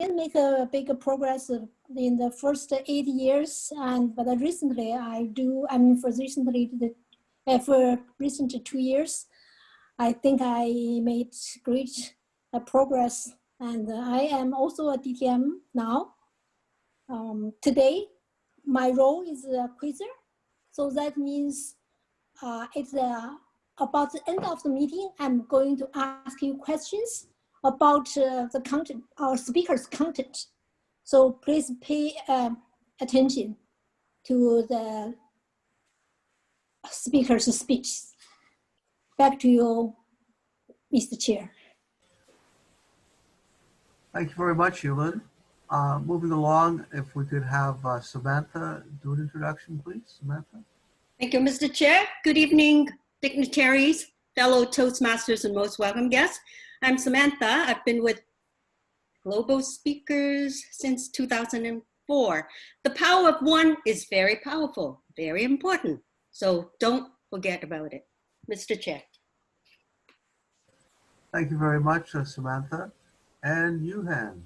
make a big progress in the first 8 years, but recently for recent 2 years, I think I made great progress, and I am also a DTM now. Today, my role is a quizzer, so that means it's about the end of the meeting. I'm going to ask you questions about the content, our speaker's content. So please pay attention to the speaker's speech. Back to you, Mr. Chair. Thank you very much, Yulin. Moving along, if we could have Samantha do an introduction, please. Samantha. Thank you, Mr. Chair. Good evening, dignitaries, fellow Toastmasters, and most welcome guests. I'm Samantha. I've been with Global Speakers since 2004. The power of one is very powerful, very important. So don't forget about it. Mr. Chair. Thank you very much, Samantha. And Yuhan.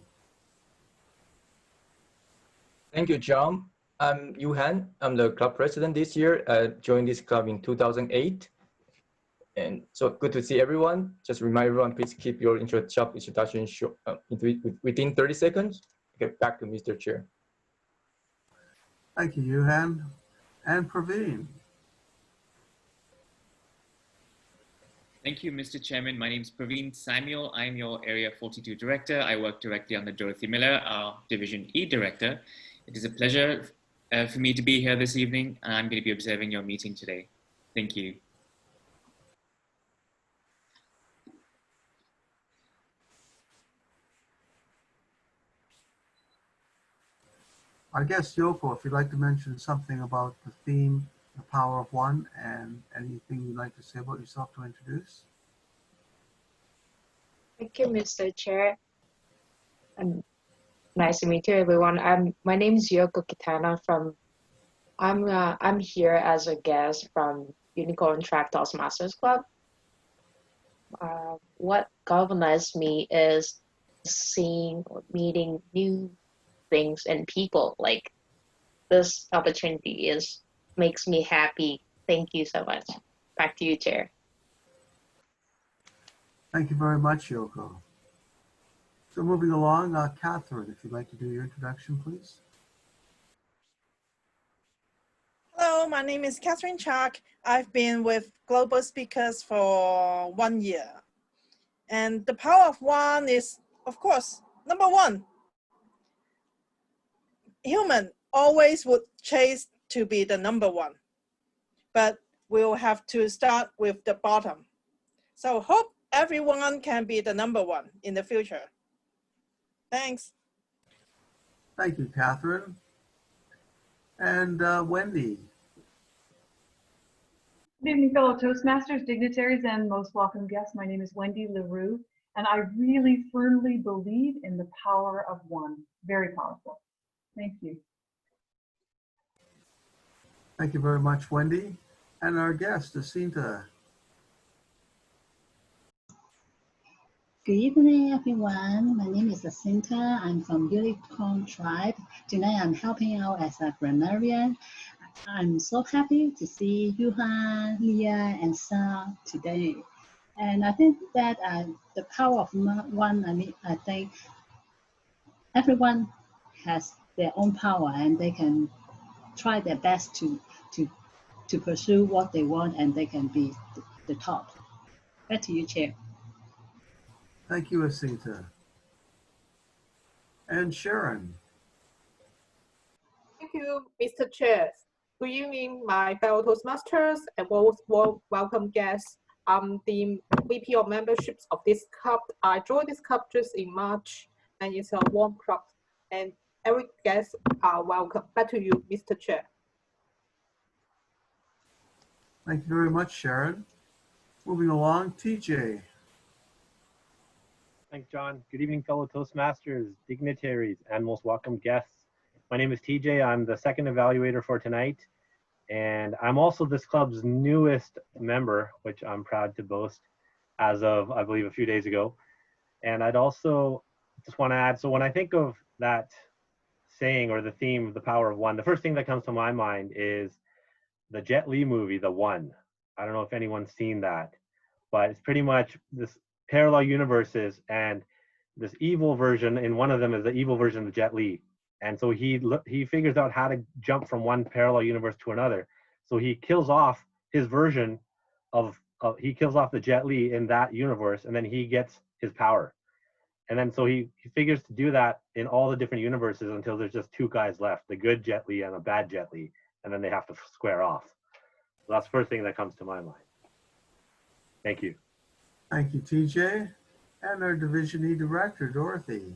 Thank you, John. I'm Yuhan. I'm the club president this year. I joined this club in 2008. And so good to see everyone. Just remind everyone, please keep your introduction short, within 30 seconds. Okay, back to Mr. Chair. Thank you, Yuhan. And Praveen. Thank you, Mr. Chairman. My name is Praveen Samuel. I'm your Area 42 Director. I work directly under Dorothy Miller, our Division E Director. It is a pleasure for me to be here this evening, and I'm going to be observing your meeting today. Thank you. Our guest Yoko, if you'd like to mention something about the theme, the power of one, and anything you'd like to say about yourself to introduce. Thank you, Mr. Chair. Nice to meet you, everyone. My name is Yoko Kitana from. I'm here as a guest from Unicorn Track Toastmasters Club. What governs me is seeing or meeting new things and people. Like this opportunity makes me happy. Thank you so much. Back to you, Chair. Thank you very much, Yoko. So moving along, Catherine, if you'd like to do your introduction, please. Hello, my name is Catherine Chuck. I've been with Global Speakers for 1 year. And the power of one is, of course, number one. Human always would chase to be the number one, but we'll have to start with the bottom. So hope everyone can be the number one in the future. Thanks. Thank you, Catherine. And Wendy. Good evening, fellow Toastmasters, dignitaries, and most welcome guests. My name is Wendy LaRue, and I really firmly believe in the power of one. Very powerful. Thank you. Thank you very much, Wendy. And our guest, Jacinta. Good evening, everyone. My name is Jacinta. I'm from Unicorn Tribe. Tonight, I'm helping out as a grammarian. I'm so happy to see Yuhan, Leah, and Sa today. And I think that the power of one, I think everyone has their own power and they can try their best to pursue what they want and they can be the top. Back to you, Chair. Thank you, Jacinta. And Sharon. Thank you, Mr. Chair. Good evening, my fellow Toastmasters and welcome guests. I'm the VP of memberships of this club. I joined this club just in March, and it's a warm club. And every guest are welcome. Back to you, Mr. Chair. Thank you very much, Sharon. Moving along, TJ. Thanks, John. Good evening, fellow Toastmasters, dignitaries, and most welcome guests. My name is TJ. I'm the second evaluator for tonight, and I'm also this club's newest member, which I'm proud to boast as of, I believe, a few days ago. And I'd also just want to add, so when I think of that saying or the theme of the power of one, the first thing that comes to my mind is the Jet Li movie, The One. I don't know if anyone's seen that, but it's pretty much this parallel universes, and this evil version in one of them is the evil version of Jet Li. And so he figures out how to jump from one parallel universe to another. So he kills off his version he kills off the Jet Li in that universe, and then he gets his power. And then so he figures to do that in all the different universes until there's just two guys left, the good Jet Li and the bad Jet Li, and then they have to square off. So that's the first thing that comes to my mind. Thank you. Thank you, TJ. And our Division E Director, Dorothy.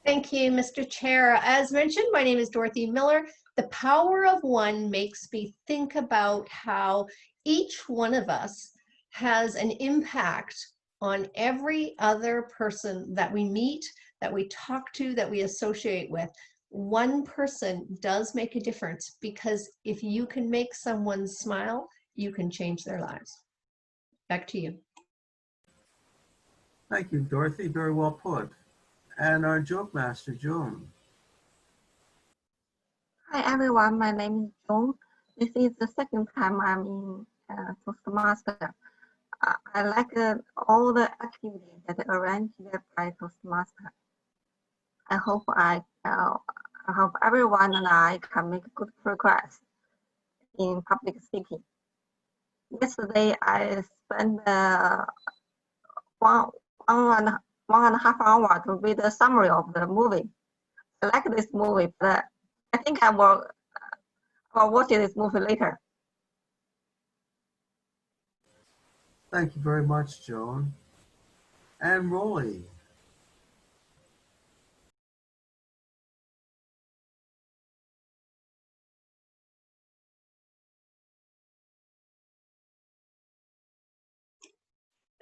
Thank you, Mr. Chair. As mentioned, my name is Dorothy Miller. The power of one makes me think about how each one of us has an impact on every other person that we meet, that we talk to, that we associate with. One person does make a difference, because if you can make someone smile, you can change their lives. Back to you. Thank you, Dorothy. Very well put. And our joke master, Joan. Hi everyone, my name is Joan. This is the second time I'm in Toastmaster. I like all the activities that are arranged by Toastmaster. I hope everyone and I can make good progress in public speaking. Yesterday I spent one and a half hour to read a summary of the movie. I like this movie, but I think I will watch this movie later. Thank you very much, Joan. And Rolly.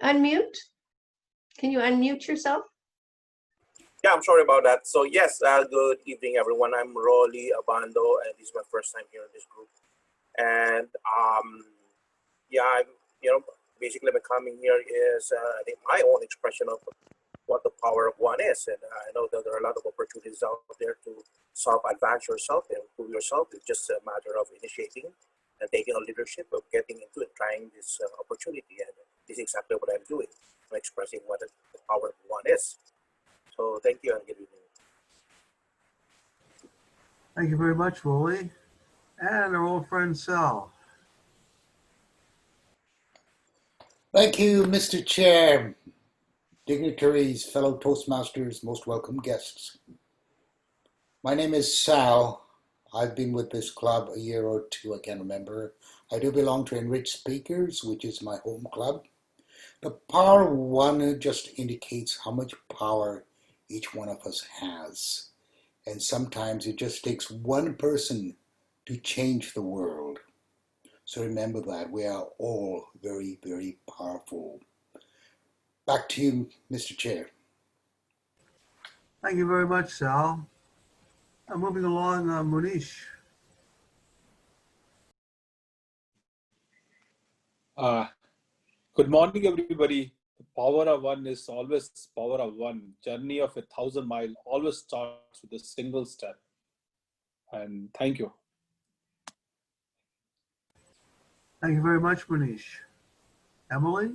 Unmute. Can you unmute yourself? Yeah, I'm sorry about that. So yes, good evening, everyone. I'm Rolly Abando, and this is my first time here in this group. And yeah, basically my coming here is I think my own expression of what the power of one is. And I know that there are a lot of opportunities out there to self-advance yourself and improve yourself. It's just a matter of initiating and taking on leadership, of getting into it, trying this opportunity. And this is exactly what I'm doing. I'm expressing what the power of one is. So thank you and good evening. Thank you very much, Rolly. And our old friend, Sal. Thank you, Mr. Chair, dignitaries, fellow Toastmasters, most welcome guests. My name is Sal. I've been with this club a year or two, I can't remember. I do belong to Enriched Speakers, which is my home club. The power of one just indicates how much power each one of us has. And sometimes it just takes one person to change the world. So remember that we are all very, very powerful. Back to you, Mr. Chair. Thank you very much, Sal. Moving along, Munish. Good morning, everybody. The power of one is always power of one. Journey of 1,000 miles always starts with a single step. And thank you. Thank you very much, Munish. Emily?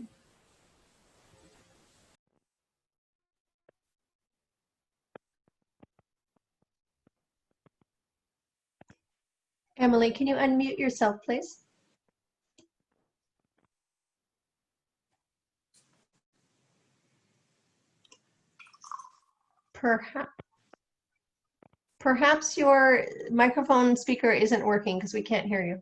Emily, can you unmute yourself, please? Perhaps your microphone speaker isn't working because we can't hear you.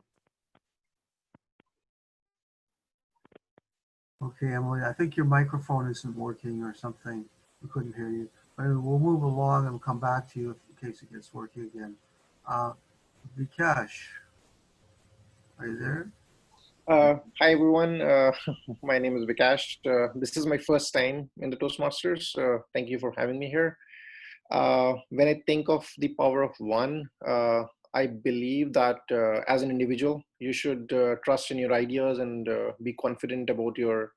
Okay, Emily, I think your microphone isn't working or something. We couldn't hear you. But we'll move along and we'll come back to you in case it gets working again. Vikesh, are you there? Hi everyone, my name is Vikesh. This is my first time in the Toastmasters. Thank you for having me here. When I think of the power of one, I believe that as an individual, you should trust in your ideas and be confident about your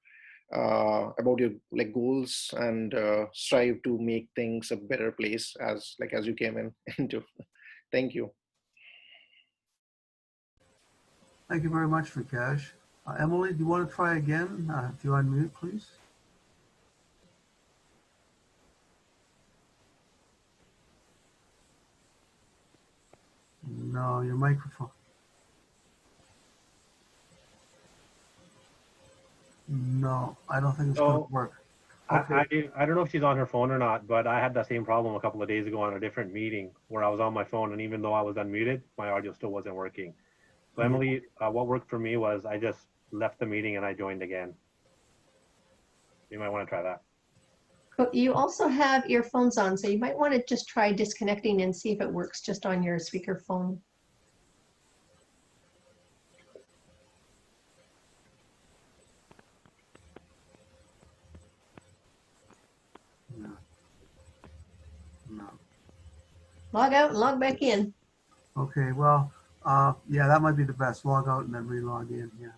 about your like goals and strive to make things a better place as you came in into. Thank you. Thank you very much, Vikash. Emily, do you want to try again? If you unmute, please. No, your microphone. No, I don't think it's going to work. Okay. I don't know if she's on her phone or not, but I had that same problem a couple of days ago on a different meeting where I was on my phone, and even though I was unmuted, my audio still wasn't working. So Emily, what worked for me was I just left the meeting and I joined again. You might want to try that. But you also have earphones on, so you might want to just try disconnecting and see if it works just on your speakerphone. No. No. Log out and log back in. Okay, well, yeah, that might be the best. Log out and then re-log in, yeah.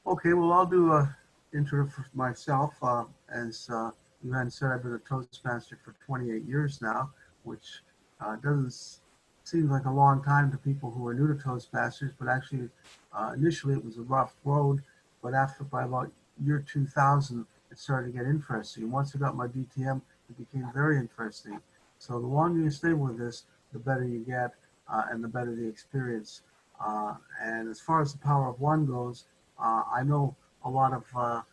Okay, well, I'll do a intro for myself. As Yuhan said, I've been a Toastmaster for 28 years now, which doesn't seem like a long time to people who are new to Toastmasters, but actually, initially it was a rough road, but by about year 2000, it started to get interesting. Once I got my DTM, it became very interesting. So the longer you stay with this, the better you get, and the better the experience. And as far as the power of one goes, I know a lot of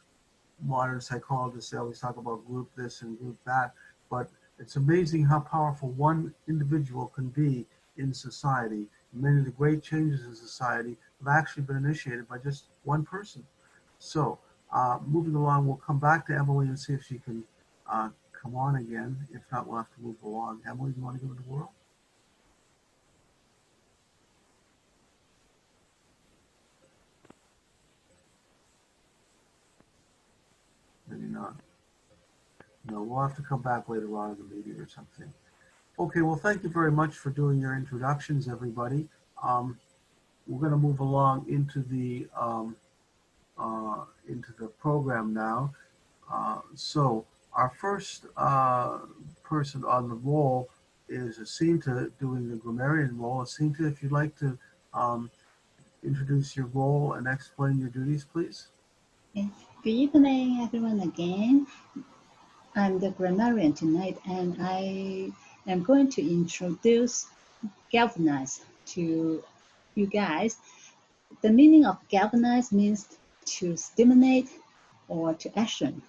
modern psychologists, they always talk about group this and group that, but it's amazing how powerful one individual can be in society. Many of the great changes in society have actually been initiated by just one person. So moving along, we'll come back to Emily and see if she can come on again. If not, we'll have to move along. Emily, do you want to give it a whirl? Maybe not. No, we'll have to come back later on in the meeting or something. Okay, well, thank you very much for doing your introductions, everybody. We're going to move along into the program now. So our first person on the roll is Asinta doing the grammarian role. Asinta, if you'd like to introduce your role and explain your duties, please. Okay. Good evening, everyone, again. I'm the grammarian tonight, and I am going to introduce galvanize to you guys. The meaning of galvanize means to stimulate or to action.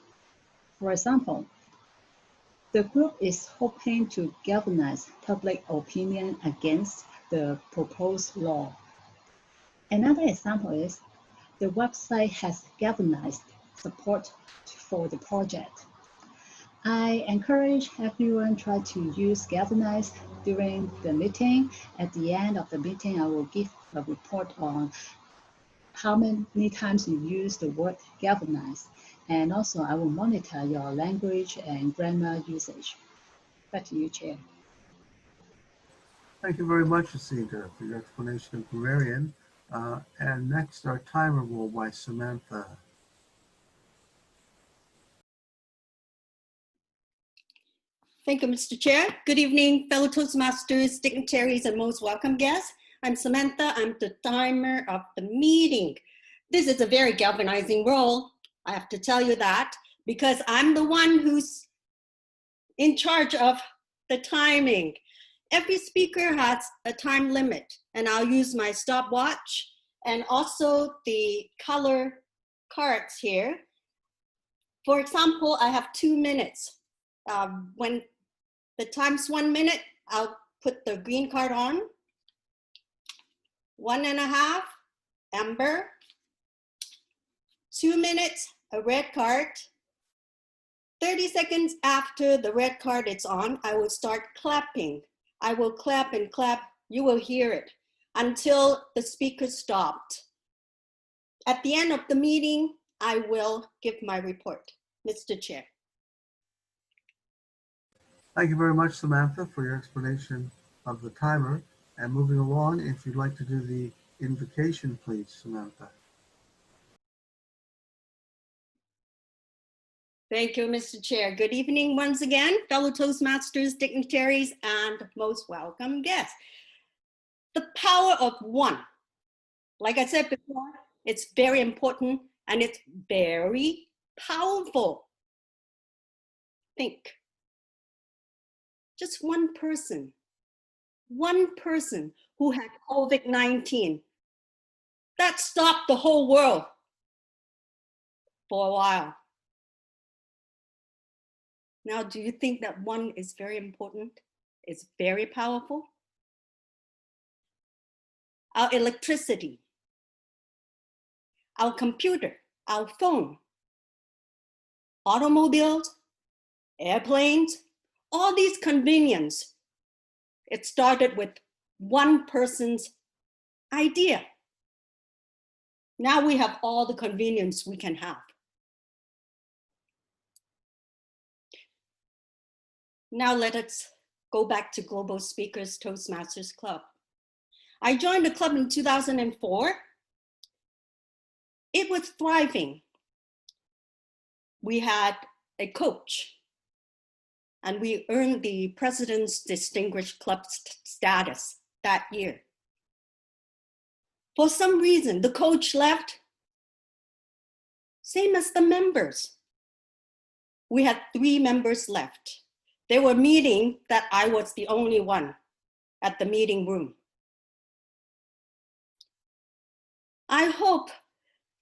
For example, the group is hoping to galvanize public opinion against the proposed law. Another example is the website has galvanized support for the project. I encourage everyone try to use galvanize during the meeting. At the end of the meeting, I will give a report on how many times you use the word galvanize. And also I will monitor your language and grammar usage. Back to you, Chair. Thank you very much, Asinta, for your explanation of grammarian. And next, our timer role by Samantha. Thank you, Mr. Chair. Good evening, fellow Toastmasters, dignitaries, and most welcome guests. I'm Samantha. I'm the timer of the meeting. This is a very galvanizing role. I have to tell you that because I'm the one who's in charge of the timing. Every speaker has a time limit, and I'll use my stopwatch and also the color cards here. For example, I have 2 minutes. When the time's 1 minute, I'll put the green card on. 1.5, amber. 2 minutes, a red card. 30 seconds after the red card is on, I will start clapping. I will clap and clap. You will hear it until the speaker stopped. At the end of the meeting, I will give my report, Mr. Chair. Thank you very much, Samantha, for your explanation of the timer. And moving along, if you'd like to do the invocation, please, Samantha. Thank you, Mr. Chair. Good evening once again, fellow Toastmasters, dignitaries, and most welcome guests. The power of one. Like I said before, it's very important and it's very powerful. Think. Just one person who had COVID-19, that stopped the whole world for a while. Now, do you think that one is very important? It's very powerful? Our electricity, our computer, our phone, automobiles, airplanes, all these convenience, it started with one person's idea. Now we have all the convenience we can have. Now let us go back to Global Speakers Toastmasters Club. I joined the club in 2004. It was thriving. We had a coach and we earned the President's Distinguished Club status that year. For some reason, the coach left, same as the members. We had 3 members left. They were meeting that I was the only one at the meeting room. I hope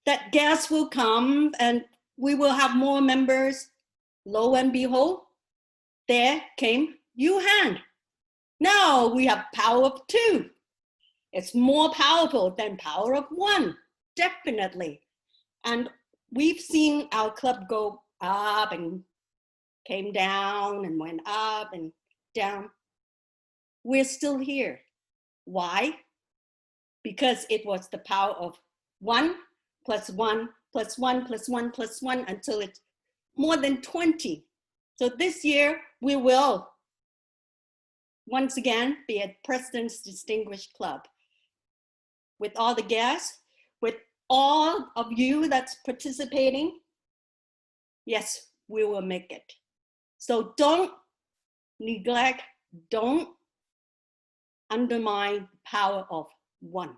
that guests will come and we will have more members. Lo and behold, there came Yuhan. Now we have power of 2. It's more powerful than power of 1, definitely. And we've seen our club go up and came down and went up and down. We're still here. Why? Because it was the power of 1 plus 1 plus 1 plus 1 plus 1 until it's more than 20. So this year we will once again be at President's Distinguished Club. With all the guests, with all of you that's participating, yes, we will make it. So don't neglect, don't undermine the power of 1.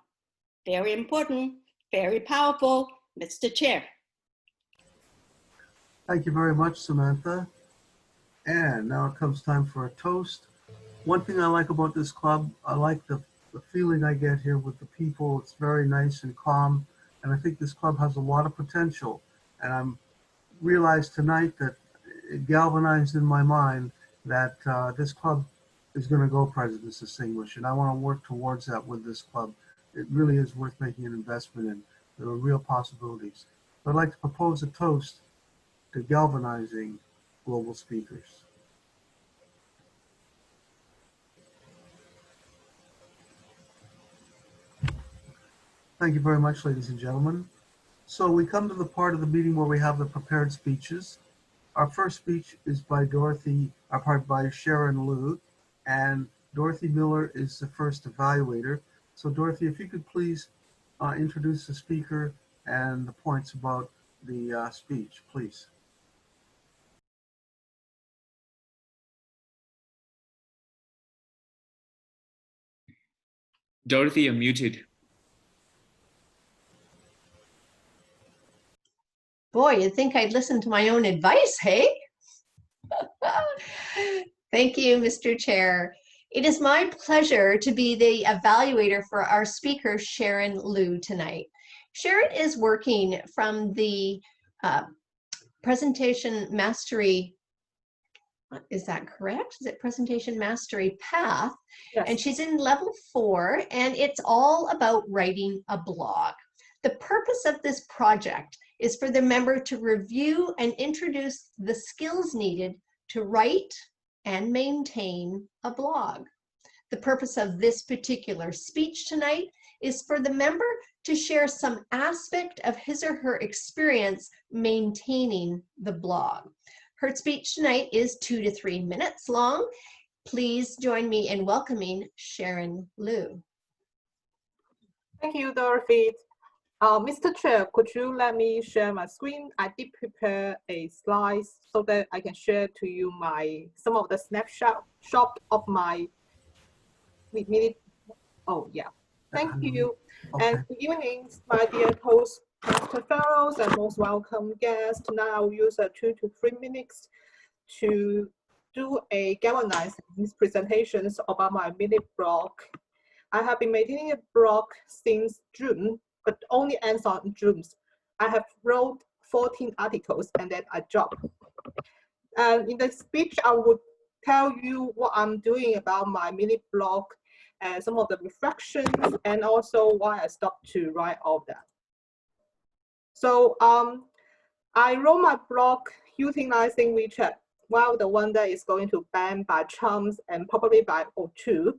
Very important, very powerful, Mr. Chair. Thank you very much, Samantha. And now it comes time for a toast. One thing I like about this club, I like the feeling I get here with the people. It's very nice and calm. And I think this club has a lot of potential. And I'm realized tonight that it galvanized in my mind that this club is going to go President's Distinguished. And I want to work towards that with this club. It really is worth making an investment in. There are real possibilities. So I'd like to propose a toast to galvanizing global speakers. Thank you very much, ladies and gentlemen. So we come to the part of the meeting where we have the prepared speeches. Our first speech is by by Sharon Liu, and Dorothy Miller is the first evaluator. So Dorothy, if you could please introduce the speaker and the points about the speech, please. Dorothy, you're muted. Boy, you'd think I'd listen to my own advice, hey? Thank you, Mr. Chair. It is my pleasure to be the evaluator for our speaker, Sharon Liu, tonight. Sharon is working from the Presentation Mastery, is that correct? Is it Presentation Mastery Path? Yes. And she's in level 4, and it's all about writing a blog. The purpose of this project is for the member to review and introduce the skills needed to write and maintain a blog. The purpose of this particular speech tonight is for the member to share some aspect of his or her experience maintaining the blog. Her speech tonight is 2 to 3 minutes long. Please join me in welcoming Sharon Liu. Thank you, Dorothy. Mr. Chair, could you let me share my screen? I did prepare a slides so that I can share to you some of the snapshot of my minute. Oh yeah, thank you. Okay. And good evening, my dear Toastmaster fellows and most welcome guests. Now I'll use 2 to 3 minutes to do a galvanizing presentations about my minute blog. I have been maintaining a blog since June, but only ends on June. I have wrote 14 articles and then I dropped. And in the speech, I would tell you what I'm doing about my mini blog and some of the reflections and also why I stopped to write all that. So I wrote my blog utilizing WeChat, while the one that is going to ban by Trump and probably by O2.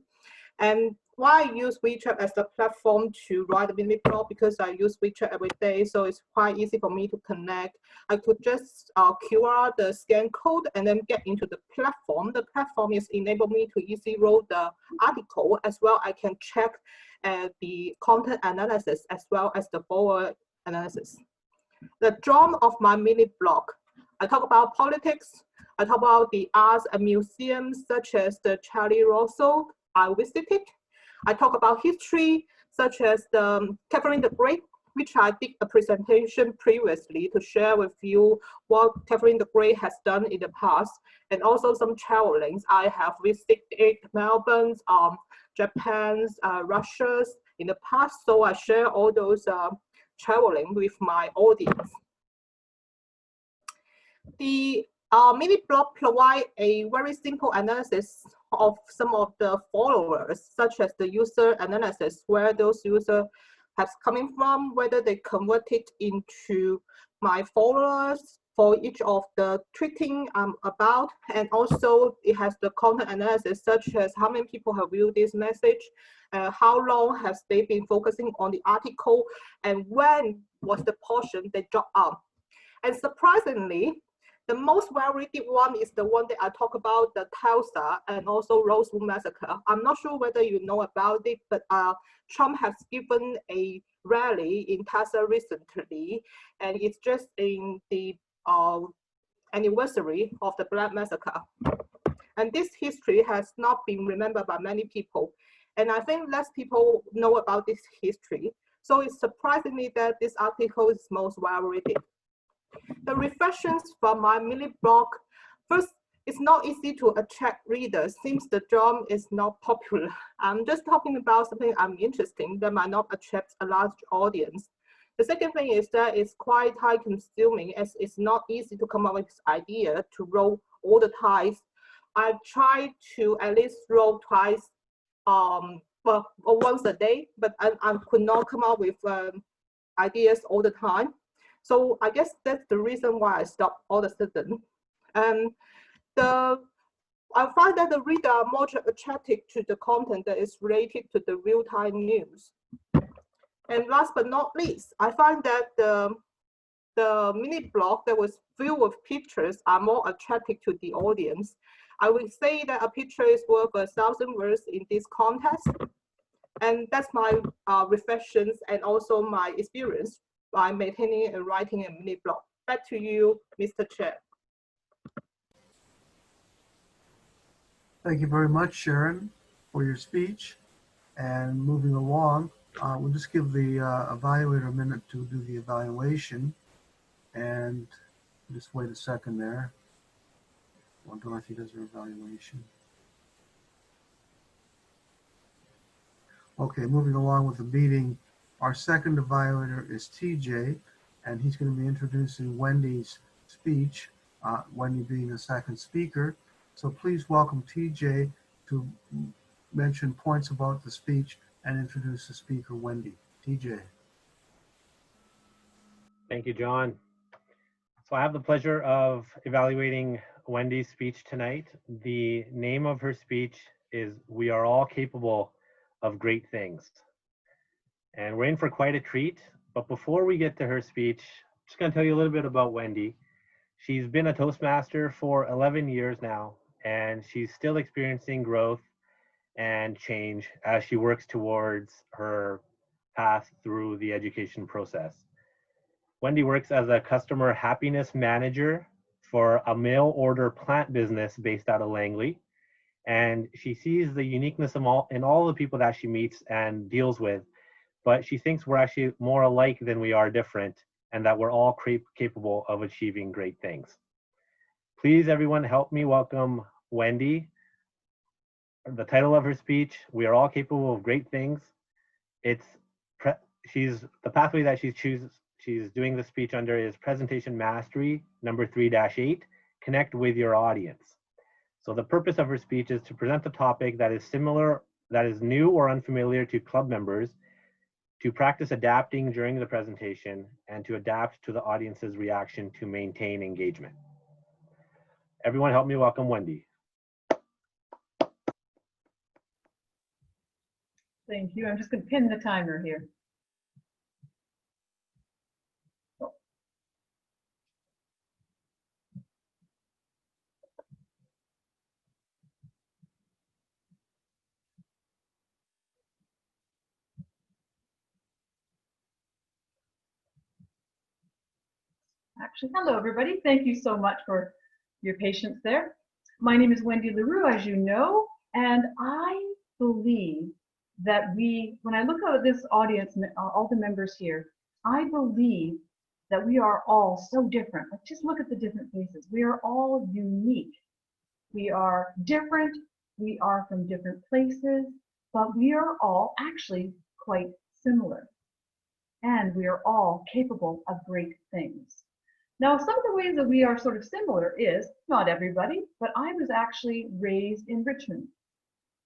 And why I use WeChat as the platform to write a mini blog, because I use WeChat every day, so it's quite easy for me to connect. I could just QR the scan code and then get into the platform. The platform is enable me to easily write the article, as well I can check the content analysis as well as the forward analysis. The drum of my mini blog, I talk about politics, I talk about the arts and museums such as the Charlie Rosso I visited. I talk about history such as the Catherine the Great, which I did a presentation previously to share with you what Catherine the Great has done in the past, and also some travelings. I have visited Melbourne, Japan, Russia in the past, so I share all those traveling with my audience. The mini blog provide a very simple analysis of some of the followers, such as the user analysis, where those users have coming from, whether they converted into my followers for each of the tweeting I'm about, and also it has the content analysis, such as how many people have viewed this message, how long has they been focusing on the article, and when was the portion they dropped out. And surprisingly, the most well-read one is the one that I talk about, the Tulsa and also Rosewood Massacre. I'm not sure whether you know about it, but Trump has given a rally in Tulsa recently, and it's just in the anniversary of the Black Massacre. And this history has not been remembered by many people. And I think less people know about this history. So it's surprising me that this article is most well-read. The reflections from my mini blog, first, it's not easy to attract readers since the genre is not popular. I'm just talking about something I'm interested in that might not attract a large audience. The second thing is that it's quite time consuming, as it's not easy to come up with this idea to roll all the times. I try to at least roll twice, well, or once a day, but I could not come up with ideas all the time. So I guess that's the reason why I stopped all of a sudden. And I find that the reader are more attracted to the content that is related to the real-time news. And last but not least, I find that the mini blog that was filled with pictures are more attractive to the audience. I would say that a picture is worth 1,000 words in this context. And that's my reflections and also my experience by maintaining and writing a mini blog. Back to you, Mr. Chair. Thank you very much, Sharon, for your speech. And moving along, we'll just give the evaluator a minute to do the evaluation. And just wait a second there while Dorothy does her evaluation. Okay, moving along with the meeting, our second evaluator is TJ, and he's going to be introducing Wendy's speech, Wendy being the second speaker. So please welcome TJ to mention points about the speech and introduce the speaker, Wendy. TJ. Thank you, John. So I have the pleasure of evaluating Wendy's speech tonight. The name of her speech is "We Are All Capable of Great Things." And we're in for quite a treat. But before we get to her speech, I'm just going to tell you a little bit about Wendy. She's been a Toastmaster for 11 years now, and she's still experiencing growth and change as she works towards her path through the education process. Wendy works as a customer happiness manager for a mail order plant business based out of Langley. And she sees the uniqueness in all the people that she meets and deals with, but she thinks we're actually more alike than we are different, and that we're all capable of achieving great things. Please, everyone, help me welcome Wendy. The title of her speech, "We Are All Capable of Great Things." The pathway that she's doing the speech under is Presentation Mastery number 3-8, Connect with Your Audience. So the purpose of her speech is to present a topic that is new or unfamiliar to club members, to practice adapting during the presentation, and to adapt to the audience's reaction to maintain engagement. Everyone help me welcome Wendy. Thank you. I'm just going to pin the timer here. Actually, hello everybody. Thank you so much for your patience there. My name is Wendy LaRue, as you know, and I believe that when I look at this audience, all the members here, I believe that we are all so different. Like, just look at the different faces. We are all unique. We are different. We are from different places, but we are all actually quite similar. And we are all capable of great things. Now, some of the ways that we are sort of similar is, not everybody, but I was actually raised in Richmond.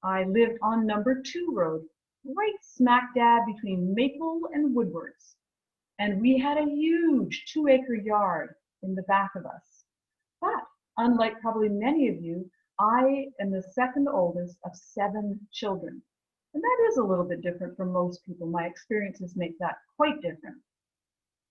I lived on number 2 Road, right smack dab between Maple and Woodwards. And we had a huge 2-acre yard in the back of us. But unlike probably many of you, I am the second oldest of 7 children. And that is a little bit different from most people. My experiences make that quite different.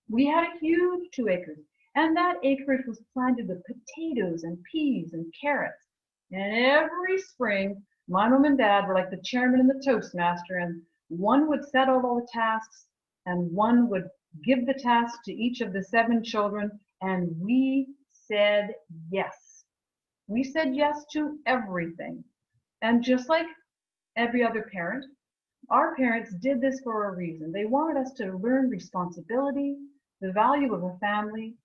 We had a huge 2 acres. And that acreage was planted with potatoes and peas and carrots. And every spring, my mom and dad were like the chairman and the Toastmaster, and one would set out all the tasks, and one would give the task to each of the 7 children, and we said yes. We said yes to everything. And just like every other parent, our parents did this for a reason. They wanted us to learn responsibility, the value of a family,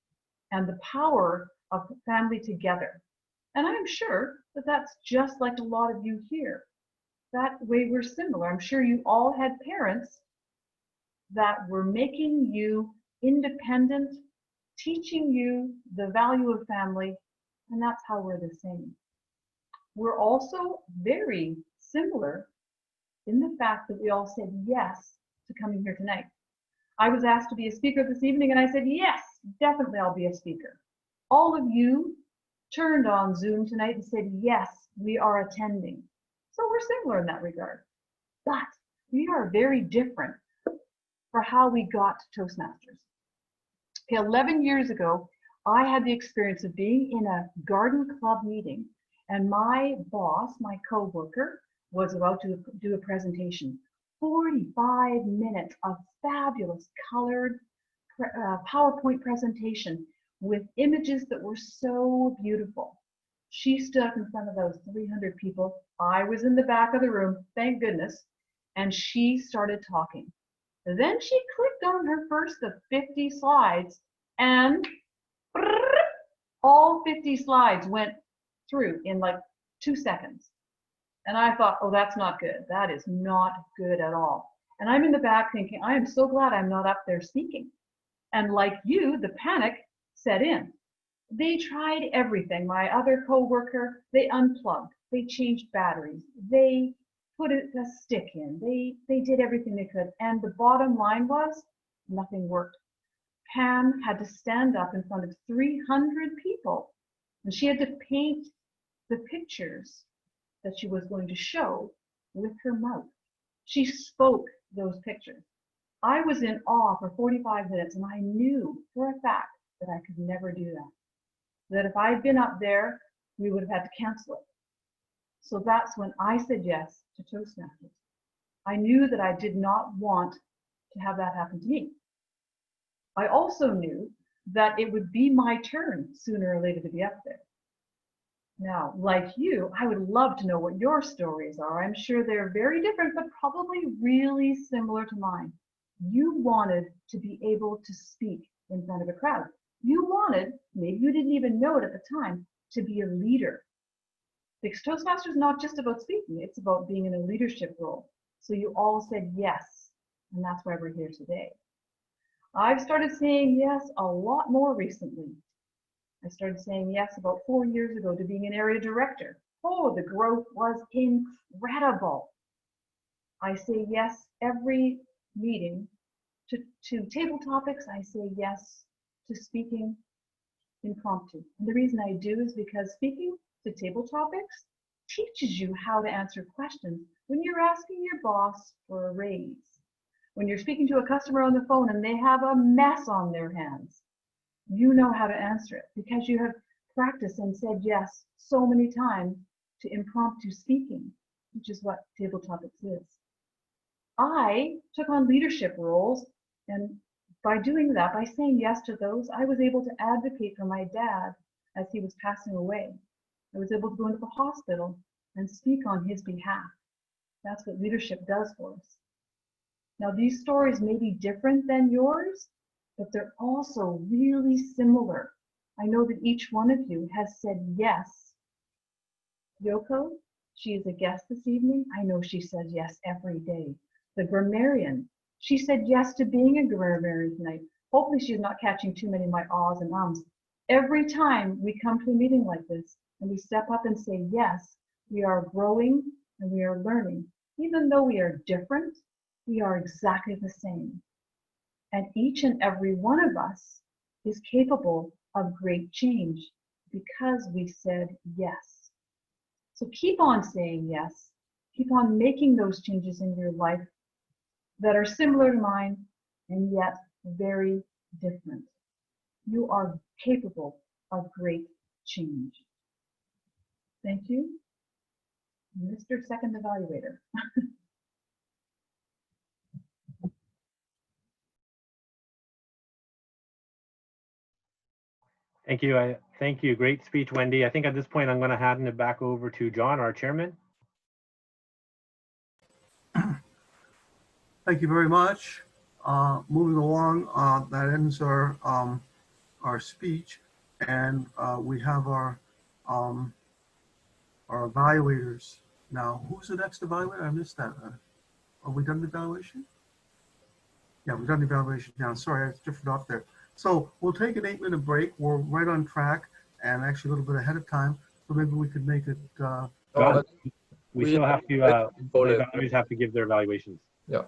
and the power of family together. And I'm sure that that's just like a lot of you here. That way we're similar. I'm sure you all had parents that were making you independent, teaching you the value of family, and that's how we're the same. We're also very similar in the fact that we all said yes to coming here tonight. I was asked to be a speaker this evening, and I said, yes, definitely I'll be a speaker. All of you turned on Zoom tonight and said, yes, we are attending. So we're similar in that regard. But we are very different for how we got to Toastmasters. Okay, 11 years ago, I had the experience of being in a garden club meeting, and my boss, my co-worker, was about to do a presentation. 45 minutes of fabulous colored PowerPoint presentation with images that were so beautiful. She stood up in front of those 300 people. I was in the back of the room, thank goodness, and she started talking. Then she clicked on her first of 50 slides, and all 50 slides went through in like 2 seconds. And I thought, oh, that's not good. That is not good at all. And I'm in the back thinking, I am so glad I'm not up there speaking. And like you, the panic set in. They tried everything. My other coworker, they unplugged. They changed batteries. They put a stick in. They did everything they could. And the bottom line was, nothing worked. Pam had to stand up in front of 300 people. And she had to paint the pictures that she was going to show with her mouth. She spoke those pictures. I was in awe for 45 minutes, and I knew for a fact that I could never do that. That if I had been up there, we would have had to cancel it. So that's when I said yes to Toastmasters. I knew that I did not want to have that happen to me. I also knew that it would be my turn sooner or later to be up there. Now, like you, I would love to know what your stories are. I'm sure they're very different, but probably really similar to mine. You wanted to be able to speak in front of a crowd. You wanted, maybe you didn't even know it at the time, to be a leader. Because Toastmasters is not just about speaking, it's about being in a leadership role. So you all said yes, and that's why we're here today. I've started saying yes a lot more recently. I started saying yes about 4 years ago to being an area director. Oh, the growth was incredible. I say yes every meeting to table topics. I say yes to speaking impromptu. And the reason I do is because speaking to table topics teaches you how to answer questions when you're asking your boss for a raise, when you're speaking to a customer on the phone and they have a mess on their hands. You know how to answer it because you have practiced and said yes so many times to impromptu speaking, which is what table topics is. I took on leadership roles, and by doing that, by saying yes to those, I was able to advocate for my dad as he was passing away. I was able to go into the hospital and speak on his behalf. That's what leadership does for us. Now, these stories may be different than yours, but they're also really similar. I know that each one of you has said yes. Yoko, she is a guest this evening. I know she says yes every day. The grammarian, she said yes to being a grammarian tonight. Hopefully she's not catching too many of my ahs and ums. Every time we come to a meeting like this and we step up and say yes, we are growing and we are learning. Even though we are different, we are exactly the same. And each and every one of us is capable of great change because we said yes. So keep on saying yes. Keep on making those changes in your life that are similar to mine and yet very different. You are capable of great change. Thank you, Mr. Second Evaluator. Thank you. Thank you. Great speech, Wendy. I think at this point, I'm going to hand it back over to John, our chairman. Thank you very much. Moving along, that ends our speech, and we have our evaluators now. Who's the next evaluator? I missed that. Are we done the evaluation? Yeah, we've done the evaluation now. Sorry, I drifted off there. So we'll take an 8-minute break. We're right on track and actually a little bit ahead of time. So maybe we could make it. We still have to, the evaluators have to give their evaluations. Yeah.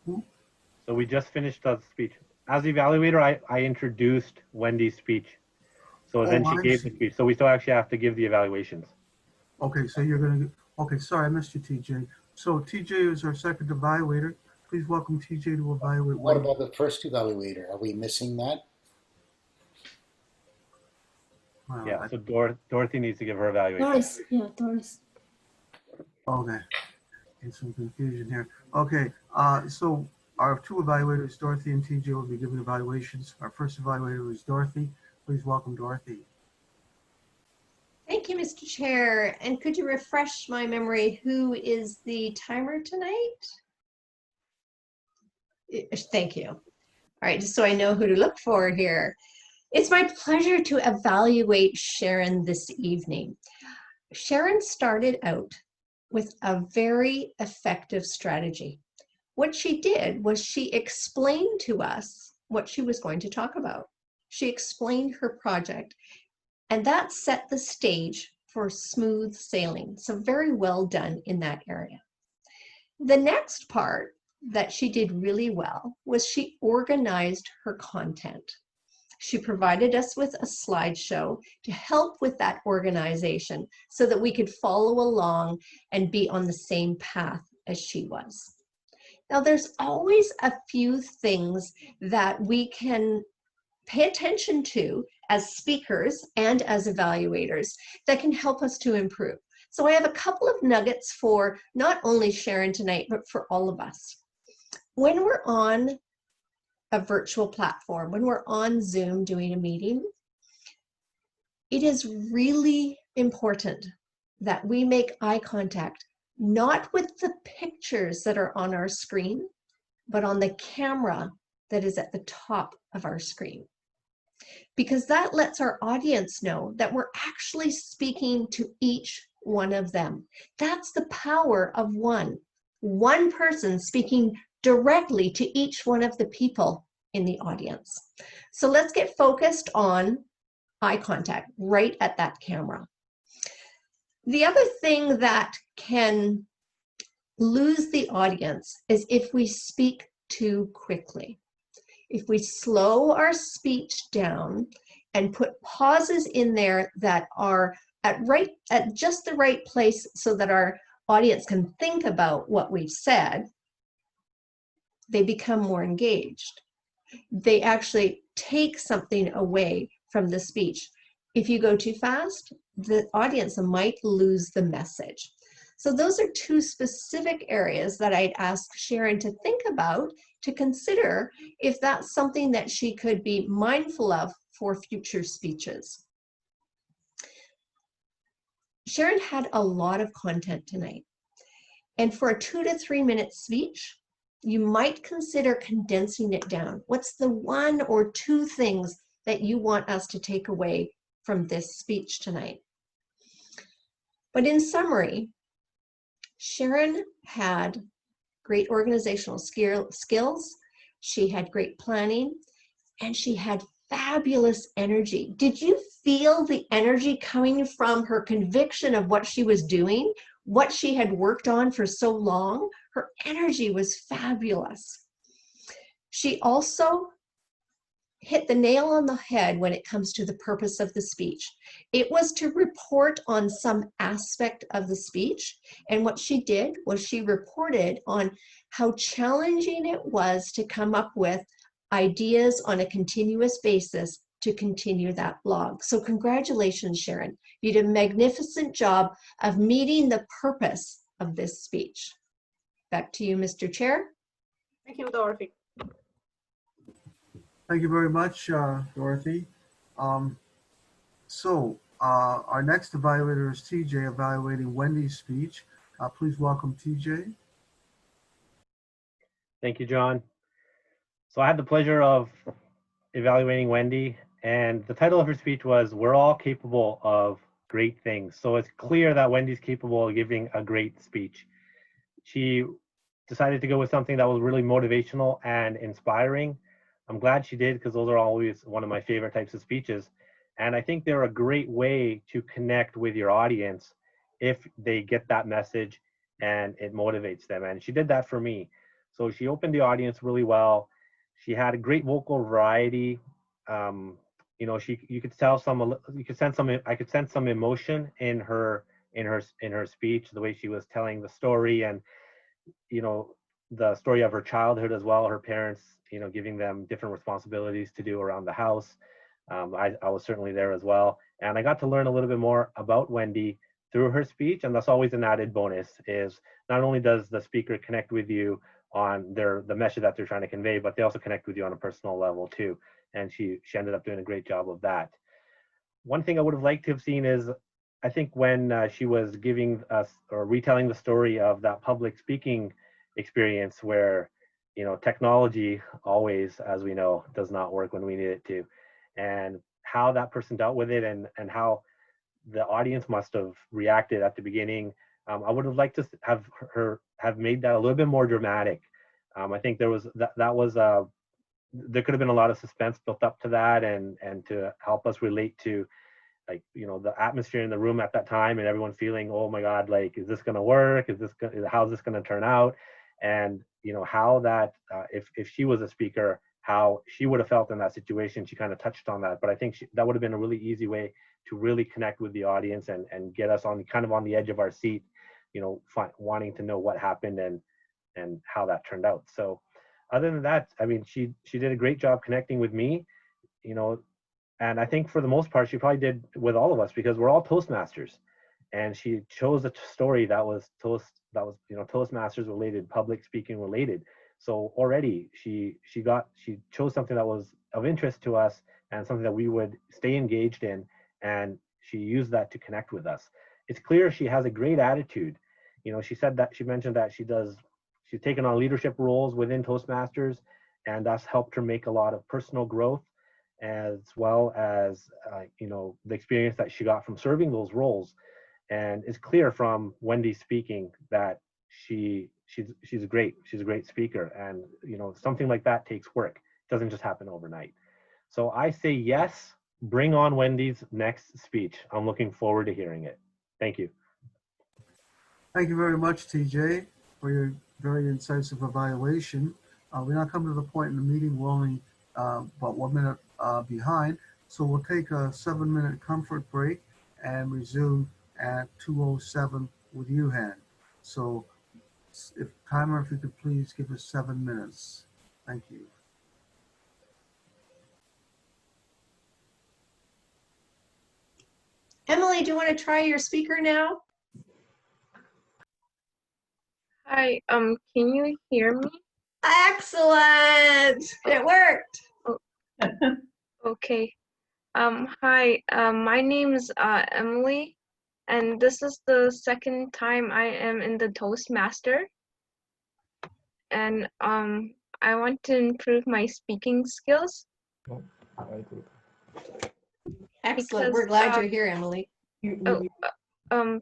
So we just finished the speech. As the evaluator, I introduced Wendy's speech. So then she gave the speech. So we still actually have to give the evaluations. Okay, so you're going to, okay, sorry, I missed you, TJ. So TJ is our second evaluator. Please welcome TJ to evaluate. What about the first evaluator? Are we missing that? Well, yeah, so Dorothy needs to give her evaluation. Doris, yeah, Doris. Okay, there's some confusion here. Okay, so our two evaluators, Dorothy and TJ, will be giving evaluations. Our first evaluator is Dorothy. Please welcome Dorothy. Thank you, Mr. Chair. And could you refresh my memory? Who is the timer tonight? Thank you. All right, just so I know who to look for here. It's my pleasure to evaluate Sharon this evening. Sharon started out with a very effective strategy. What she did was she explained to us what she was going to talk about. She explained her project, and that set the stage for smooth sailing. So very well done in that area. The next part that she did really well was she organized her content. She provided us with a slideshow to help with that organization so that we could follow along and be on the same path as she was. Now, there's always a few things that we can pay attention to as speakers and as evaluators that can help us to improve. So I have a couple of nuggets for not only Sharon tonight, but for all of us. When we're on a virtual platform, when we're on Zoom doing a meeting, it is really important that we make eye contact, not with the pictures that are on our screen, but on the camera that is at the top of our screen. Because that lets our audience know that we're actually speaking to each one of them. That's the power of one person speaking directly to each one of the people in the audience. So let's get focused on eye contact right at that camera. The other thing that can lose the audience is if we speak too quickly. If we slow our speech down and put pauses in there that are at just the right place so that our audience can think about what we've said, they become more engaged. They actually take something away from the speech. If you go too fast, the audience might lose the message. So those are two specific areas that I'd ask Sharon to think about, to consider if that's something that she could be mindful of for future speeches. Sharon had a lot of content tonight. And for a 2 to 3 minute speech, you might consider condensing it down. What's the 1 or 2 things that you want us to take away from this speech tonight? But in summary, Sharon had great organizational skills, she had great planning, and she had fabulous energy. Did you feel the energy coming from her conviction of what she was doing, what she had worked on for so long? Her energy was fabulous. She also hit the nail on the head when it comes to the purpose of the speech. It was to report on some aspect of the speech, and what she did was she reported on how challenging it was to come up with ideas on a continuous basis to continue that blog. So congratulations, Sharon. You did a magnificent job of meeting the purpose of this speech. Back to you, Mr. Chair. Thank you, Dorothy. Thank you very much, Dorothy. Our next evaluator is TJ, evaluating Wendy's speech. Please welcome TJ. Thank you, John. So I had the pleasure of evaluating Wendy, and the title of her speech was "We're All Capable of Great Things." So it's clear that Wendy's capable of giving a great speech. She decided to go with something that was really motivational and inspiring. I'm glad she did, because those are always one of my favorite types of speeches. And I think they're a great way to connect with your audience if they get that message and it motivates them. And she did that for me. So she opened the audience really well. She had a great vocal variety. You know, you could tell I could sense some emotion in her speech, the way she was telling the story, and you know, the story of her childhood as well, her parents, you know, giving them different responsibilities to do around the house. I was certainly there as well. And I got to learn a little bit more about Wendy through her speech. And that's always an added bonus, is not only does the speaker connect with you on the message that they're trying to convey, but they also connect with you on a personal level too. And she ended up doing a great job of that. One thing I would have liked to have seen is, I think when she was giving us or retelling the story of that public speaking experience where, you know, technology always, as we know, does not work when we need it to, and how that person dealt with it, and how the audience must have reacted at the beginning. I would have liked to have made that a little bit more dramatic. I think there could have been a lot of suspense built up to that, and to help us relate to, like, you know, the atmosphere in the room at that time, and everyone feeling, oh my God, like, is this going to work? How's this going to turn out? And, you know, how that, if she was a speaker, how she would have felt in that situation. She kind of touched on that, but I think that would have been a really easy way to really connect with the audience and get us on kind of on the edge of our seat, you know, wanting to know what happened and how that turned out. So other than that, I mean, she did a great job connecting with me, you know, and I think for the most part, she probably did with all of us, because we're all Toastmasters. and she chose a story that was Toastmasters related, public speaking related. So already she chose something that was of interest to us and something that we would stay engaged in, and she used that to connect with us. It's clear she has a great attitude. She mentioned that she's taken on leadership roles within Toastmasters, and that's helped her make a lot of personal growth, as well as the experience that she got from serving those roles. And it's clear from Wendy speaking that she's a great speaker, and something like that takes work. It doesn't just happen overnight. So I say yes, bring on Wendy's next speech. I'm looking forward to hearing it. Thank you. Thank you very much, TJ, for your very incisive evaluation. We're not coming to the point in the meeting. We're only about 1 minute behind. So we'll take a 7-minute comfort break and resume at 2:07 with Yuhan. So if you could please give us 7 minutes. Thank you. Emily, do you want to try your speaker now? Hi, can you hear me? Excellent! It worked. Oh, okay. Hi, my name is Emily, and this is the second time I am in the Toastmaster. And I want to improve my speaking skills. Excellent. Because, We're glad you're here, Emily.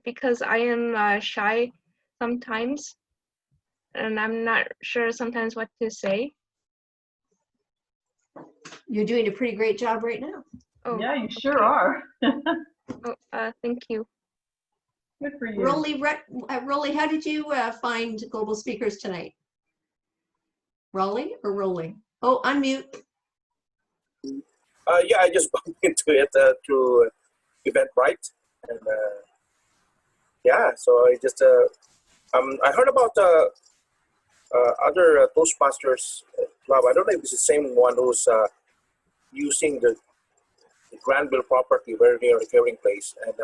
Because I am shy sometimes, and I'm not sure sometimes what to say. You're doing a pretty great job right now. Oh, Yeah, you sure are. Thank you. Good for you. Rolly, how did you find Global Speakers tonight? Rolly or Rolling? Oh, unmute. Yeah, I just bumped into it through Eventbrite, and yeah, so I just I heard about other Toastmasters club. I don't know if it's the same one who's using the Granville property very near the Caring Place, and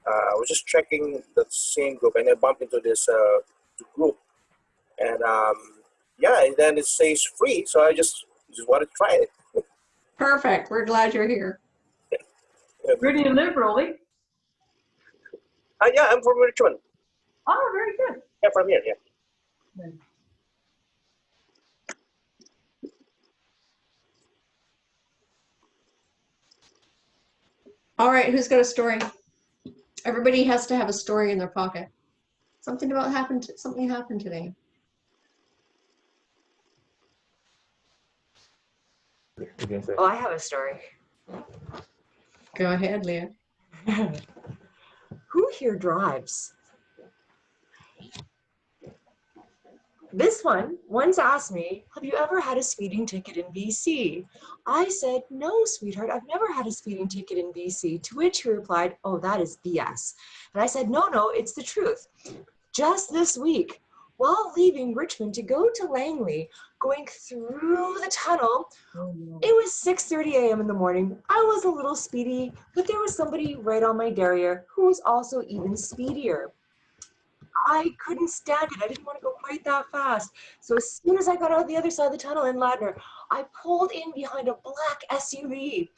I was just checking the same group, and I bumped into this group, and yeah, and then it says free, so I just wanted to try it. Perfect. We're glad you're here. Where do you live, Rolly? Yeah, I'm from Richmond. Oh, very good. Yeah, from here, yeah. All right, who's got a story? Everybody has to have a story in their pocket. Something happened today. Oh, I have a story. Go ahead, Leah. Who here drives? This one once asked me, have you ever had a speeding ticket in BC? I said, no, sweetheart, I've never had a speeding ticket in BC. To which he replied, oh, that is BS. And I said, no, it's the truth. Just this week, while leaving Richmond to go to Langley, going through the tunnel, it was 6:30 a.m. in the morning. I was a little speedy, but there was somebody right on my derriere who was also even speedier. I couldn't stand it. I didn't want to go quite that fast. So as soon as I got out the other side of the tunnel in Ladner, I pulled in behind a black SUV.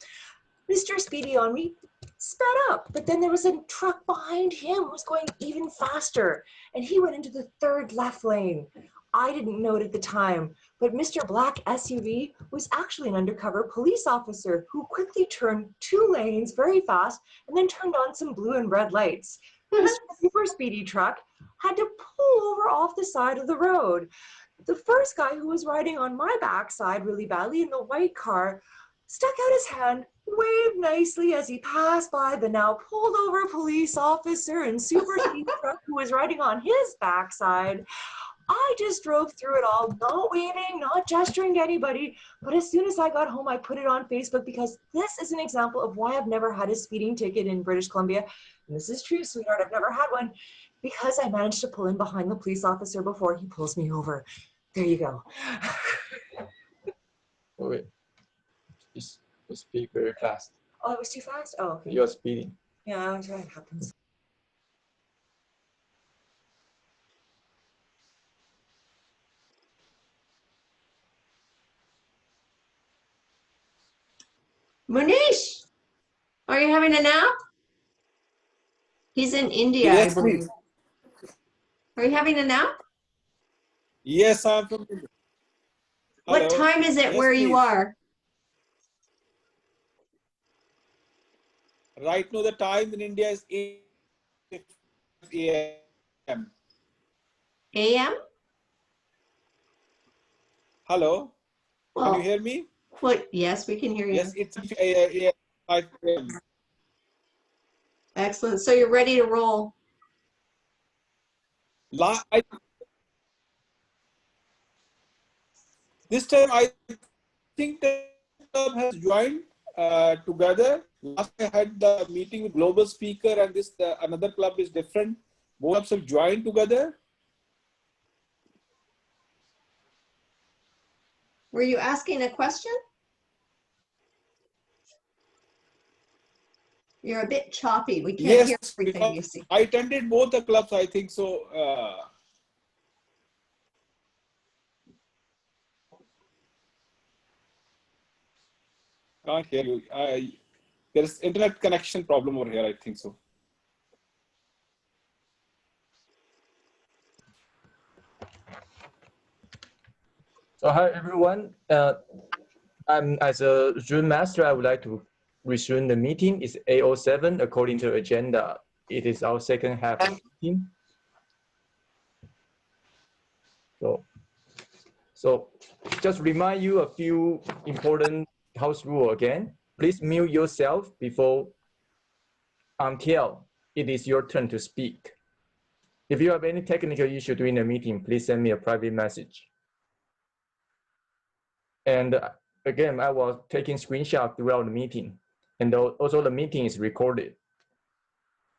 Mr. Speedy on me sped up, but then there was a truck behind him who was going even faster, and he went into the third left lane. I didn't know it at the time, but Mr. Black SUV was actually an undercover police officer who quickly turned 2 lanes very fast and then turned on some blue and red lights. Mr. Super Speedy truck had to pull over off the side of the road. The first guy who was riding on my backside really badly in the white car stuck out his hand, waved nicely as he passed by the now pulled over police officer and super speed truck who was riding on his backside. I just drove through it all, not waving, not gesturing to anybody. But as soon as I got home, I put it on Facebook because this is an example of why I've never had a speeding ticket in British Columbia. And this is true, sweetheart, I've never had one because I managed to pull in behind the police officer before he pulls me over. There you go. Oh, wait. You speak very fast. Oh, it was too fast? Oh, okay. You're speeding. Yeah, that happens. Munish, are you having a nap? He's in India, I Yes, believe. please. Are you having a nap? Yes, I'm from India. What Hello. time is it Yes, where you please. are? Right now, the time in India is 8 a.m. AM? Hello. Can you Well, hear me? yes, we can hear you. Yes, it's 5 a.m. Excellent. So you're ready to roll. This time, I think the club has joined together. Last I had the meeting with global speaker, and this another club is different. Both clubs have joined together. Were you asking a question? You're a bit choppy. We can't Yes, hear everything you because see. I attended both the clubs, I think so. Can't hear you. There is internet connection problem over here, I think so. So hi everyone. I'm as a Zoom master. I would like to resume the meeting. It's 8:07 according to agenda. It is our second half meeting. So just remind you a few important house rule again. Please mute yourself before until it is your turn to speak. If you have any technical issue during the meeting, please send me a private message. And again, I was taking screenshots throughout the meeting, and also the meeting is recorded.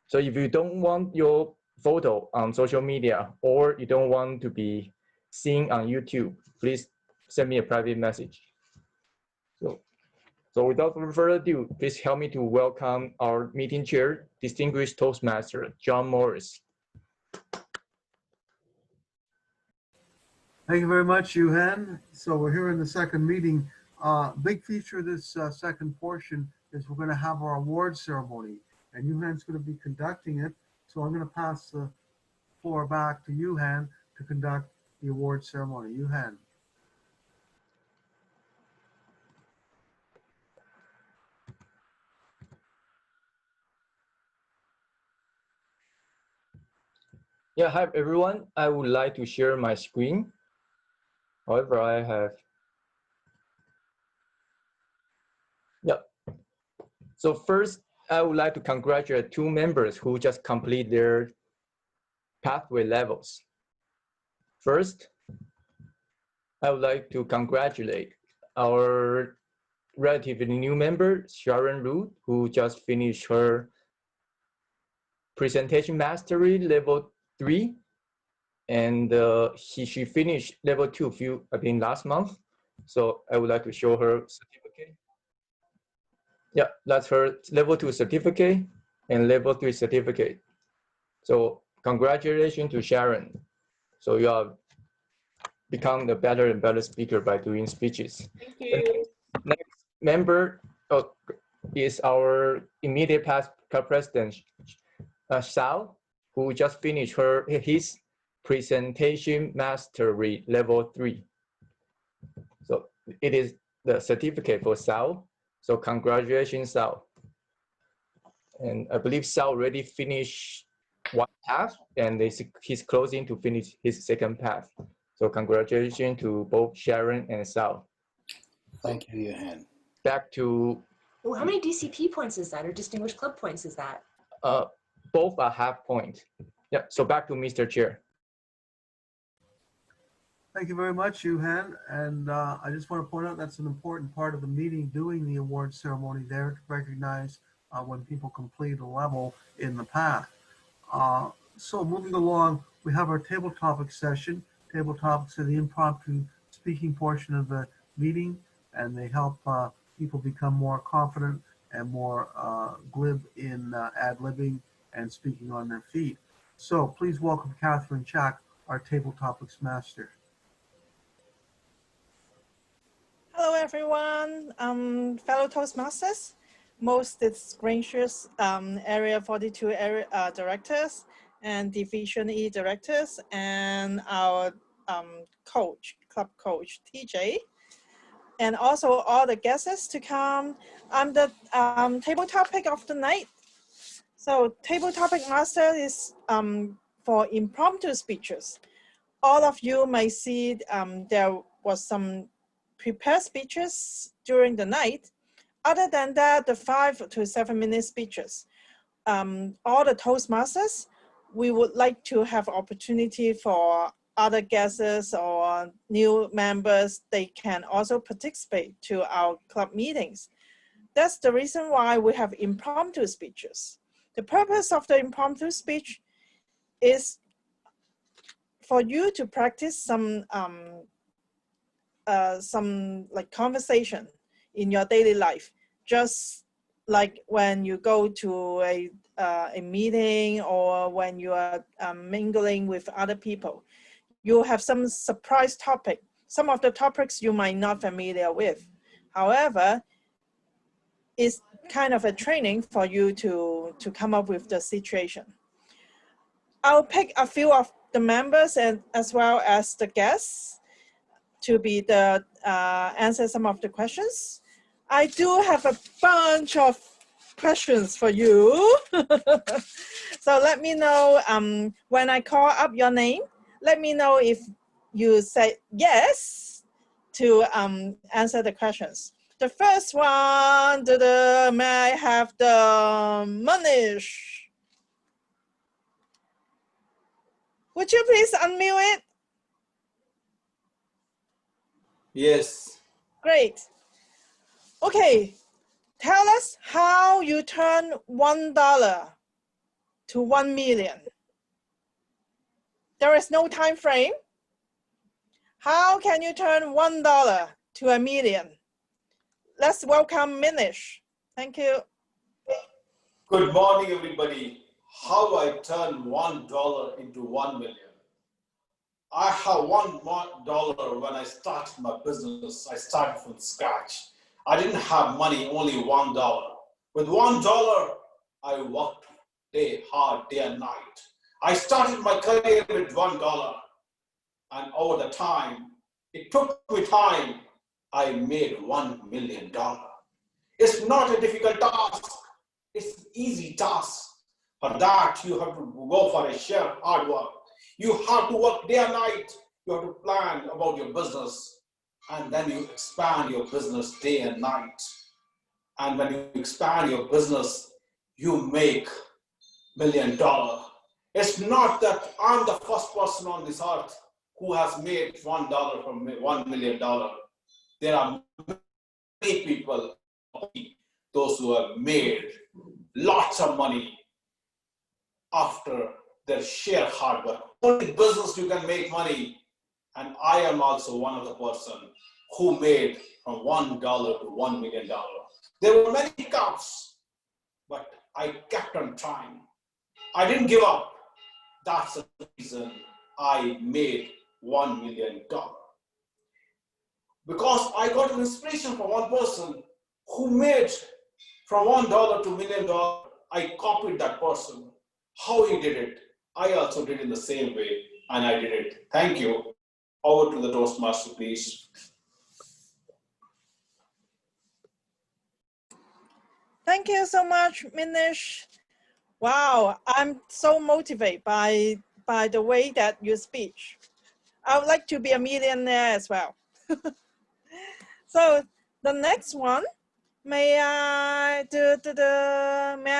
So if you don't want your photo on social media or you don't want to be seen on YouTube, please send me a private message. So without further ado, please help me to welcome our meeting chair, distinguished Toastmaster, John Morris. Thank you very much, Yuhan. So we're here in the second meeting. Big feature of this second portion is we're going to have our award ceremony, and Yuhan's going to be conducting it. So I'm going to pass the floor back to Yuhan to conduct the award ceremony. Yuhan. Yeah, hi everyone. I would like to share my screen. However, I have, So first, I would like to congratulate two members who just complete their pathway levels. First, I would like to congratulate our relatively new member, Sharon Root, who just finished her presentation mastery level 3. And she finished level 2 last month. So I would like to show her certificate. Yeah, that's her level 2 certificate and level 3 certificate. So congratulations to Sharon. So you have become a better and better speaker by doing speeches. Thank you. Next member is our immediate past president, Sao, who just finished his presentation mastery level 3. So it is the certificate for Sao. So congratulations, Sao. And I believe Sao already finished one path, and he's closing to finish his second path. So congratulations to both Sharon and Sao. Thank you, Johan. Back to... Oh, how many DCP points is that, or Distinguished Club points is that? Both are half point. Yeah, so back to Mr. Chair. Thank you very much, Yuhan. And I just want to point out that's an important part of the meeting, doing the award ceremony there to recognize when people complete a level in the path. So moving along, we have our table topic session. Table topics are the impromptu speaking portion of the meeting, and they help people become more confident and more glib in ad-libbing and speaking on their feet. So please welcome Catherine Chack, our table topics master. Hello, everyone. Fellow Toastmasters, most distinguished Area 42 directors and Division E directors, and our club coach, TJ, and also all the guests to come. I'm the table topic of the night. So table topic master is for impromptu speeches. All of you may see there was some prepared speeches during the night. Other than that, the 5 to 7 minute speeches. All the Toastmasters, we would like to have opportunity for other guests or new members. They can also participate to our club meetings. That's the reason why we have impromptu speeches. The purpose of the impromptu speech is for you to practice some like conversation in your daily life, just like when you go to a meeting or when you are mingling with other people. You have some surprise topic. Some of the topics you might not familiar with. However, it's kind of a training for you to come up with the situation. I'll pick a few of the members and as well as the guests to be the answer some of the questions. I do have a bunch of questions for you. So let me know when I call up your name, let me know if you say yes to answer the questions. The first one, may I have the Manish? Would you please unmute it? Yes. Great. Okay, tell us how you turn $1 to 1 million. There is no time frame. How can you turn $1 to 1 million? Let's welcome Minish. Thank you. Good morning, everybody. How I turn $1 into 1 million. I have $1 when I started my business. I started from scratch. I didn't have money, only $1. With $1, I worked hard, day and night. I started my career with $1. And over the time, it took me time, I made $1 million. It's not a difficult task. It's an easy task. For that, you have to go for a sheer hard work. You have to work day and night. You have to plan about your business. And then you expand your business day and night. And when you expand your business, you make $1 million. It's not that I'm the first person on this earth who has made $1 from $1 million. There are many people, those who have made lots of money after their sheer hard work. Only business you can make money, and I am also one of the person who made from $1 to $1 million. There were many hiccups, but I kept on trying. I didn't give up. That's the reason I made $1 million. Because I got an inspiration from one person who made from $1 to $1 million. I copied that person. How he did it, I also did in the same way, and I did it. Thank you. Over to the Toastmaster, please. Thank you so much, Minish. Wow, I'm so motivated by the way that you speak. I would like to be a millionaire as well. So the next one, may I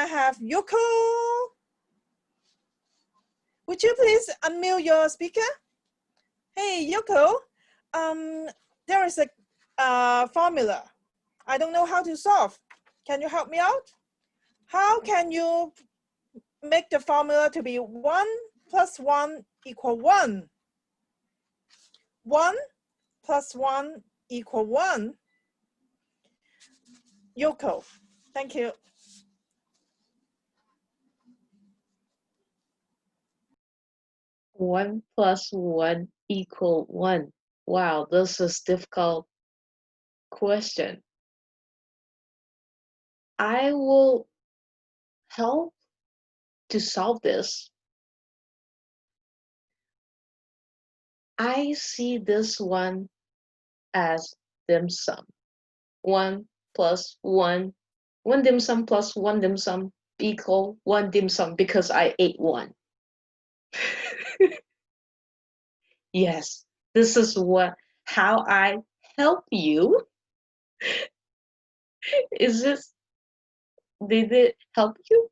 have Yuko? Would you please unmute your speaker? Hey, Yuko, there is a formula. I don't know how to solve. Can you help me out? How can you make the formula to be 1 plus 1 equal 1? 1 plus 1 equal 1. Yoko, thank you. One plus one equal one. Wow, this is difficult. question. I will help to solve this. I see this one as dim sum. 1 plus 1. 1 dim sum plus 1 dim sum equal 1 dim sum because I ate 1. Yes, this is how I help you. Did it help you?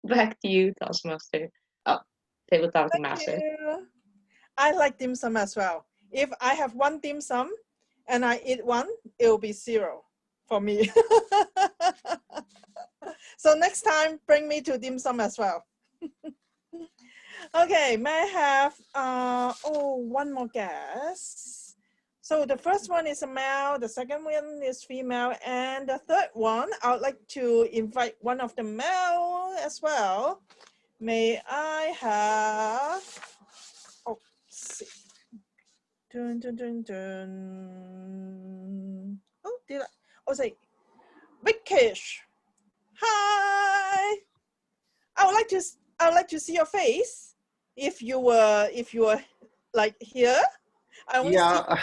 Back to you, Toastmaster. Oh, table talking master. you. I like dim sum as well. If I have 1 dim sum and I eat 1, it will be 0 for me. So next time, bring me to dim sum as well. Okay, may I have one more guess? So the first one is a male, the second one is female, and the third one, I would like to invite one of the male as well. May I have, oh, let's see. Dun, dun, dun, dun. Oh, say, Vickish. Hi. I would like to see your face if you were like here. I only Yeah,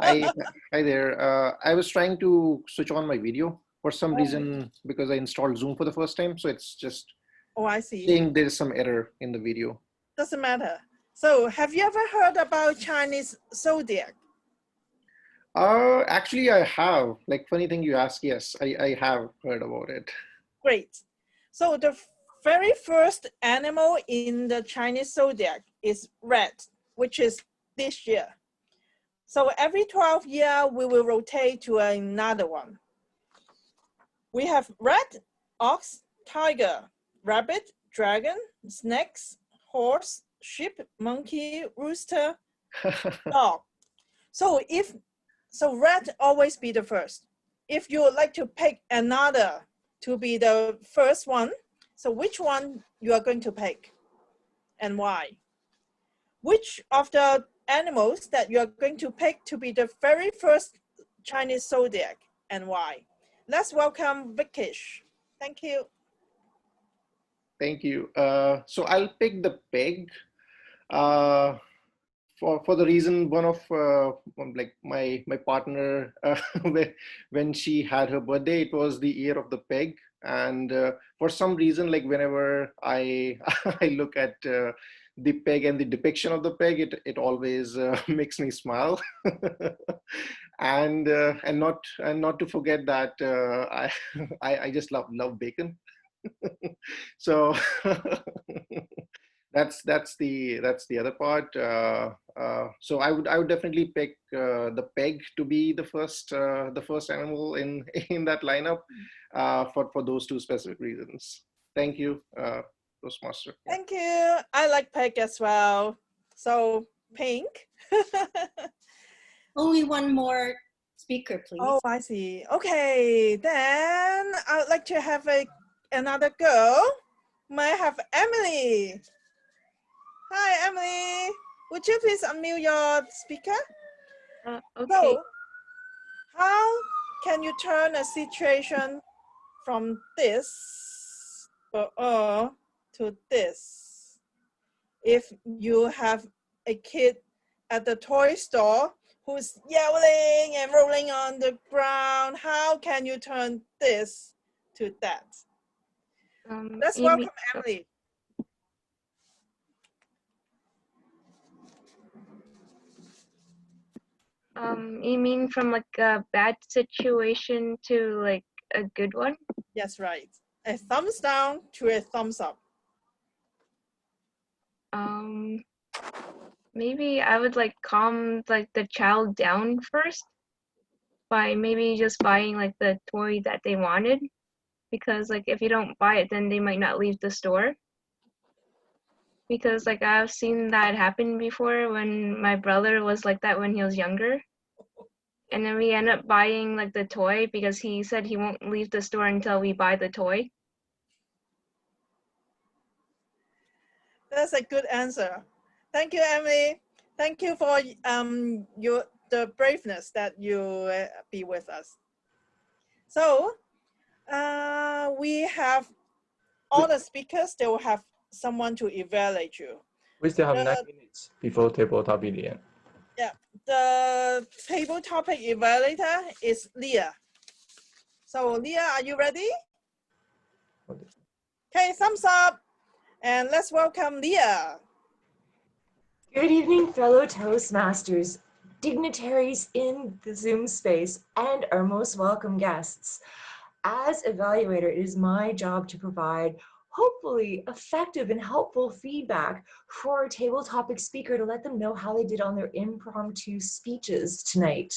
see hi there. I was trying to switch on my video for some Oh. reason because I installed Zoom for the first time. So it's just Oh, I see. saying there's some error in the video. Doesn't matter. So have you ever heard about Chinese zodiac? Actually, I have. Like, funny thing you ask. Yes, I have heard about it. Great. So the very first animal in the Chinese zodiac is rat, which is this year. So every 12 years, we will rotate to another one. We have rat, ox, tiger, rabbit, dragon, snakes, horse, sheep, monkey, rooster, dog. So rat always be the first. If you would like to pick another to be the first one, so which one you are going to pick and why? Which of the animals that you are going to pick to be the very first Chinese zodiac and why? Let's welcome Vickish. Thank you. Thank you. So I'll pick the pig. For the reason one of like my partner when she had her birthday, it was the year of the pig, and for some reason, like whenever I I look at the pig and the depiction of the pig, it always makes me smile. And not to forget that I just love bacon. So that's the other part. So I would definitely pick the pig to be the first animal in that lineup for those two specific reasons. Thank you, Toastmaster. Thank you. I like pig as well. So pink. Only one more speaker, please. Oh, I see. Okay, then I would like to have another girl. May I have Emily? Hi, Emily. Would you please unmute your speaker? Okay. So, how can you turn a situation from this to this? If you have a kid at the toy store who's yelling and rolling on the ground, how can you turn this to that? Let's welcome Emily. You mean from like a bad situation to like a good one? That's right. A thumbs down to a thumbs up. Maybe I would like calm like the child down first by maybe just buying like the toy that they wanted, because like if you don't buy it, then they might not leave the store. Because like I've seen that happen before when my brother was like that when he was younger. And then we end up buying like the toy because he said he won't leave the store until we buy the toy. That's a good answer. Thank you, Emily. Thank you for the braveness that you be with us. So we have all the speakers, they will have someone to evaluate you. We still have 9 minutes before table topic the end. Yeah, the table topic evaluator is Leah. So Leah, are you ready? Okay, thumbs up. And let's welcome Leah. Good evening, fellow Toastmasters, dignitaries in the Zoom space, and our most welcome guests. As evaluator, it is my job to provide hopefully effective and helpful feedback for a table topic speaker to let them know how they did on their impromptu speeches tonight.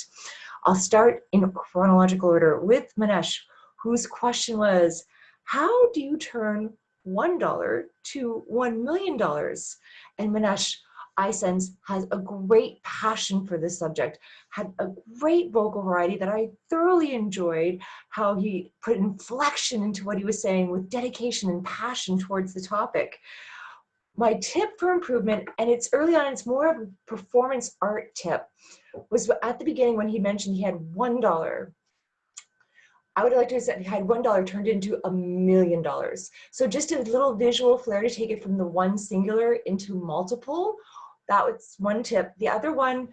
I'll start in chronological order with Manesh, whose question was, how do you turn $1 to $1 million? And Manesh, I sense, has a great passion for this subject, had a great vocal variety that I thoroughly enjoyed, how he put inflection into what he was saying with dedication and passion towards the topic. My tip for improvement, and it's early on, it's more of a performance art tip, was at the beginning when he mentioned he had $1. I would like to have said he had $1 turned into $1 million. So just a little visual flair to take it from the one singular into multiple. That was one tip. The other one,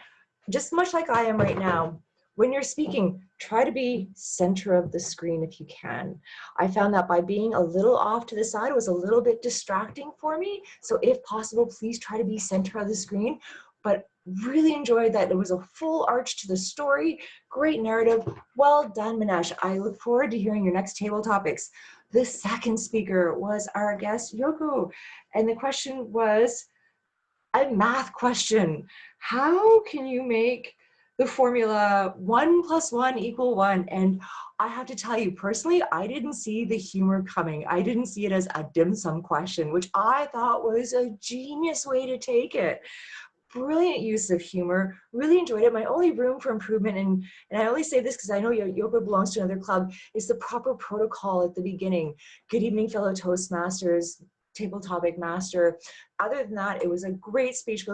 just much like I am right now, when you're speaking, try to be center of the screen if you can. I found that by being a little off to the side was a little bit distracting for me. So if possible, please try to be center of the screen. But really enjoyed that. It was a full arch to the story. Great narrative. Well done, Manesh. I look forward to hearing your next table topics. The second speaker was our guest, Yoko. And the question was a math question. How can you make the formula 1 + 1 = 1? And I have to tell you personally, I didn't see the humor coming. I didn't see it as a dim sum question, which I thought was a genius way to take it. Brilliant use of humor, really enjoyed it. My only room for improvement, and I only say this because I know Yoko belongs to another club, is the proper protocol at the beginning. Good evening, fellow Toastmasters, table topic master. Other than that, it was a great speech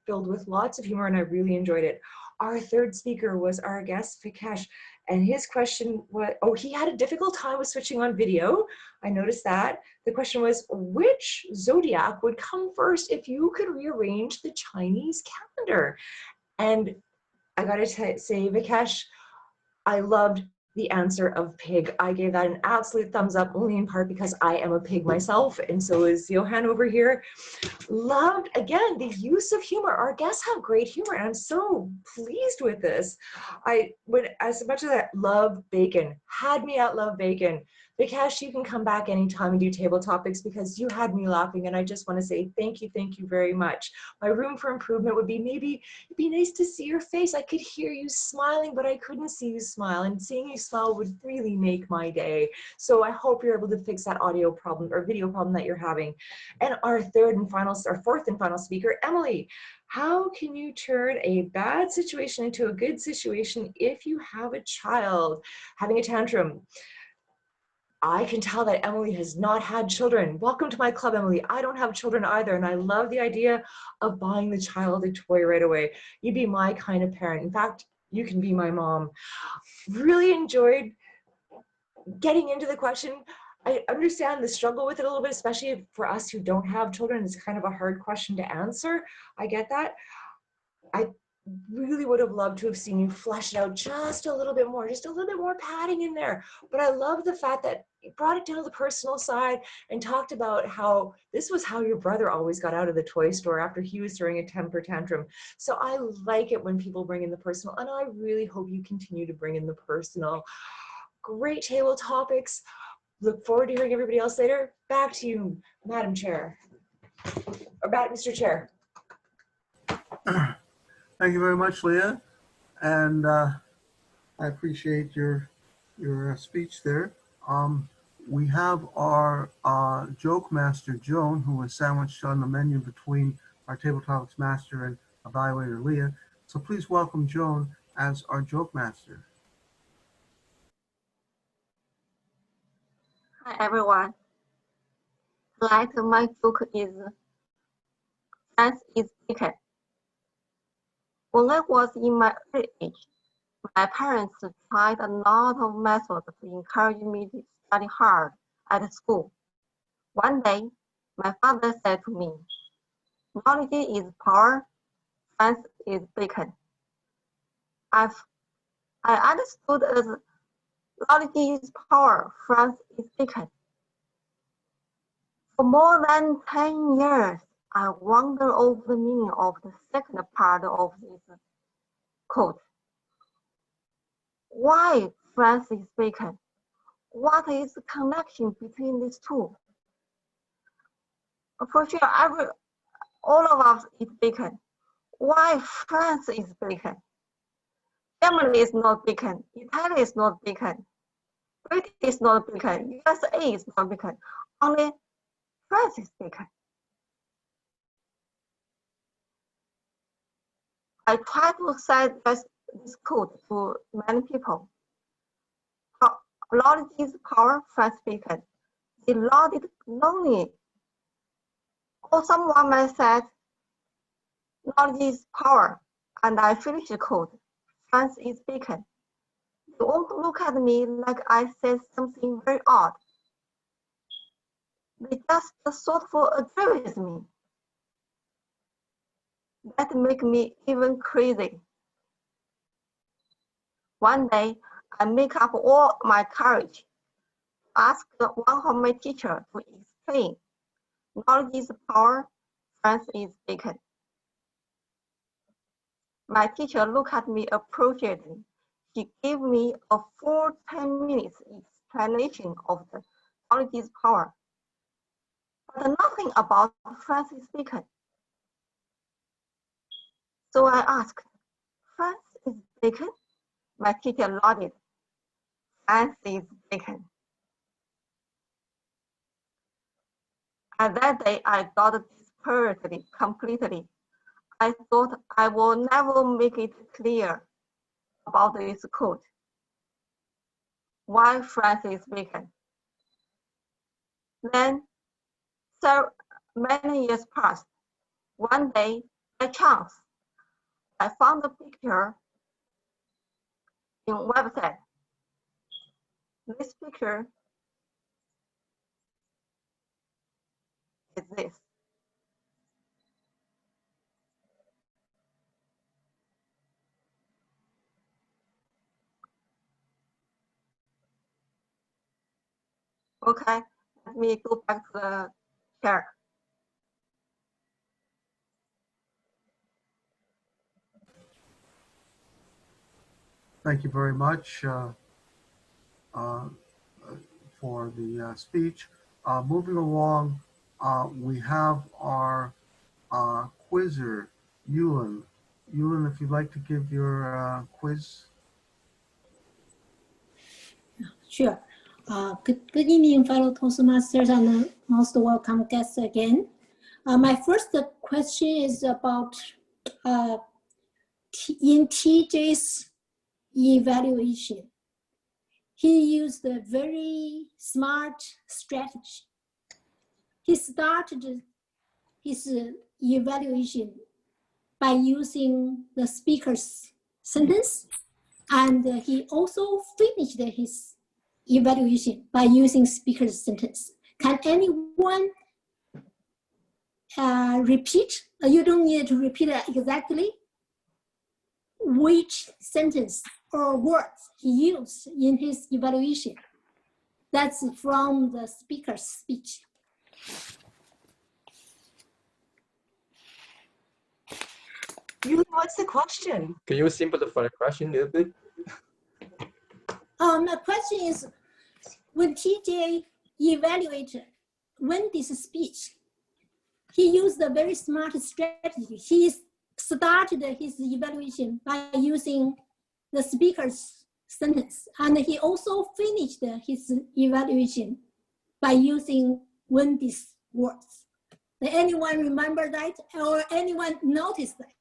filled with lots of humor, and I really enjoyed it. Our third speaker was our guest, Vikesh, and his question was, oh, he had a difficult time with switching on video. I noticed that. The question was, which zodiac would come first if you could rearrange the Chinese calendar? And I gotta say, Vikesh, I loved the answer of pig. I gave that an absolute thumbs up, only in part because I am a pig myself, and so is Johan over here. Loved, again, the use of humor. Our guests have great humor, and I'm so pleased with this. As much as I love bacon, had me at love bacon. Vikesh, you can come back anytime and do table topics because you had me laughing, and I just want to say thank you very much. My room for improvement would be maybe it'd be nice to see your face. I could hear you smiling, but I couldn't see you smile, and seeing you smile would really make my day. So I hope you're able to fix that audio problem or video problem that you're having. And our fourth and final speaker, Emily. How can you turn a bad situation into a good situation if you have a child having a tantrum? I can tell that Emily has not had children. Welcome to my club, Emily. I don't have children either, and I love the idea of buying the child a toy right away. You'd be my kind of parent. In fact, you can be my mom. Really enjoyed getting into the question. I understand the struggle with it a little bit, especially for us who don't have children. It's kind of a hard question to answer. I get that. I really would have loved to have seen you flesh it out just a little bit more padding in there. But I love the fact that you brought it down to the personal side and talked about how this was how your brother always got out of the toy store after he was throwing a temper tantrum. So I like it when people bring in the personal, and I really hope you continue to bring in the personal. Great table topics. Look forward to hearing everybody else later. Back to you, Madam Chair. Or back, Mr. Chair. Thank you very much, Leah, and I appreciate your speech there. We have our joke master, Joan, who was sandwiched on the menu between our table topics master and evaluator, Leah. So please welcome Joan as our joke master. Hi, everyone. Like my joke is, France is bacon. When I was in my early age, my parents tried a lot of methods to encourage me to study hard at school. One day, my father said to me, "Knowledge is power, science is bacon." I understood as knowledge is power, science is bacon. For more than 10 years, I wondered over the meaning of the second part of this quote. Why Francis Bacon? What is the connection between these two? For sure, all of us eat bacon. Why France is bacon? Germany is not bacon. Italy is not bacon. Britain is not bacon. USA is not bacon. Only France is bacon. I try to say this quote to many people. Knowledge is power, France bacon. They nodded lonely. Or someone might say, knowledge is power, and I finish the quote. France is bacon. They won't look at me like I said something very odd. They just sort of agree with me. That makes me even crazy. One day, I make up all my courage, ask one of my teachers to explain. Knowledge is power, France is bacon. My teacher looked at me appropriately. She gave me a full 10 minutes explanation of the knowledge is power, but nothing about Francis Bacon. So I asked, Francis Bacon? My teacher nodded. Francis Bacon. And that day I got dispersed completely. I thought I will never make it clear about this quote. Why Francis Bacon? Then, so many years passed. One day, by chance, I found a picture in a website. This picture is this. Okay, let me go back to the chair. Thank you very much for the speech. Moving along, we have our quizzer, Yulin. Yulin, if you'd like to give your quiz. Sure. Good evening, fellow Toastmasters and most welcome guests again. My first question is about in TJ's evaluation. He used a very smart strategy. He started his evaluation by using the speaker's sentence, and he also finished his evaluation by using speaker's sentence. Can anyone repeat? You don't need to repeat exactly which sentence or words he used in his evaluation. That's from the speaker's speech. What's the question? Can you simplify the question a little bit? The question is, when TJ evaluated Wendy's speech, he used a very smart strategy. He started his evaluation by using the speaker's sentence, and he also finished his evaluation by using Wendy's words. Did anyone remember that, or anyone notice that?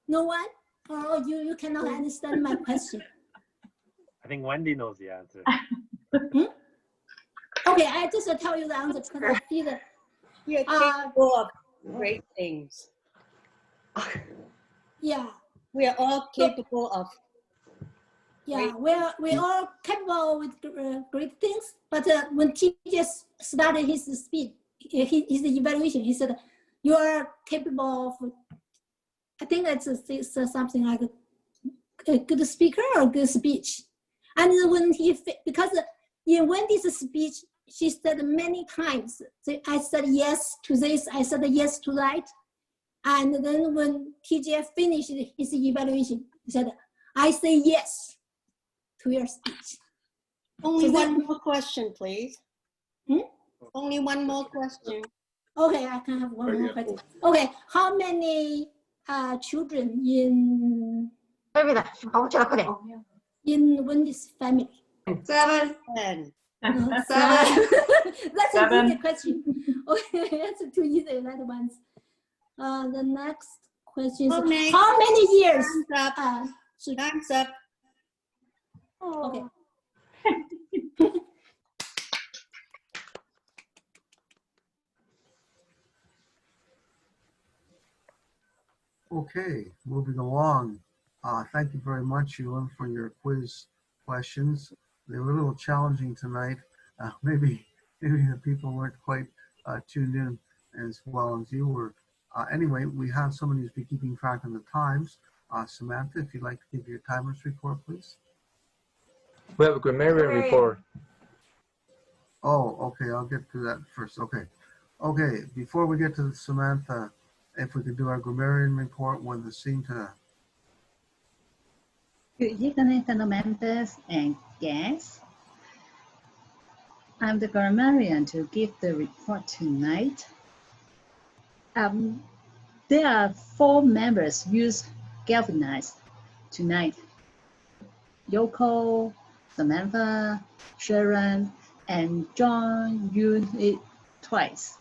No one? Or you cannot understand my question? I think Wendy knows the answer. Okay, I just tell you the answer because I see that. You're capable of great things. Yeah. We are all capable of. Yeah, we're all capable with great things. But when TJ started his speech, his evaluation, he said, "You are capable of." I think that's something like a good speaker or good speech. And when because in Wendy's speech, she said many times, I said yes to this, I said yes to that. And then when TJ finished his evaluation, he said, I say yes to your speech. Only one more question, please. Only one more question. Okay, I can have one more question. Okay, how many children in Wendy's family? 7. 10. 7. That's a 7. easy question. Okay, that's too easy, that one. The next question is, how many years? Time's up. Okay. Okay, moving along. Thank you very much, Ewan, for your quiz questions. They were a little challenging tonight. Maybe the people weren't quite tuned in as well as you were. Anyway, we have somebody who's been keeping track of the times. Samantha, if you'd like to give your timers report, please. We have a grammarian report. Oh, okay, I'll get to that first. Okay, before we get to Samantha, if we could do our grammarian report with the Cinta. Good evening, fellow members and guests. I'm the grammarian to give the report tonight. There are 4 members use galvanize tonight. Yoko, Samantha, Sharon, and John used it twice.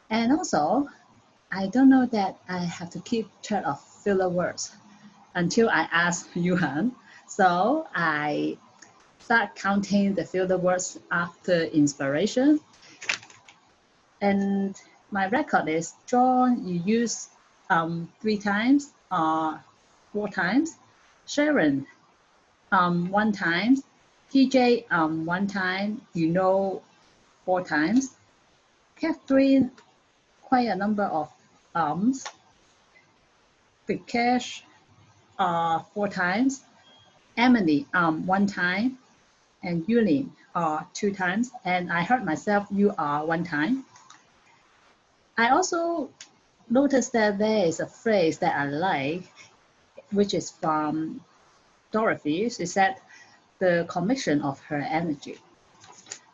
And also, I don't know that I have to keep track of filler words until I ask Yuhan. So I start counting the filler words after inspiration. And my record is, John, you use 3 times or 4 times. Sharon, 1 time. TJ, 1 time. 4 times. Catherine, quite a number of Vikesh, 4 times. Emily, 1 time. And Yulin, 2 times. And I heard myself, you are 1 time. I also noticed that there is a phrase that I like, which is from Dorothy. She said, the commission of her energy.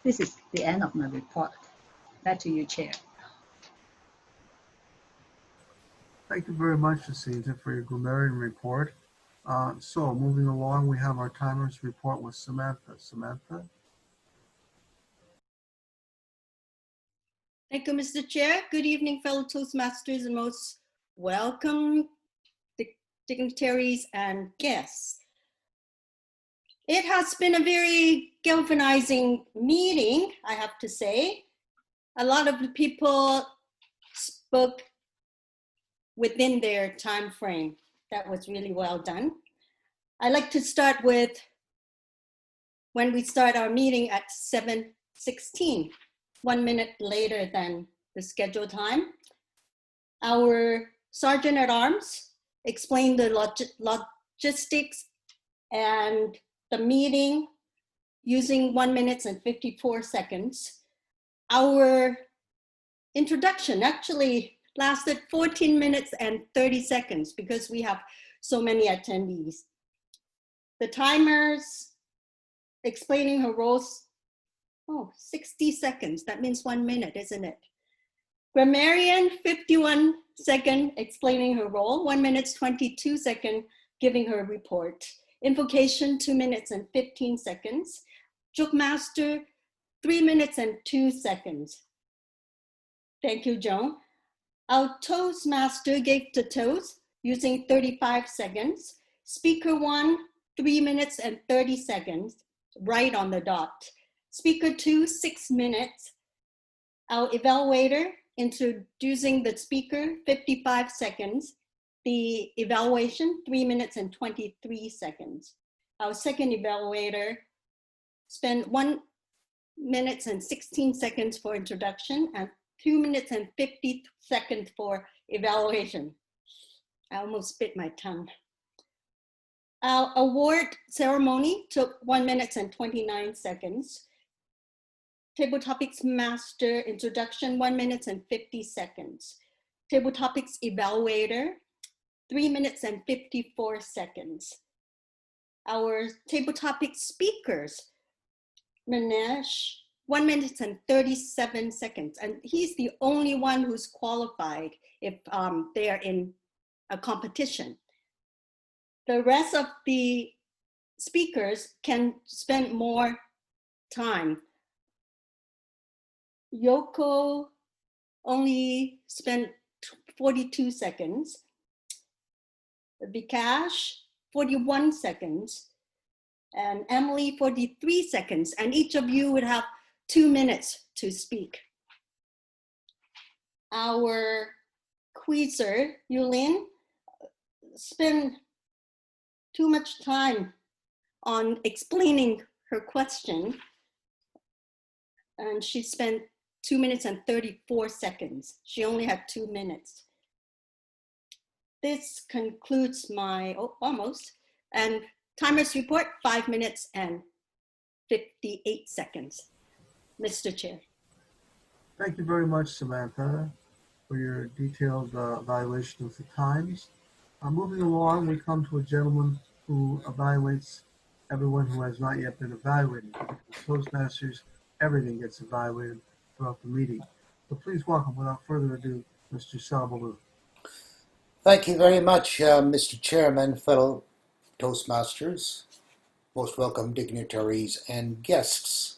This is the end of my report. Back to you, Chair. Thank you very much, Jacinta, for your grammarian report. So moving along, we have our timers report with Samantha. Samantha? Thank you, Mr. Chair. Good evening, fellow Toastmasters, and most welcome dignitaries and guests. It has been a very galvanizing meeting, I have to say. A lot of the people spoke within their time frame. That was really well done. I'd like to start with when we start our meeting at 7:16. 1 minute later than the scheduled time. Our Sergeant at Arms explained the logistics and the meeting using 1 minute and 54 seconds. Our introduction actually lasted 14 minutes and 30 seconds because we have so many attendees. The timers explaining her roles, 60 seconds. That means 1 minute, isn't it? Grammarian, 51 seconds explaining her role, 1 minute, 22 seconds giving her report. Invocation, 2 minutes and 15 seconds. Joke Master, 3 minutes and 2 seconds. Thank you, Joan. Our Toastmaster gave the toast using 35 seconds. Speaker 1, 3 minutes and 30 seconds, right on the dot. Speaker 2, 6 minutes. Our evaluator introducing the speaker, 55 seconds. the evaluation, 3 minutes and 23 seconds. Our second evaluator spent 1 minute and 16 seconds for introduction and 2 minutes and 50 seconds for evaluation. I almost spit my tongue. Our award ceremony took 1 minute and 29 seconds. Table Topics Master introduction, 1 minute and 50 seconds. Table Topics Evaluator, 3 minutes and 54 seconds. Our Table Topics speakers, Manesh, 1 minute and 37 seconds. And he's the only one who's qualified if they are in a competition. The rest of the speakers can spend more time. Yoko only spent 42 seconds. Vikash, 41 seconds. And Emily, 43 seconds. And each of you would have 2 minutes to speak. Our quizzer, Yulin, spent too much time on explaining her question. And she spent 2 minutes and 34 seconds. She only had 2 minutes. This concludes my, almost, and timer's report, 5 minutes and 58 seconds. Mr. Chair. Thank you very much, Samantha, for your detailed evaluation of the times. Moving along, we come to a gentleman who evaluates everyone who has not yet been evaluated. Toastmasters, everything gets evaluated throughout the meeting. So please welcome, without further ado, Mr. Salbaloo. Thank you very much, Mr. Chairman, fellow Toastmasters, most welcome dignitaries and guests.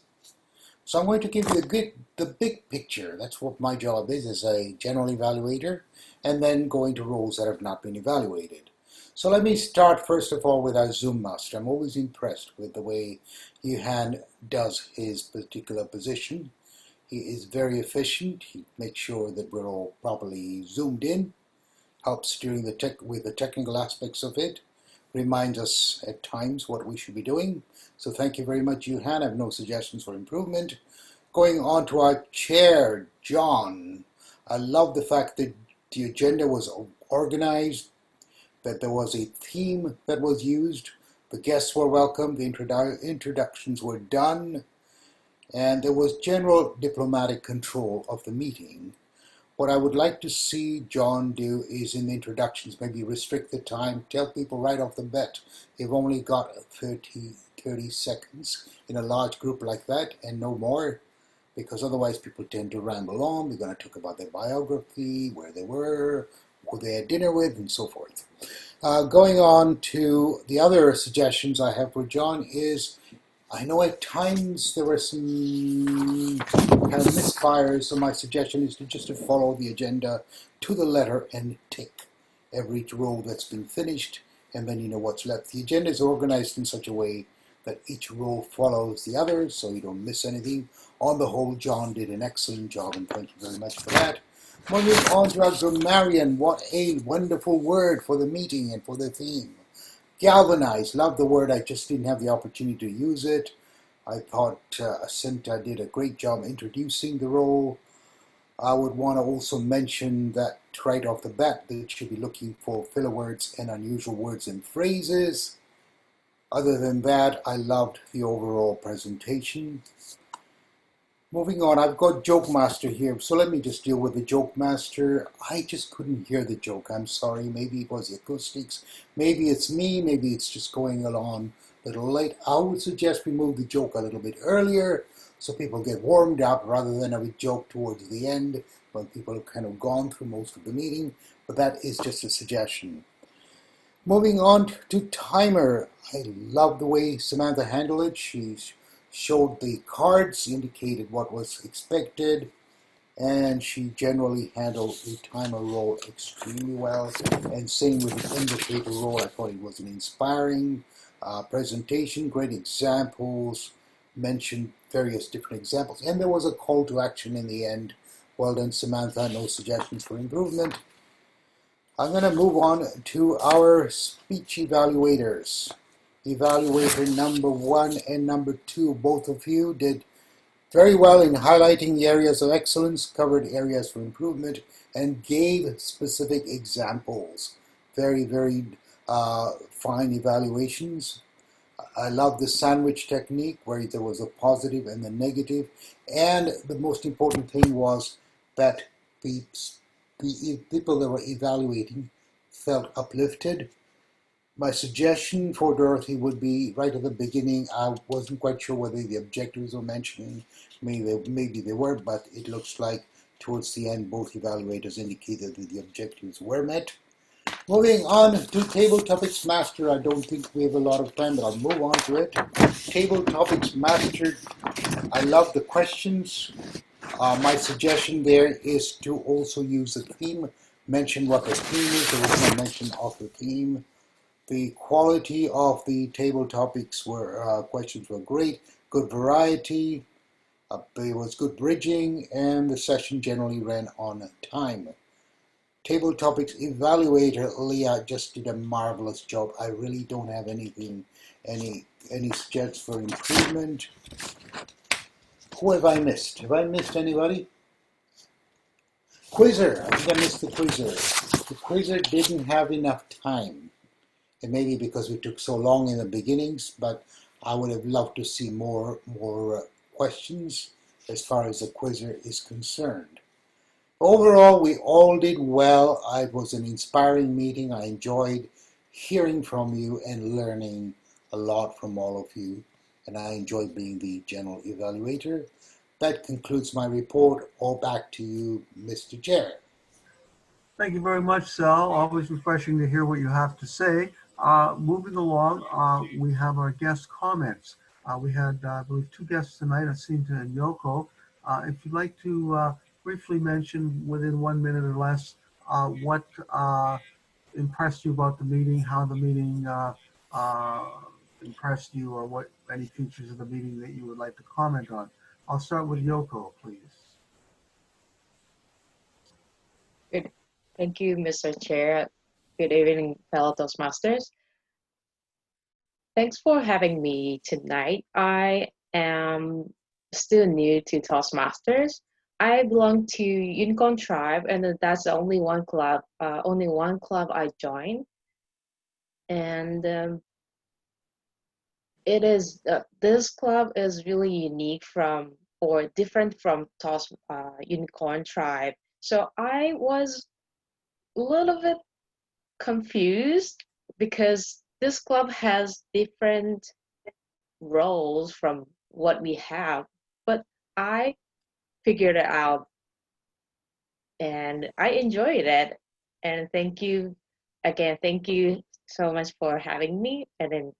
So I'm going to give you the big picture. That's what my job is as a general evaluator, and then go into roles that have not been evaluated. So let me start first of all with our Zoom master. I'm always impressed with the way Yuhan does his particular position. He is very efficient. He makes sure that we're all properly zoomed in, helps during with the technical aspects of it, reminds us at times what we should be doing. So thank you very much, Yuhan. I have no suggestions for improvement. Going on to our chair, John. I love the fact that the agenda was organized, that there was a theme that was used, the guests were welcome, the introductions were done, and there was general diplomatic control of the meeting. What I would like to see John do is in the introductions, maybe restrict the time, tell people right off the bat, they've only got 30 seconds in a large group like that and no more, because otherwise people tend to ramble on. We're going to talk about their biography, where they were, who they had dinner with, and so forth. Going on to the other suggestions I have for John is, I know at times there were some kind of misfires, so my suggestion is just to follow the agenda to the letter and tick every row that's been finished, and then you know what's left. The agenda is organized in such a way that each row follows the others, so you don't miss anything. On the whole, John did an excellent job, and thank you very much for that. Moving on to our grammarian, what a wonderful word for the meeting and for the theme. Galvanize, love the word, I just didn't have the opportunity to use it. I thought Asinta did a great job introducing the role. I would want to also mention that right off the bat, they should be looking for filler words and unusual words and phrases. Other than that, I loved the overall presentation. Moving on, I've got Joke Master here, so let me just deal with the Joke Master. I just couldn't hear the joke, I'm sorry. Maybe it was the acoustics, maybe it's me, maybe it's just going along a little late. I would suggest we move the joke a little bit earlier so people get warmed up rather than have a joke towards the end when people have kind of gone through most of the meeting, but that is just a suggestion. Moving on to timer, I love the way Samantha handled it. She showed the cards, indicated what was expected, and she generally handled the timer role extremely well. And same with the indicator role, I thought it was an inspiring presentation, great examples, mentioned various different examples, and there was a call to action in the end. Well done, Samantha, no suggestions for improvement. I'm going to move on to our speech evaluators. Evaluator number 1 and number 2, both of you did very well in highlighting the areas of excellence, covered areas for improvement, and gave specific examples. Very, very fine evaluations. I love the sandwich technique where there was a positive and the negative. And the most important thing was that the people that were evaluating felt uplifted. My suggestion for Dorothy would be right at the beginning. I wasn't quite sure whether the objectives were mentioned. Maybe they were, but it looks like towards the end both evaluators indicated that the objectives were met. Moving on to Table Topics Master. I don't think we have a lot of time, but I'll move on to it. Table Topics Master. I love the questions. My suggestion there is to also use a theme. Mention what the theme is. There was no mention of the theme. The quality of the table topics questions were great. Good variety. There was good bridging, and the session generally ran on time. Table Topics Evaluator Leah just did a marvelous job. I really don't have anything, any suggestions for improvement. Who have I missed? Have I missed anybody? Quizzer. I think I missed the Quizzer. The Quizzer didn't have enough time. It may be because we took so long in the beginnings, but I would have loved to see more questions as far as the Quizzer is concerned. Overall, we all did well. It was an inspiring meeting. I enjoyed hearing from you and learning a lot from all of you, and I enjoyed being the general evaluator. That concludes my report. All back to you, Mr. Chair. Thank you very much, Sal. Always refreshing to hear what you have to say. Moving along, we have our guest comments. We had, I believe, 2 guests tonight, Asinta and Yoko. If you'd like to briefly mention within 1 minute or less what impressed you about the meeting, how the meeting impressed you, or what any features of the meeting that you would like to comment on. I'll start with Yoko, please. Good. Thank you, Mr. Chair. Good evening, fellow Toastmasters. Thanks for having me tonight. I am still new to Toastmasters. I belong to Unicorn Tribe, and that's the only one club I joined. And it is this club is really unique or different from Unicorn Tribe. So I was a little bit confused because this club has different roles from what we have, but I figured it out and I enjoyed it. And thank you again. Thank you so much for having me. And then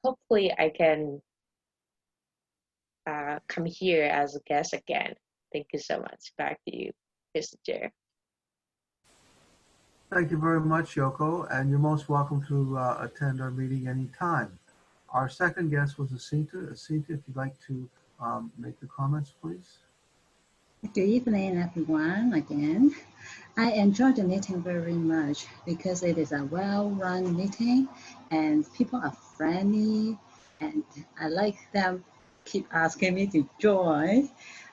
hopefully I can come here as a guest again. Thank you so much. Back to you, Mr. Chair. Thank you very much, Yoko, and you're most welcome to attend our meeting anytime. Our second guest was Asinta. Asinta, if you'd like to make the comments, please. Good evening, everyone, again. I enjoyed the meeting very much because it is a well-run meeting and people are friendly and I like them keep asking me to join.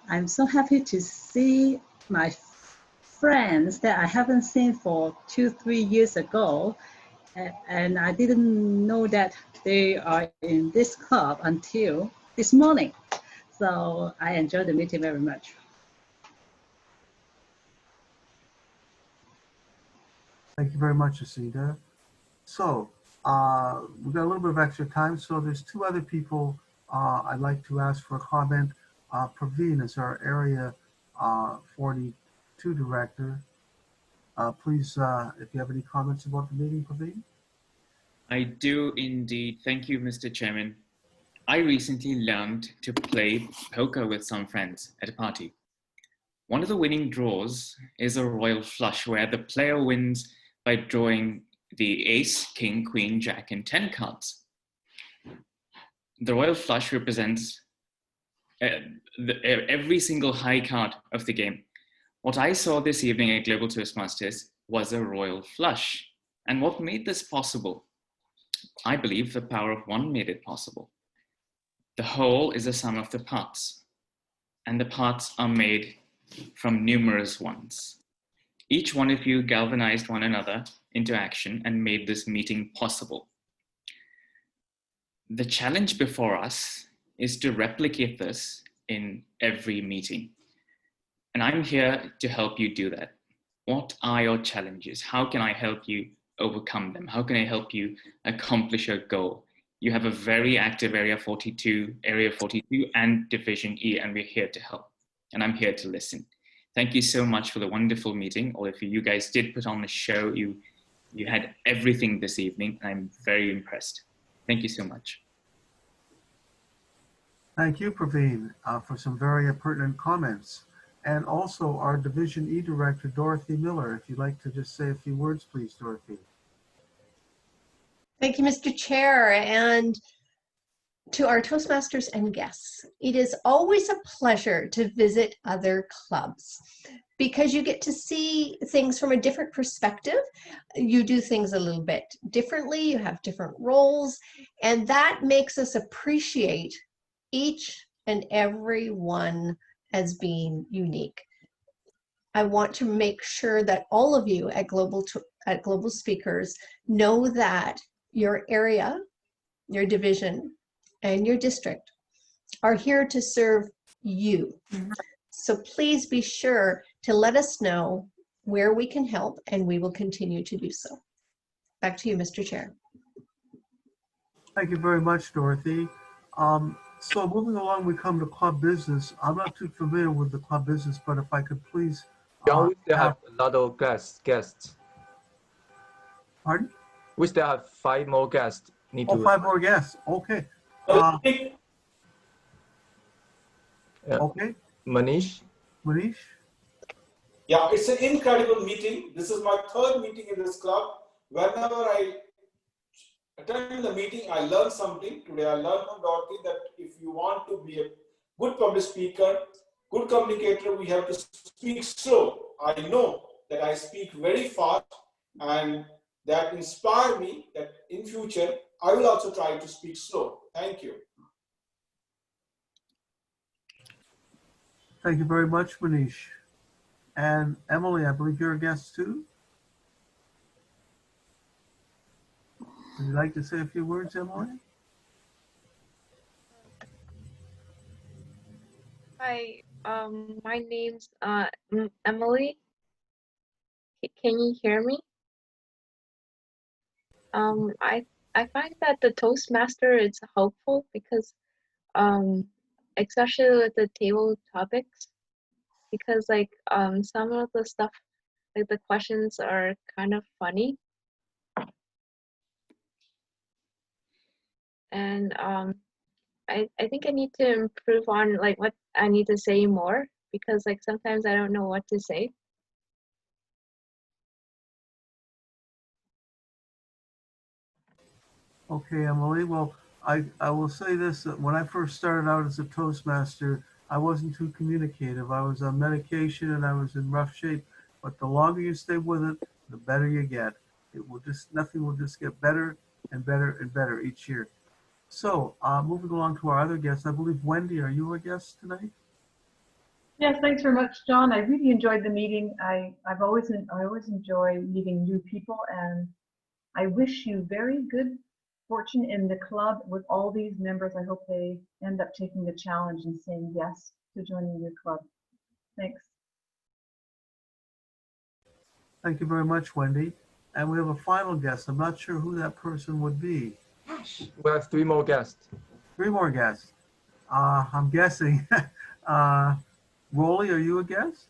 I'm so happy to see my friends that I haven't seen for 2-3 years ago, and I didn't know that they are in this club until this morning. So I enjoyed the meeting very much. Thank you very much, Asinta. So we've got a little bit of extra time, so there's 2 other people I'd like to ask for a comment. Praveen is our area 42 director. Please, if you have any comments about the meeting, Praveen. I do indeed. Thank you, Mr. Chairman. I recently learned to play poker with some friends at a party. One of the winning draws is a royal flush where the player wins by drawing the ace, king, queen, jack, and 10 cards. The royal flush represents every single high card of the game. What I saw this evening at Global Toastmasters was a royal flush. And what made this possible? I believe the power of one made it possible. The whole is a sum of the parts, and the parts are made from numerous ones. Each one of you galvanized one another into action and made this meeting possible. The challenge before us is to replicate this in every meeting. And I'm here to help you do that. What are your challenges? How can I help you overcome them? How can I help you accomplish your goal? You have a very active Area 42 and Division E, and we're here to help. And I'm here to listen. Thank you so much for the wonderful meeting. All of you, you guys did put on a show. You had everything this evening. I'm very impressed. Thank you so much. Thank you, Praveen, for some very pertinent comments. And also our Division E Director, Dorothy Miller. If you'd like to just say a few words, please, Dorothy. Thank you, Mr. Chair, and to our Toastmasters and guests. It is always a pleasure to visit other clubs because you get to see things from a different perspective. You do things a little bit differently, you have different roles, and that makes us appreciate each and every one as being unique. I want to make sure that all of you at Global Speakers know that your area, your division, and your district are here to serve you. So please be sure to let us know where we can help, and we will continue to do so. Back to you, Mr. Chair. Thank you very much, Dorothy. So moving along, we come to club business. I'm not too familiar with the club business, but if I could please. John, we still have a lot of guests. Pardon? We still have 5 more guests. Oh, 5 more guests. Okay. Okay. Manish? Manish? Yeah, it's an incredible meeting. This is my 3rd meeting in this club. Whenever I attend the meeting, I learn something. Today I learned from Dorothy that if you want to be a good public speaker, good communicator, we have to speak slow. I know that I speak very fast, and that inspired me that in future, I will also try to speak slow. Thank you. Thank you very much, Manish. And Emily, I believe you're a guest too. Would you like to say a few words, Emily? Hi, my name's Emily. Can you hear me? I find that the Toastmaster is helpful because especially with the table topics, because like some of the stuff, like the questions are kind of funny, and I think I need to improve on like what I need to say more, because like sometimes I don't know what to say. Okay, Emily. Well, I will say this, that when I first started out as a Toastmaster, I wasn't too communicative. I was on medication and I was in rough shape, but the longer you stay with it, the better you get. It will just, nothing will just get better and better and better each year. So moving along to our other guests, I believe, Wendy, are you a guest tonight? Yes, thanks very much, John. I really enjoyed the meeting. I always enjoy meeting new people, and I wish you very good fortune in the club with all these members. I hope they end up taking the challenge and saying yes to joining your club. Thanks. Thank you very much, Wendy. And we have a final guest. I'm not sure who that person would be. We have 3 more guests. 3 more guests. I'm guessing. Rolly, are you a guest?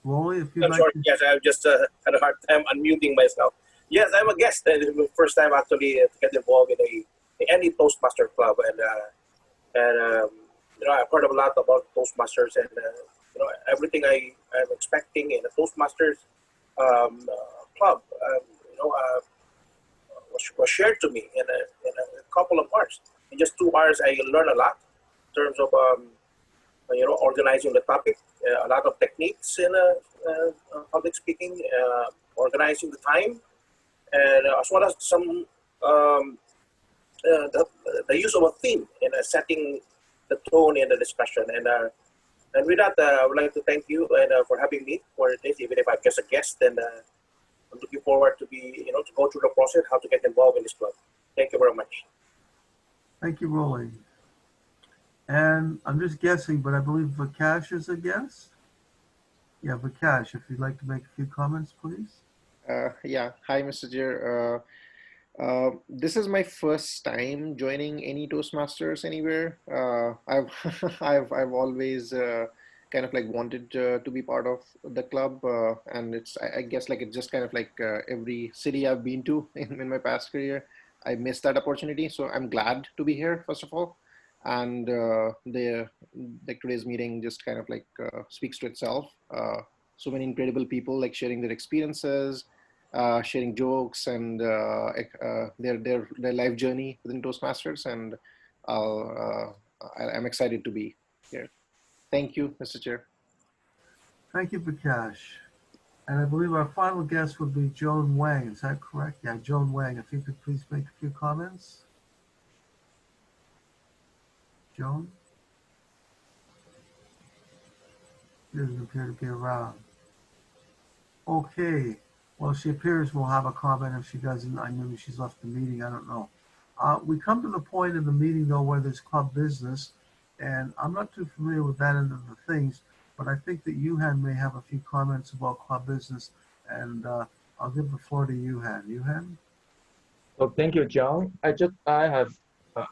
Rolly, if you'd like sorry. to... Yes, I've just had a hard time unmuting myself. Yes, I'm a guest. This is the first time actually to get involved in any Toastmaster club, and you know, I've heard a lot about Toastmasters, and you know, everything I'm expecting in a Toastmasters club, you know, was shared to me in a couple of hours. In just 2 hours, I learned a lot, terms of organizing the topic, a lot of techniques in public speaking, organizing the time, and as well as some the use of a theme in setting the tone in the discussion. And with that, I would like to thank you and for having me for this, even if I'm just a guest. And I'm looking forward to to go through the process, how to get involved in this club. Thank you very much. Thank you, Rolly. And I'm just guessing, but I believe Vikash is a guest. Yeah, Vikash, if you'd like to make a few comments, please. Yeah. Hi, Mr. Chair. This is my first time joining any Toastmasters anywhere. I've I've always kind of like wanted to be part of the club, and I guess like it's just kind of like every city I've been to in my past career, I missed that opportunity. So I'm glad to be here, first of all, and today's meeting just kind of like speaks to itself. So many incredible people like sharing their experiences, sharing jokes and their life journey within Toastmasters, and I'm excited to be here. Thank you, Mr. Chair. Thank you, Vikash. And I believe our final guest would be Joan Wang. Is that correct? Yeah, Joan Wang. If you could please make a few comments. Joan? She doesn't appear to be around. Okay. Well, she appears we'll have a comment. If she doesn't, I knew she's left the meeting. I don't know. We come to the point in the meeting, though, where there's club business, and I'm not too familiar with that end of the things, but I think that Yuhan may have a few comments about club business, and I'll give the floor to Yuhan. Yuhan? Well, thank you, John. I have a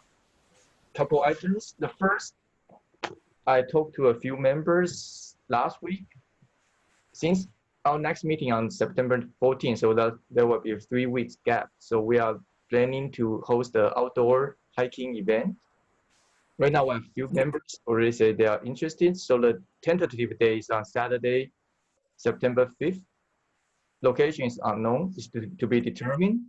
couple items. The first, I talked to a few members last week. Since our next meeting on September 14th, so that there will be a 3 weeks gap. So we are planning to host the outdoor hiking event. Right now, we have a few members already say they are interested. So the tentative day is on Saturday, September 5th. Location is unknown, is to be determined.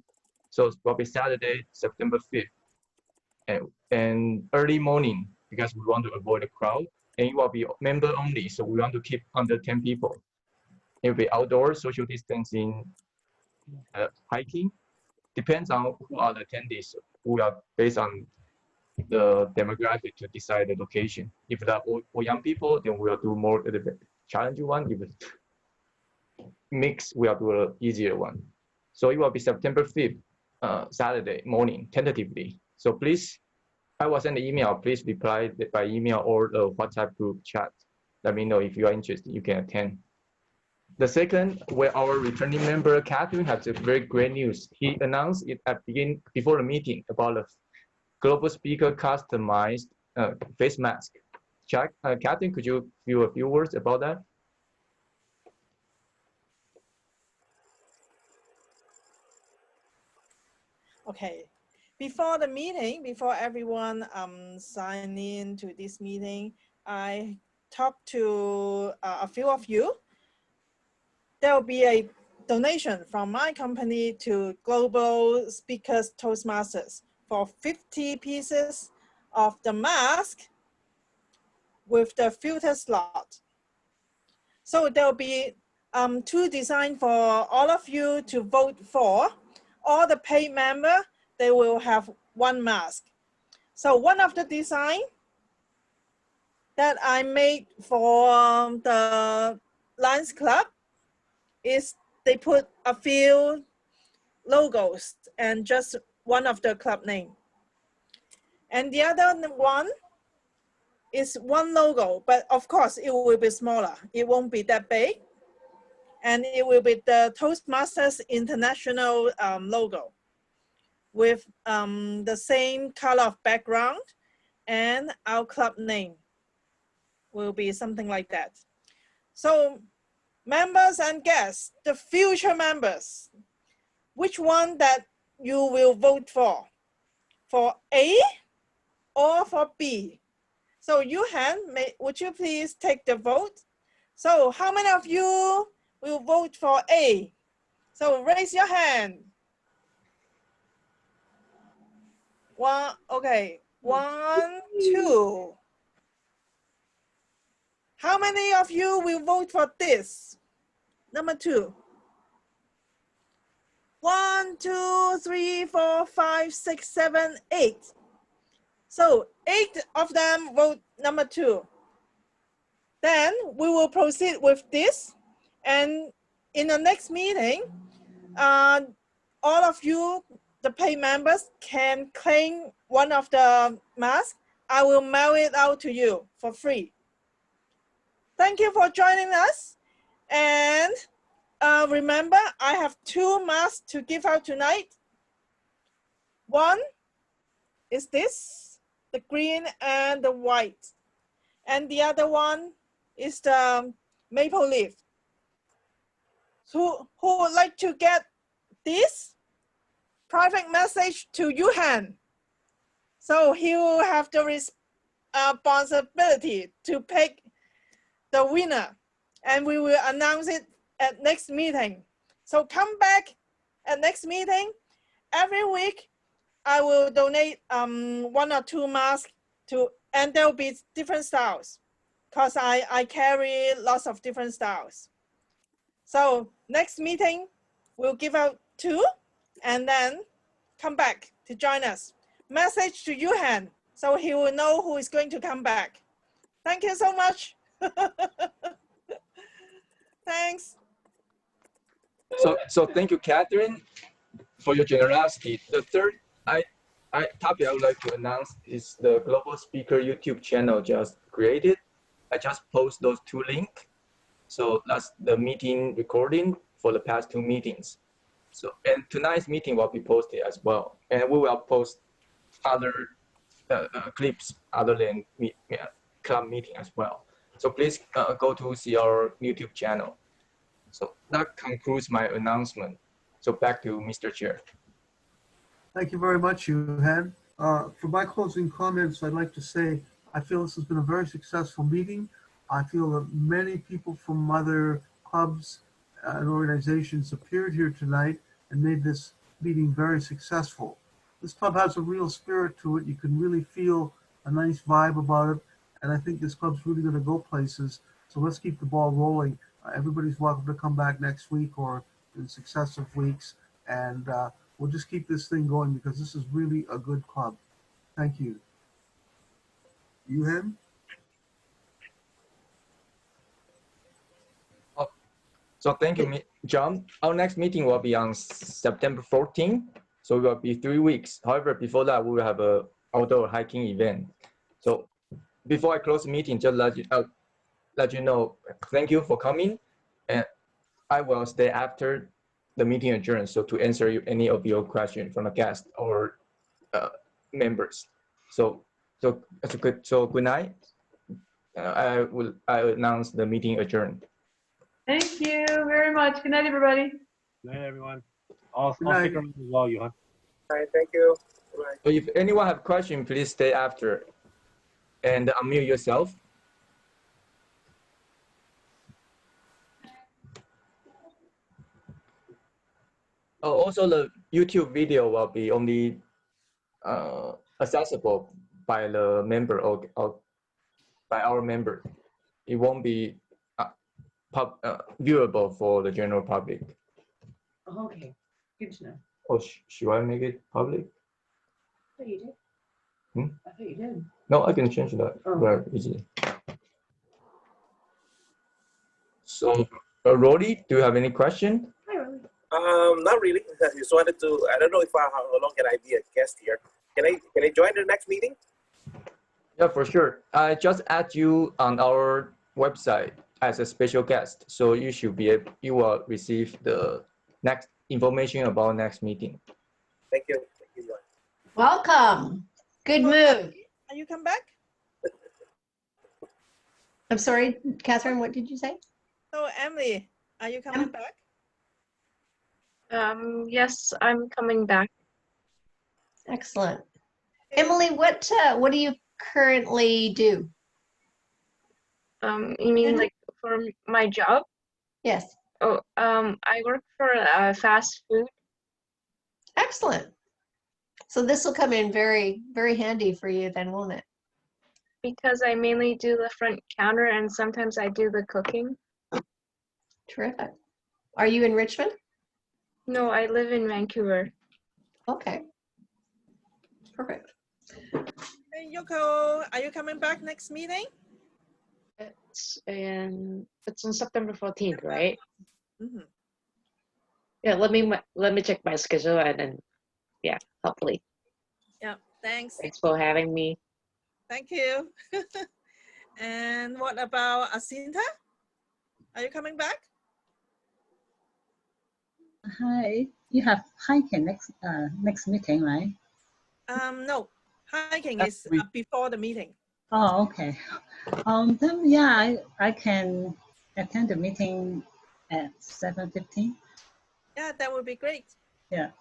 So it's probably Saturday, September 5th. And early morning, because we want to avoid a crowd. And it will be member only, so we want to keep under 10 people. It will be outdoor, social distancing, hiking. Depends on who are the attendees. We are based on the demographic to decide the location. If there are all young people, then we'll do more challenging one. If it's mix, we'll do an easier one. So it will be September 5th, Saturday morning, tentatively. So please, I will send an email. Please reply by email or the WhatsApp group chat. Let me know if you are interested. You can attend. The second, where our returning member Catherine has a very great news. He announced it before the meeting about the global speaker customized face mask. Catherine, could you feel a few words about that? Okay. Before the meeting, before everyone sign in to this meeting, I talked to a few of you. There will be a donation from my company to Global Speakers Toastmasters for 50 pieces of the mask with the filter slot. So there will be 2 designs for all of you to vote for. All the paid members, they will have 1 mask. So one of the design that I made for the Lions Club is they put a few logos and just one of the club name. And the other one is 1 logo, but of course it will be smaller. It won't be that big. And it will be the Toastmasters International logo with the same color of background, and our club name will be something like that. So members and guests, the future members, which one that you will vote for A or for B? So Yuhan, would you please take the vote? So how many of you will vote for A? So raise your hand. Okay, 1, 2, many of you will vote for this? Number 2. 1, 2, 3, 4, 5, 6, 7, 8. So 8 of them vote number 2. Then we will proceed with this. And in the next meeting, all of you, the paid members, can claim one of the masks. I will mail it out to you for free. Thank you for joining us. And remember, I have 2 masks to give out tonight. One is this, the green and the white. And the other one is the maple leaf. Who would like to get this? Private message to Yuhan. So he will have the responsibility to pick the winner. And we will announce it at next meeting. So come back at next meeting. Every week, I will donate 1 or 2 masks to, and there will be different styles because I carry lots of different styles. So next meeting, we'll give out 2 and then come back to join us. Message to Yuhan so he will know who is going to come back. Thank you so much. Thanks. So thank you, Catherine, for your generosity. The third topic I would like to announce is the Global Speaker YouTube channel just created. I just post those 2 links. So that's the meeting recording for the past 2 meetings. So, and tonight's meeting will be posted as well. And we will post other clips other than club meeting as well. So please go to see our YouTube channel. So that concludes my announcement. So back to Mr. Chair. Thank you very much, Yuhan. For my closing comments, I'd like to say I feel this has been a very successful meeting. I feel that many people from other clubs and organizations appeared here tonight and made this meeting very successful. This club has a real spirit to it. You can really feel a nice vibe about it. And I think this club's really going to go places. So let's keep the ball rolling. Everybody's welcome to come back next week or in successive weeks. And we'll just keep this thing going because this is really a good club. Thank you. Yuhan? So thank you, John. Our next meeting will be on September 14th. So it will be 3 weeks. However, before that, we will have an outdoor hiking event. So before I close the meeting, just let you know, thank you for coming. And I will stay after the meeting adjourns. So to answer any of your questions from the guests or members. So good night. I announce the meeting adjourned. Thank you very much. Good night, everybody. Good night, everyone. I'll stick around as well, Johan. All right, thank you. Bye. So if anyone have question, please stay after and unmute yourself. Oh, also the YouTube video will be only accessible by the member or by our member. It won't be viewable for the general public. Okay, good to know. Oh, should I make it public? I thought you did. Hmm? I thought you did. No, I can change that very easily. So, Roddy, do you have any question? Hi, Rory. Not really. I just wanted to. I don't know if how long can I be a guest here. Can I join the next meeting? Yeah, for sure. I just add you on our website as a special guest, so you will receive the next information about next meeting. Thank you. Thank you, John. Welcome. Good move. Are you come back? I'm sorry, Catherine, what did you say? So Emily, are you coming back? Yes, I'm coming back. Excellent. Emily, what do you currently do? You mean like for my job? Yes. Oh, I work for fast food. Excellent. So this will come in very, very handy for you then, won't it? because I mainly do the front counter and sometimes I do the cooking. Terrific. Are you in Richmond? No, I live in Vancouver. Okay. Perfect. Hey, Yoko, are you coming back next meeting? It's on September 14th, right? Mm-hmm. Yeah, let me check my schedule and then yeah, hopefully. Yeah, thanks. Thanks for having me. Thank you. And what about Asinta? Are you coming back? Hi, you have hiking next meeting, right? No, hiking is before the meeting. Oh, okay. Then yeah, I can attend the meeting at 7:15. Yeah, that would be great. Yeah.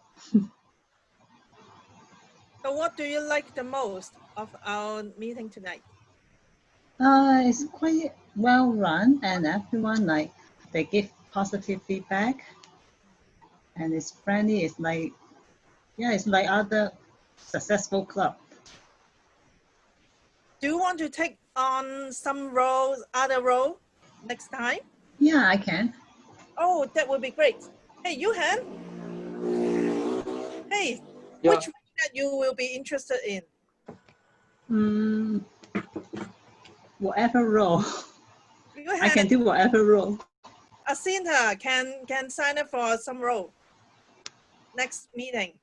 So what do you like the most of our meeting tonight? It's quite well run, and everyone they give positive feedback, and it's friendly. It's like it's like other successful club. Do you want to take on some other role next time? Yeah, I can. Oh, that would be great. Hey, Yuhan. Hey, Yeah. which one that you will be interested in? Whatever role. Yuhan, I can do whatever role. Asinta can sign up for some role next meeting.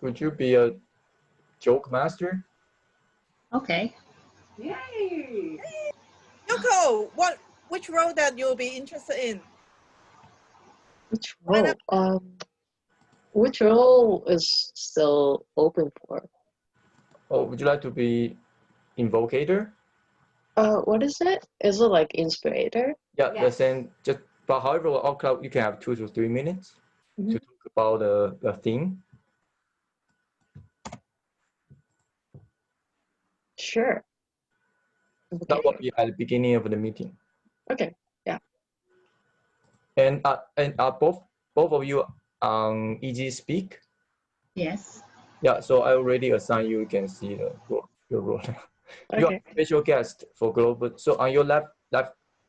Could you be a joke master? Okay. Yay! Hey, Yoko, which role that you'll be interested in? Which role? Which role is still open for? Oh, would you like to be invocator? What is it? Is it like inspirator? Yeah, the same. But however, our club you can have 2 to 3 minutes to talk about the theme. Sure. Okay. That will be at the beginning of the meeting. Okay. Yeah. And both of you on Easy Speak. Yes. Yeah. So I already assigned you. You can see your role. You are a special guest for global. So on your left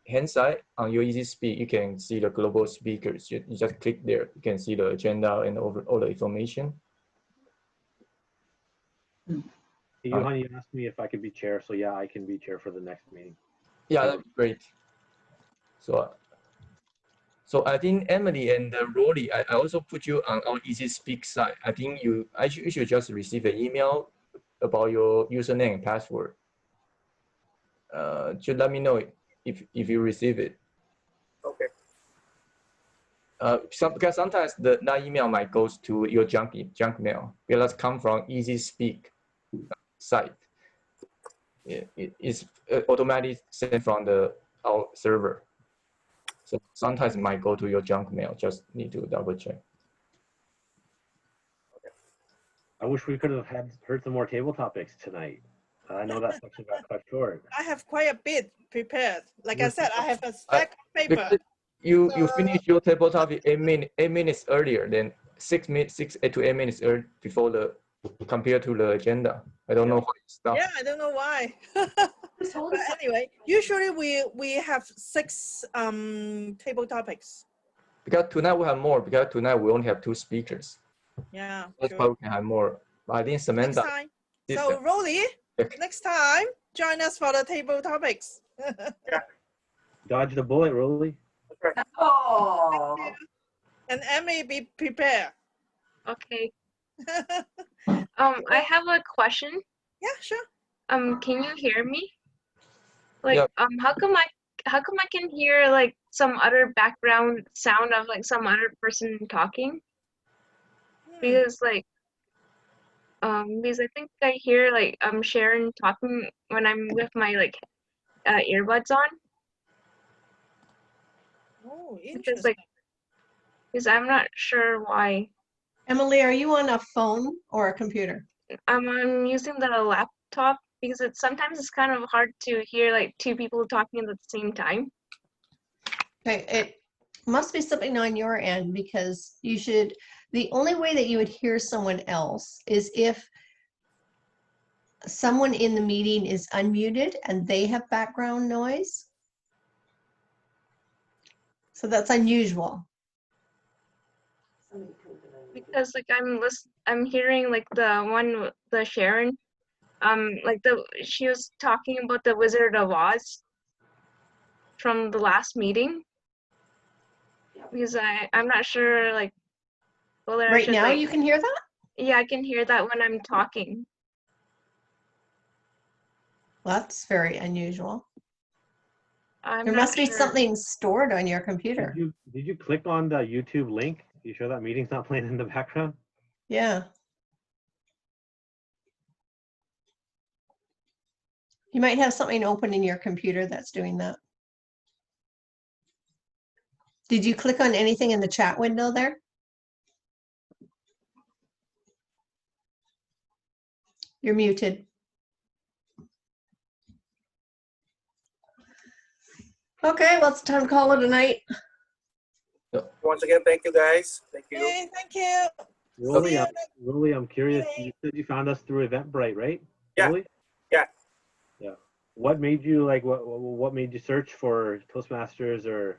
hand side on your Easy Speak, you can see the global speakers. You just click there. You can see the agenda and all the information. Johan, you asked me if I could be chair, so yeah, I can be chair for the next meeting. Yeah, that'd be great. So I think Emily and Rolly, I also put you on our Easy Speak site. I think you should just receive an email about your username and password. Should let me know if you receive it. Okay. Because sometimes that email might goes to your junk mail. Because come from Easy Speak site. It's automatically sent from our server. So sometimes it might go to your junk mail. Just need to double check. I wish we could have heard some more table topics tonight. I know that section got cut short. I have quite a bit prepared. Like I said, I have a stack of paper. You finish your table topic 8 minutes earlier than 6 to 8 minutes early before compared to the agenda. I don't know why it stopped. Yeah, I don't know why. But anyway, usually we have 6 table topics. Because tonight we have more. Because tonight we only have 2 speakers. Yeah, that's why we can have more. But I think Samantha. Next time. So Rolly, next time join us for the table topics. Dodge the bullet, Rolly. Oh. And Emmy, be prepared. Okay. I have a question. Yeah, sure. Can you hear me? Like, how come I can hear like some other background sound of like some other person talking? Because because I think I hear like Sharon talking when I'm with my like earbuds on. Oh, interesting. Because I'm not sure why. Emily, are you on a phone or a computer? I'm using the laptop because sometimes it's kind of hard to hear like 2 people talking at the same time. Okay, it must be something on your end because the only way that you would hear someone else is if someone in the meeting is unmuted and they have background noise. So that's unusual. Because like I'm hearing like the Sharon, like she was talking about the Wizard of Oz from the last meeting. Because I'm not sure like whether I Right should, now like, you can hear that? yeah, I can hear that when I'm talking. Well, that's very unusual. I'm There not must be sure. something stored on your computer. Did you click on the YouTube link? You sure that meeting's not playing in the background? Yeah. You might have something open in your computer that's doing that. Did you click on anything in the chat window there? You're muted. Okay, well, it's time to call it a night. Once again, thank you guys. Thank you. Okay, thank you. Rolly, I'm curious. You said you found us through Eventbrite, right? Yeah. Rolly? Yeah. Yeah. What made you like? What made you search for Toastmasters, or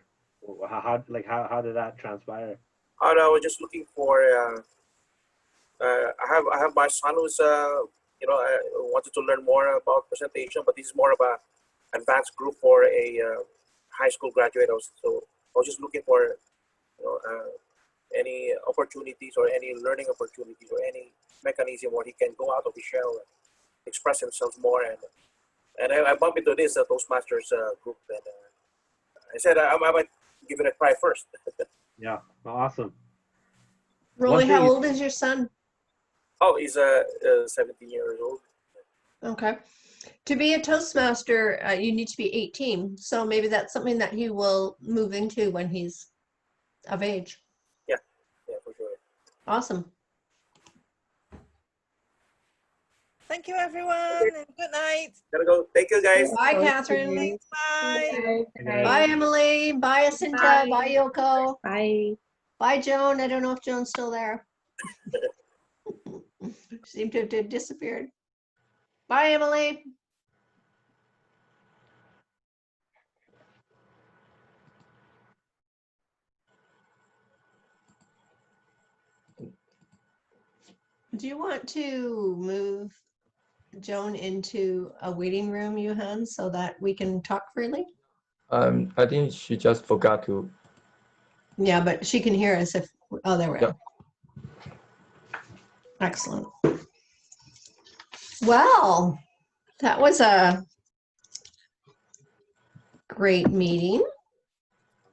how did that transpire? I was just looking for. I have my son who's wanted to learn more about presentation, but this is more of a advanced group for a high school graduate. So I was just looking for any opportunities or any learning opportunities or any mechanism where he can go out of his shell and express himself more. And I bumped into this Toastmasters group, and I said I might give it a try first. Yeah, awesome. Rolly, how old is your son? Oh, he's 17 years old. Okay. To be a Toastmaster, you need to be 18. So maybe that's something that he will move into when he's of age. Yeah, for sure. Awesome. Thank you, everyone. And good night. Gotta go. Thank you, guys. Bye, Catherine. Bye. Bye, Emily. Bye, Asinta. Bye, Yoko. Bye. Bye, Joan. I don't know if Joan's still there. Seemed to have disappeared. Bye, Emily. Do you want to move Joan into a waiting room, Yuhan, so that we can talk freely? I think she just forgot to. Yeah, but she can hear us if, oh, there we go. Excellent. Well, that was a great meeting.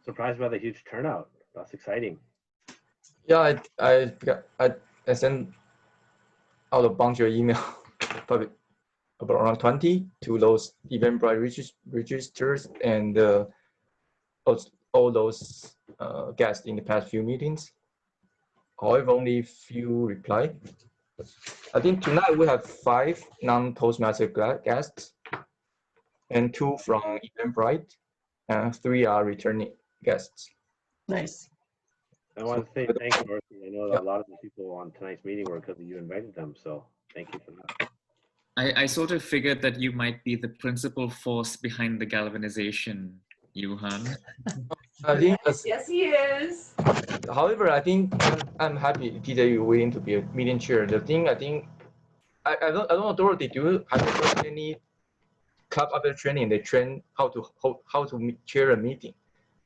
Surprised by the huge turnout. That's exciting. Yeah, I sent out a bunch of email, probably about around 20 to those Eventbrite registers and all those guests in the past few meetings. However, only few replied. I think tonight we have 5 non-Toastmaster guests and 2 from Eventbrite, and 3 are returning guests. Nice. I want to say thank you, Dorothy. I know that a lot of the people on tonight's meeting were because you invited them, so thank you for that. I sort of figured that you might be the principal force behind the galvanization, Yuhan. I think Yes, he is. however, I think I'm happy TJ you're willing to be a meeting chair. The thing I think I don't know, Dorothy, do you have any club after training they train how to chair a meeting?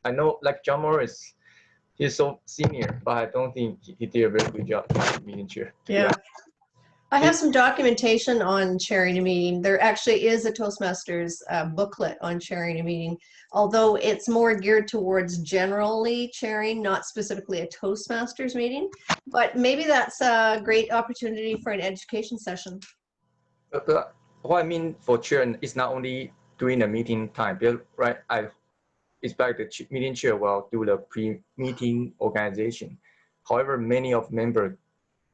I know like John Morris, he's so senior, but I don't think he did a very good job meeting chair. Yeah. I have some documentation on chairing a meeting. There actually is a Toastmasters booklet on chairing a meeting, although it's more geared towards generally chairing, not specifically a Toastmasters meeting. But maybe that's a great opportunity for an education session. But what I mean for chairing is not only during the meeting time, right? I expect the meeting chair will do the pre-meeting organization. However, many of members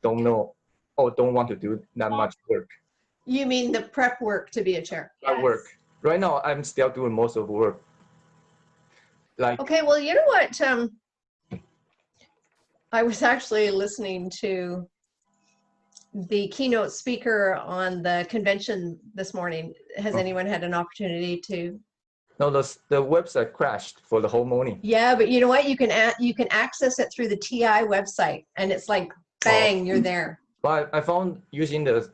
don't know or don't want to do that much work. You mean the prep work to be a chair? That work. Right now, I'm still doing most of the work. Like, okay, well, you know what? I was actually listening to the keynote speaker on the convention this morning. Has anyone had an opportunity to? No, the website crashed for the whole morning. Yeah, but you know what? You can access it through the TI website, and it's like bang, you're there. But I found using the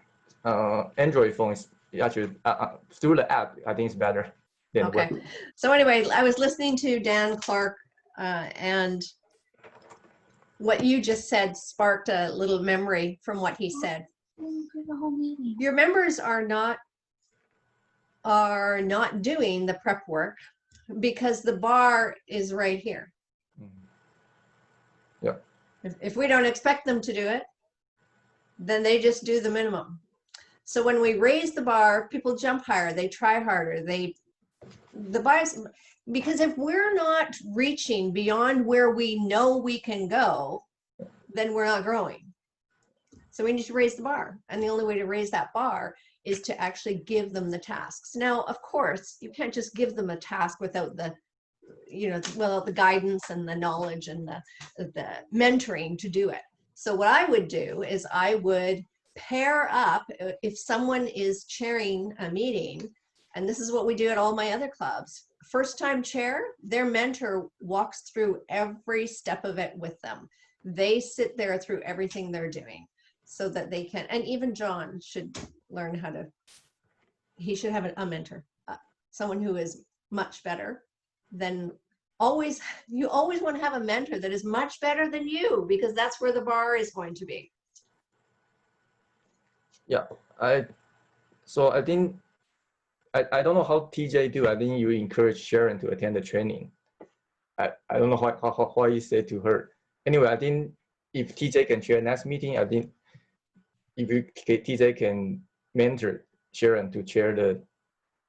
Android phone is actually through the app. I think it's better than Okay. web. So anyway, I was listening to Dan Clark, and what you just said sparked a little memory from what he said. Your members are not doing the prep work because the bar is right here. Yeah. If we don't expect them to do it, then they just do the minimum. So when we raise the bar, people jump higher, they try harder, the bars, because if we're not reaching beyond where we know we can go, then we're not growing. So we need to raise the bar. And the only way to raise that bar is to actually give them the tasks. Now, of course, you can't just give them a task without the, without the guidance and the knowledge and the mentoring to do it. So what I would do is I would pair up, if someone is chairing a meeting, and this is what we do at all my other clubs, first time chair, their mentor walks through every step of it with them. They sit there through everything they're doing so that they can, and even John should learn how to, he should have a mentor, someone who is much better than you always want to have a mentor that is much better than you, because that's where the bar is going to be. Yeah, I think, I don't know how TJ do. I think you encourage Sharon to attend the training. I don't know what you say to her. Anyway, I think if TJ can chair next meeting, I think if TJ can mentor Sharon to chair the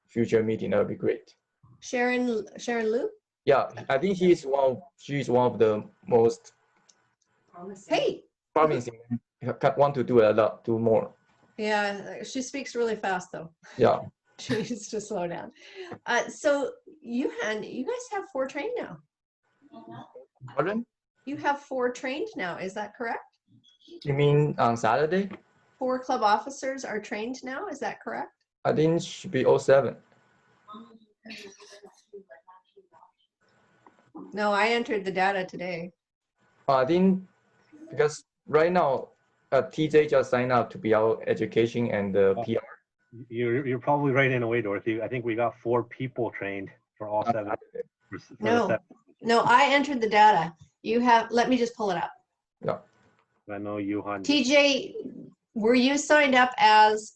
future meeting, that would be great. Sharon Liu? Yeah, I think she's one of the most promising. Want to do a lot, do more. Yeah, she speaks really fast though. Yeah. She needs to slow down. So you guys have 4 trained now. Pardon? You have 4 trained now, is that correct? You mean on Saturday? 4 club officers are trained now, is that correct? I think it should be all 7. No, I entered the data today. I think because right now, TJ just signed up to be our education and PR. You're probably right in a way, Dorothy. I think we got 4 people trained for all 7. No, I entered the data. You have, let me just pull it up. Yeah. I know you, TJ, were you signed up as,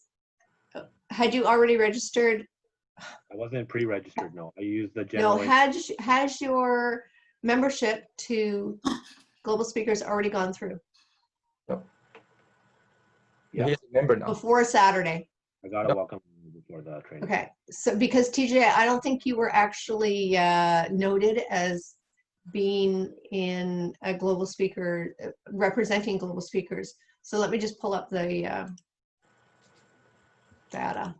had you already registered? I wasn't pre-registered, no. I used the general. No, has your membership to Global Speakers already gone through? No. Yeah. He's a member now. Before Saturday. I got a welcome before the training. Okay, so because TJ, I don't think you were actually noted as being in a global speaker, representing global speakers. So let me just pull up the data.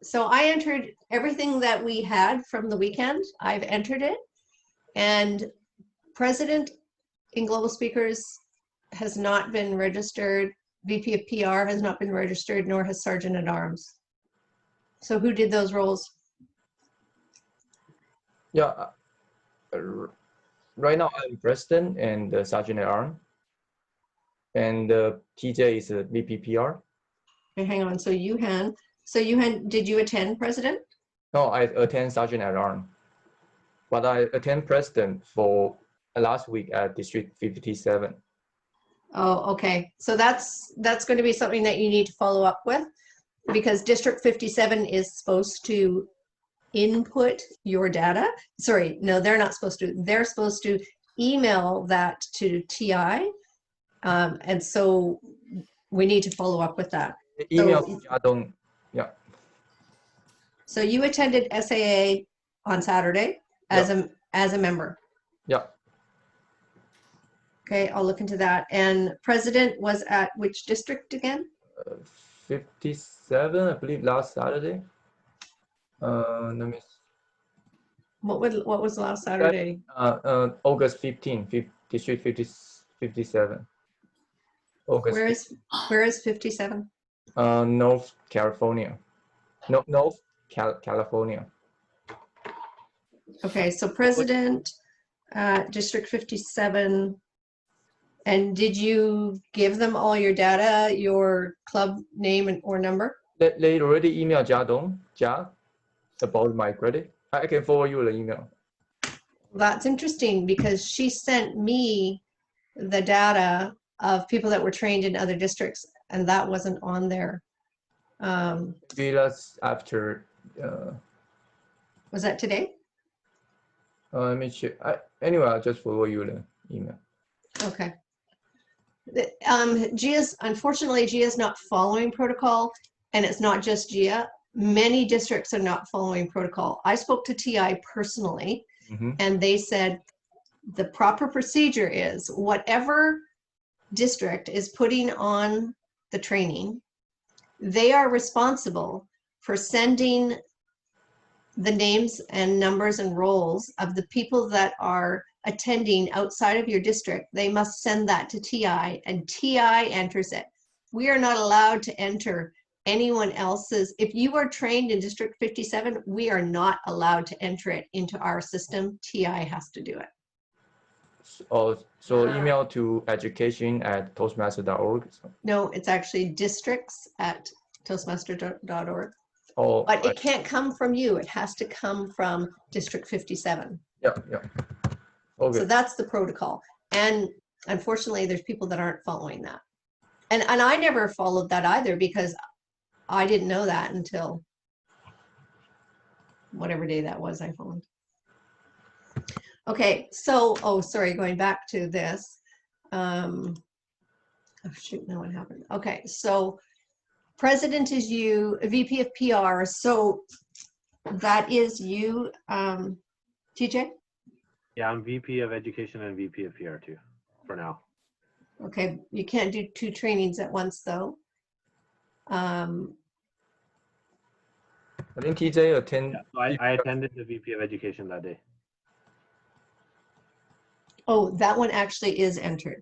So I entered everything that we had from the weekend. I've entered it, and President in Global Speakers has not been registered. VP of PR has not been registered, nor has Sergeant at Arms. So who did those roles? Yeah, right now I'm President and Sergeant at Arms, and TJ is a VP PR. Okay, hang on. So Yuhan, did you attend President? No, I attend Sergeant at Arms, but I attend President for last week at District 57. Oh, okay. So that's going to be something that you need to follow up with, because District 57 is supposed to input your data. Sorry, no, they're not supposed to. They're supposed to email that to TI, and so we need to follow up with that. Email yeah. So you attended SAA on Saturday as a member. Yeah. Okay, I'll look into that. And president was at which district again? 57, I believe, last Saturday. Let me. What was last Saturday? August 15, District 57. August. Where is 57? North California. No, North California. Okay, so president, District 57. And did you give them all your data, your club name or number? They already emailed Jia about my credit. I can forward you the email. That's interesting because she sent me the data of people that were trained in other districts, and that wasn't on there. Maybe that's after. Was that today? Let me check. Anyway, I'll just forward you the email. Okay. Unfortunately, Gia's not following protocol, and it's not just Gia. Many districts are not following protocol. I spoke to TI personally, and they said the proper procedure is whatever district is putting on the training, they are responsible for sending the names and numbers and roles of the people that are attending outside of your district. They must send that to TI, and TI enters it. We are not allowed to enter anyone else's. If you are trained in District 57, we are not allowed to enter it into our system. TI has to do it. So email to education@toastmaster.org. No, it's actually districts@toastmaster.org. Oh, but it can't come from you. It has to come from District 57. Yeah. Okay. So that's the protocol. And unfortunately, there's people that aren't following that. And I never followed that either because I didn't know that until whatever day that was I phoned. Okay, so, oh, sorry, going back to this. Oh, shoot, no, what happened? Okay, so president is you, VP of PR. So that is you, TJ? Yeah, I'm VP of Education and VP of PR too, for now. Okay, you can't do 2 trainings at once though. I think TJ attended. Yeah, so I attended the VP of Education that day. Oh, that one actually is entered.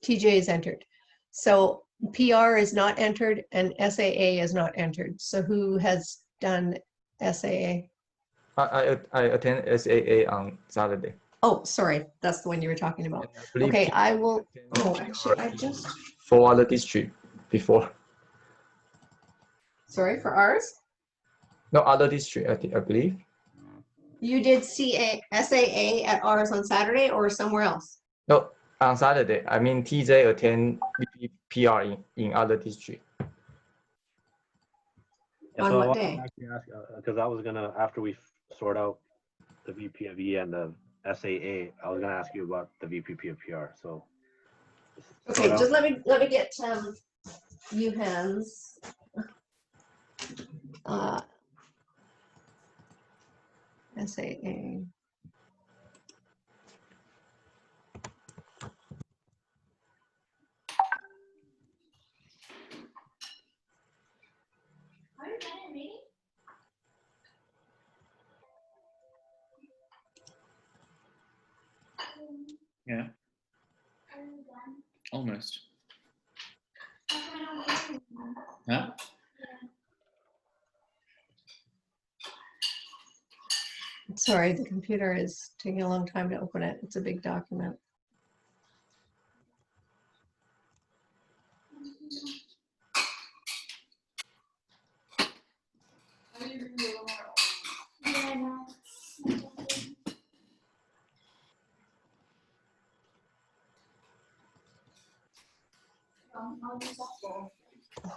TJ is entered. So PR is not entered and SAA is not entered. So who has done SAA? I attend SAA on Saturday. Oh, sorry, that's the one you were talking about. Okay, I will. Oh, actually, I just. For other district before. Sorry, for ours? No, other district, I believe. You did SAA at ours on Saturday or somewhere else? No, on Saturday. I mean, TJ attend PR in other district. Yeah, on so what I day? actually ask because I was gonna, after we sort out the VP of E and the SAA, I was gonna ask you about the VP of PR. So Okay, just let me get Yuhan's. SAA. Yeah. Almost. Huh? Sorry, the computer is taking a long time to open it. It's a big document.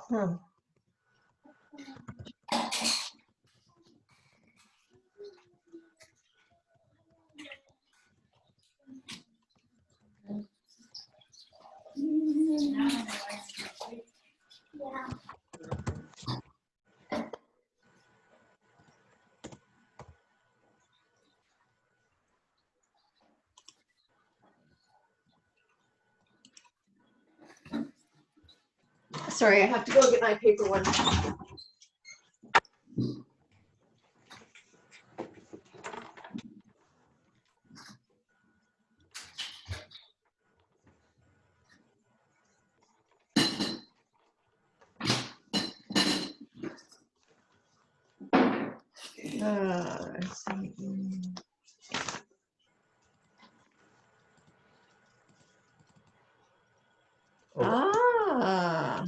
Huh. Sorry, I have to go get my paper one. Let's see. Ah.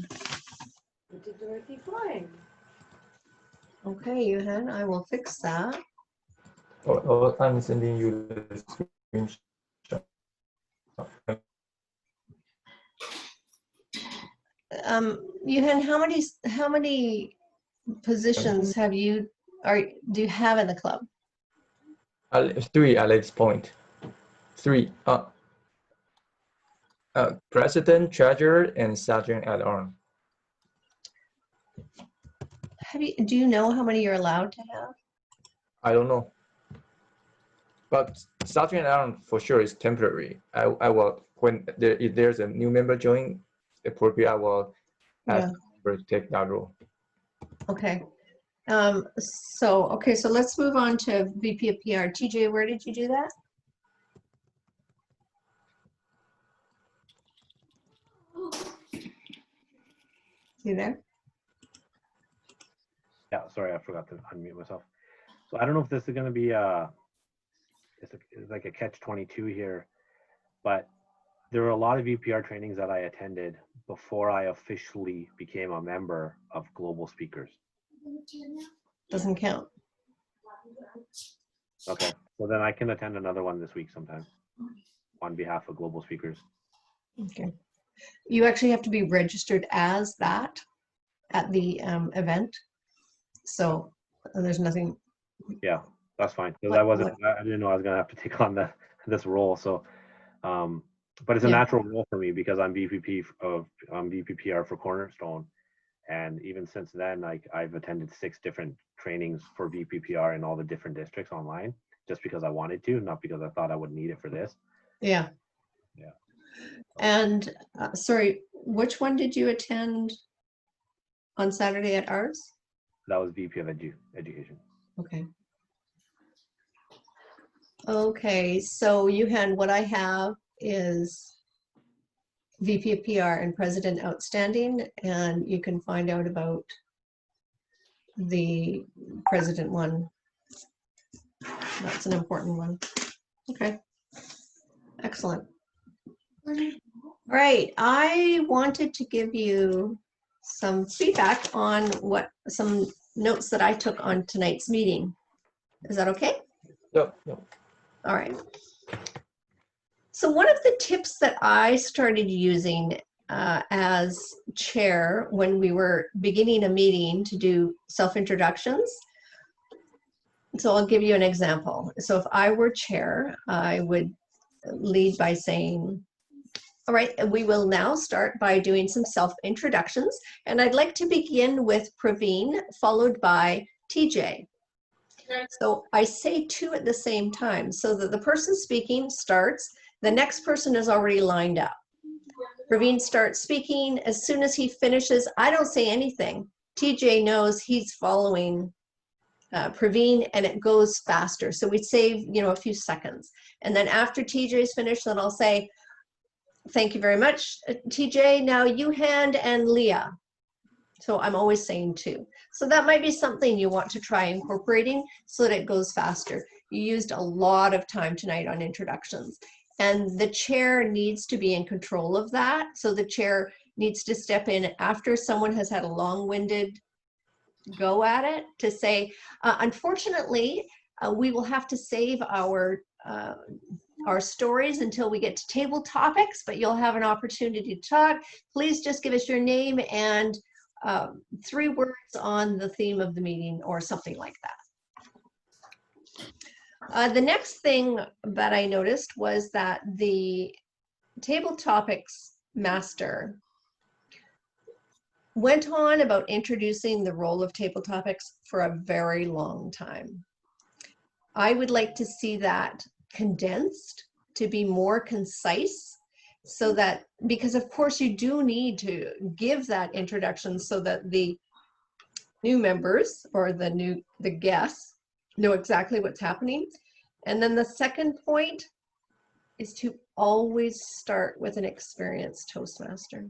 What did Dorothy find? Okay, Yuhan, I will fix that. Oh, I'm sending you the screenshot. Yuhan, how many positions do you have in the club? 3 at this point. 3. President, treasurer, and sergeant at arms. Do you know how many you're allowed to have? I don't know. But sergeant at arms for sure is temporary. I will, when if there's a new member join, appropriate, I will ask the member to take that role. Okay. So let's move on to VP of PR. TJ, where did you do that? You there? Yeah, sorry, I forgot to unmute myself. So I don't know if this is going to be it's like a catch-22 here, but there were a lot of VPR trainings that I attended before I officially became a member of Global Speakers. Doesn't count. Okay, so then I can attend another one this week sometime on behalf of Global Speakers. Okay. You actually have to be registered as that at the event. So there's nothing. Yeah, that's fine. Because I didn't know I was gonna have to take on this role. So, but it's a natural role for me because I'm VPPR for Cornerstone, and even since then, I've attended 6 different trainings for VPPR in all the different districts online, just because I wanted to, not because I thought I would need it for this. Yeah. Yeah. And sorry, which one did you attend on Saturday at ours? That was VP of Education. Okay. Okay, so Yuhan, what I have is VP of PR and President Outstanding, and you can find out about the President one. That's an important one. Okay, excellent. Right, I wanted to give you some feedback on some notes that I took on tonight's meeting. Is that okay? Yep. All right. So one of the tips that I started using as chair when we were beginning a meeting to do self-introductions, so I'll give you an example. So if I were chair, I would lead by saying, all right, we will now start by doing some self-introductions. And I'd like to begin with Praveen, followed by TJ. So I say 2 at the same time so that the person speaking starts, the next person is already lined up. Praveen starts speaking. As soon as he finishes, I don't say anything. TJ knows he's following Praveen, and it goes faster. So we save, a few seconds. And then after TJ's finished, then I'll say, thank you very much, TJ. Now Yuhan and Leah. So I'm always saying 2. So that might be something you want to try incorporating so that it goes faster. You used a lot of time tonight on introductions, and the chair needs to be in control of that. So the chair needs to step in after someone has had a long-winded go at it to say, unfortunately, we will have to save our stories until we get to table topics, but you'll have an opportunity to talk. Please just give us your name and 3 words on the theme of the meeting or something like that. The next thing that I noticed was that the table topics master went on about introducing the role of table topics for a very long time. I would like to see that condensed to be more concise so that, because of course you do need to give that introduction so that the new members or the guests know exactly what's happening. And then the second point is to always start with an experienced Toastmaster.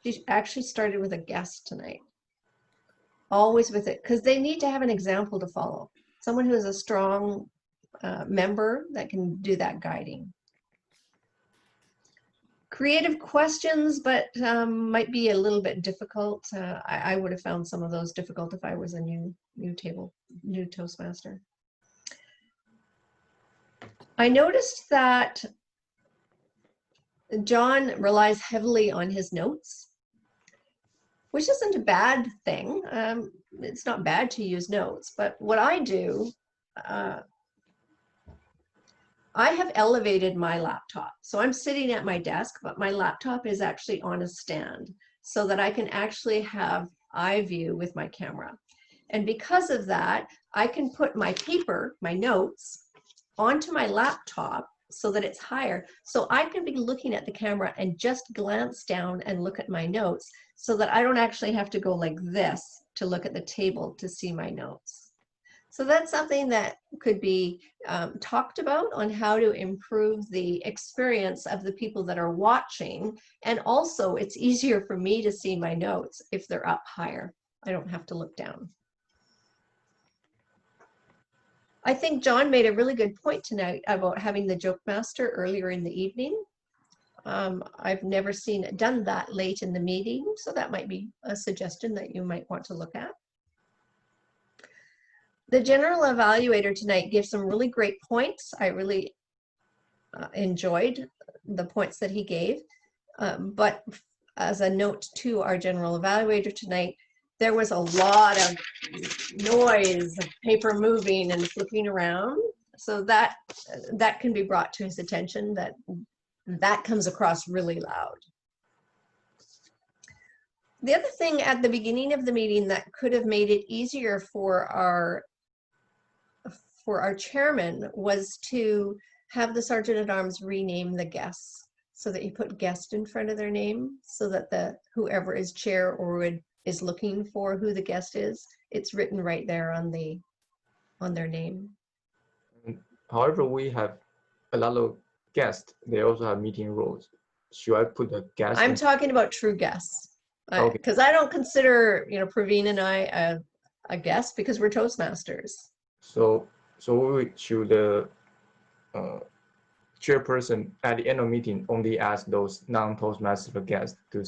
She actually started with a guest tonight. Always with it, because they need to have an example to follow. Someone who is a strong member that can do that guiding. Creative questions, but might be a little bit difficult. I would have found some of those difficult if I was a new Toastmaster. I noticed that John relies heavily on his notes, which isn't a bad thing. It's not bad to use notes, but what I do, I have elevated my laptop. So I'm sitting at my desk, but my laptop is actually on a stand so that I can actually have eye view with my camera. And because of that, I can put my paper, my notes, onto my laptop so that it's higher. So I can be looking at the camera and just glance down and look at my notes so that I don't actually have to go like this to look at the table to see my notes. So that's something that could be talked about on how to improve the experience of the people that are watching. And also it's easier for me to see my notes if they're up higher. I don't have to look down. I think John made a really good point tonight about having the joke master earlier in the evening. I've never seen it done that late in the meeting, so that might be a suggestion that you might want to look at. The general evaluator tonight gives some really great points. I really enjoyed the points that he gave, but as a note to our general evaluator tonight, there was a lot of noise, of paper moving and flipping around. So that can be brought to his attention, that comes across really loud. The other thing at the beginning of the meeting that could have made it easier for our chairman was to have the Sergeant at Arms rename the guests so that you put guest in front of their name so that whoever is chair or is looking for who the guest is, it's written right there on their name. However, we have a lot of guests. They also have meeting rules. Should I put a guest? I'm talking about true guests, because Okay. I don't consider Praveen and I a guest because we're Toastmasters. So should the chairperson at the end of meeting only ask those non-Toastmaster guests to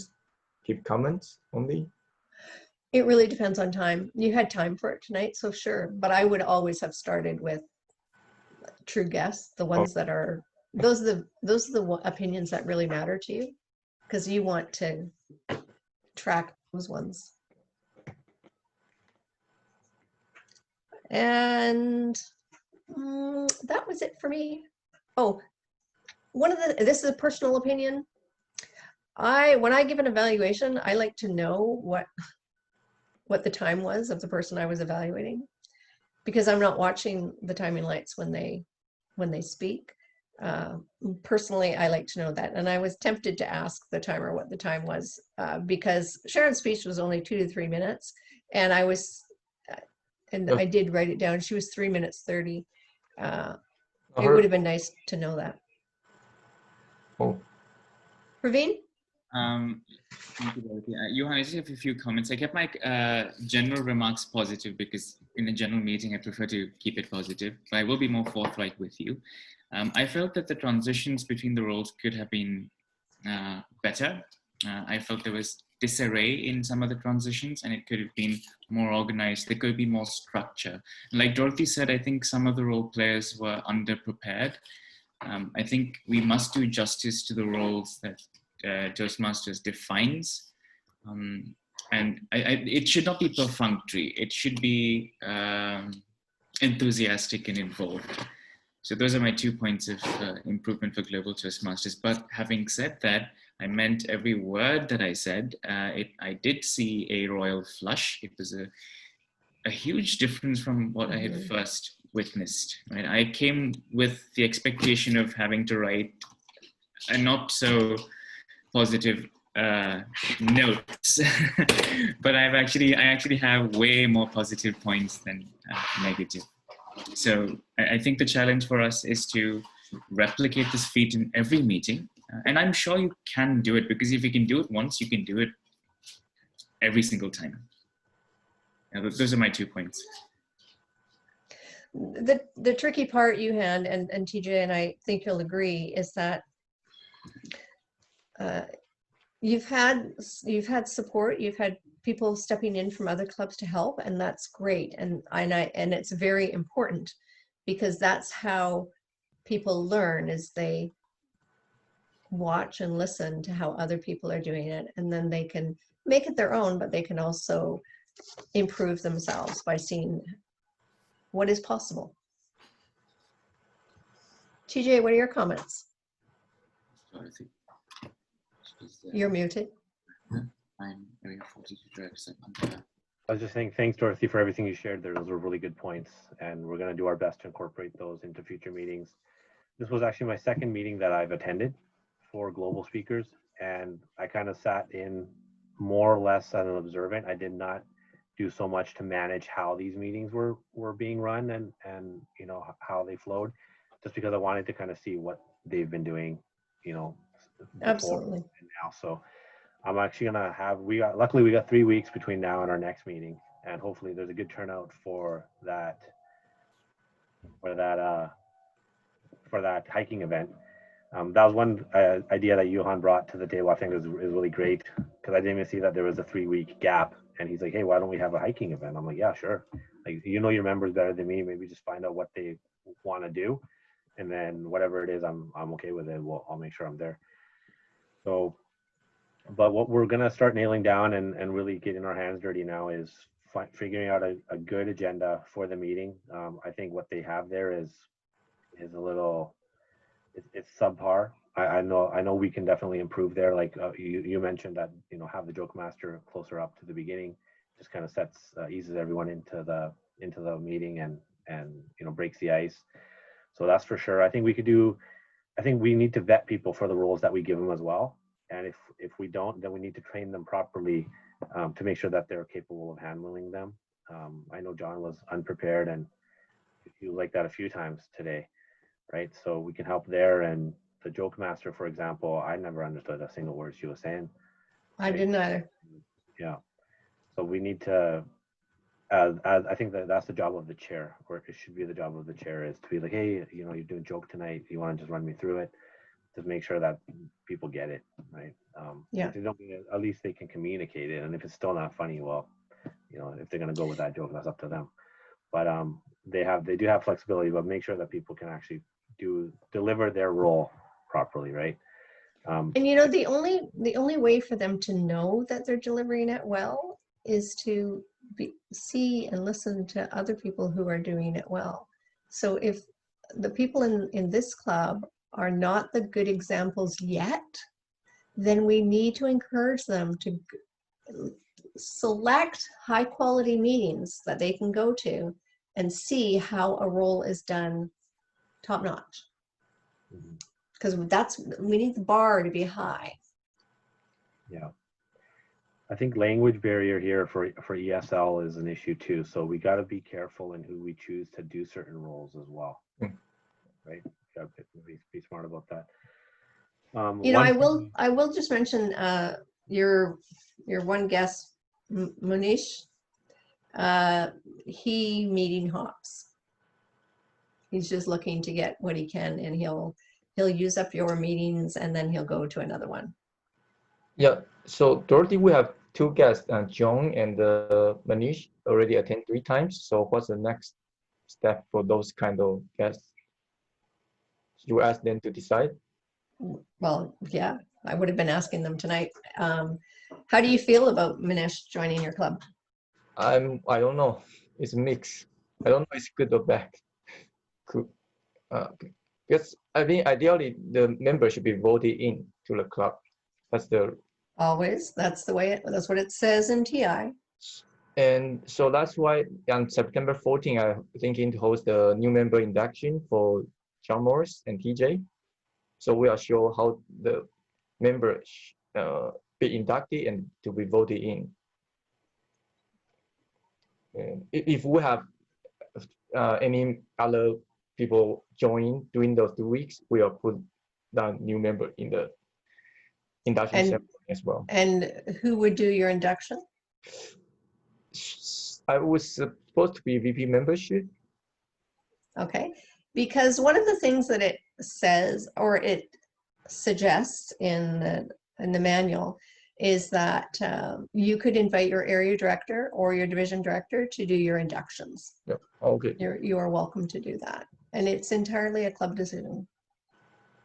keep comments only? It really depends on time. You had time for it tonight, so sure. But I would always have started with true guests, the ones that are, those are the opinions that really matter to you, because you want to track those ones. And that was it for me. Oh, this is a personal opinion. When I give an evaluation, I like to know what the time was of the person I was evaluating, because I'm not watching the timing lights when they speak. Personally, I like to know that. And I was tempted to ask the timer what the time was because Sharon's speech was only 2 to 3 minutes. And I did write it down. She was 3 minutes 30. It would have been nice to know that. Oh. Praveen? Thank you, Dorothy. Johan, I just have a few comments. I kept my general remarks positive because in a general meeting, I prefer to keep it positive, but I will be more forthright with you. I felt that the transitions between the roles could have been better. I felt there was disarray in some of the transitions and it could have been more organized. There could be more structure. Like Dorothy said, I think some of the role players were underprepared. I think we must do justice to the roles that Toastmasters defines, and it should not be perfunctory. It should be enthusiastic and involved. So those are my 2 points of improvement for Global Toastmasters. But having said that, I meant every word that I said. I did see a royal flush. It was a huge difference from what I had first witnessed. Right? I came with the expectation of having to write a not so positive notes, but I actually have way more positive points than negative. So I think the challenge for us is to replicate this feat in every meeting. And I'm sure you can do it, because if you can do it once, you can do it every single time. Those are my 2 points. The tricky part, Yuhan and TJ, and I think you'll agree, is that you've had support, you've had people stepping in from other clubs to help, and that's great, and it's very important, because that's how people learn, is they watch and listen to how other people are doing it, and then they can make it their own, but they can also improve themselves by seeing what is possible. TJ, what are your comments? You're muted. I'm area 42 director. I was just saying, thanks, Dorothy, for everything you shared there. Those were really good points, and we're going to do our best to incorporate those into future meetings. This was actually my second meeting that I've attended for global speakers, and I kind of sat in more or less as an observant. I did not do so much to manage how these meetings were being run and you know, how they flowed, just because I wanted to kind of see what they've been doing, you know, before Absolutely. and now. So I'm actually gonna have, luckily we got 3 weeks between now and our next meeting, and hopefully there's a good turnout for that hiking event. That was one idea that Johan brought to the table. I think is really great, because I didn't even see that there was a 3-week gap, and he's like, hey, why don't we have a hiking event? I'm like, yeah, sure. Like, you know your members better than me. Maybe just find out what they want to do, and then whatever it is, I'm okay with it. I'll make sure I'm there. So, but what we're gonna start nailing down and really getting our hands dirty now is figuring out a good agenda for the meeting. I think what they have there is a little, it's subpar. I know we can definitely improve there. Like you mentioned that, you know, have the joke master closer up to the beginning, just kind of eases everyone into the meeting and you know, breaks the ice. So that's for sure. I think we need to vet people for the roles that we give them as well. And if we don't, then we need to train them properly to make sure that they're capable of handling them. I know John was unprepared, and he was like that a few times today, right? So we can help there. And the joke master, for example, I never understood a single word she was saying. I didn't either. Yeah. So we need to, I think that's the job of the chair, or it should be the job of the chair, is to be like, hey, you know, you're doing joke tonight. You want to just run me through it? To make sure that people get it, right? Yeah. If they don't get it, at least they can communicate it. And if it's still not funny, well, you know, if they're going to go with that joke, that's up to them. But they do have flexibility, but make sure that people can actually deliver their role properly, right? And you know, the only way for them to know that they're delivering it well is to see and listen to other people who are doing it well. So if the people in this club are not the good examples yet, then we need to encourage them to select high quality meetings that they can go to and see how a role is done top notch. Because we need the bar to be high. Yeah. I think language barrier here for ESL is an issue too. So we got to be careful in who we choose to do certain roles as well. Right? Got to be smart about that. You know, I will just mention your one guest, Munish. He meeting hops. He's just looking to get what he can, and he'll use up your meetings, and then he'll go to another one. Yeah. So Dorothy, we have 2 guests, John and Manish already attend 3 times. So what's the next step for those kind of guests? You ask them to decide? Well, yeah, I would have been asking them tonight. How do you feel about Manish joining your club? I don't know. It's mixed. I don't know if it's good or bad. Cool. Because I think ideally the member should be voted in to the club. That's the always. That's the way that's what it says in TI. And so that's why on September 14, I'm thinking to host the new member induction for John Morris and TJ. So we are sure how the members be inducted and to be voted in. And if we have any other people join during those 2 weeks, we will put the new member in the induction ceremony as well. And who would do your induction? I was supposed to be VP membership. Okay, because one of the things that it says or it suggests in the manual is that you could invite your area director or your division director to do your inductions. Yep. Okay. You are welcome to do that, and it's entirely a club decision.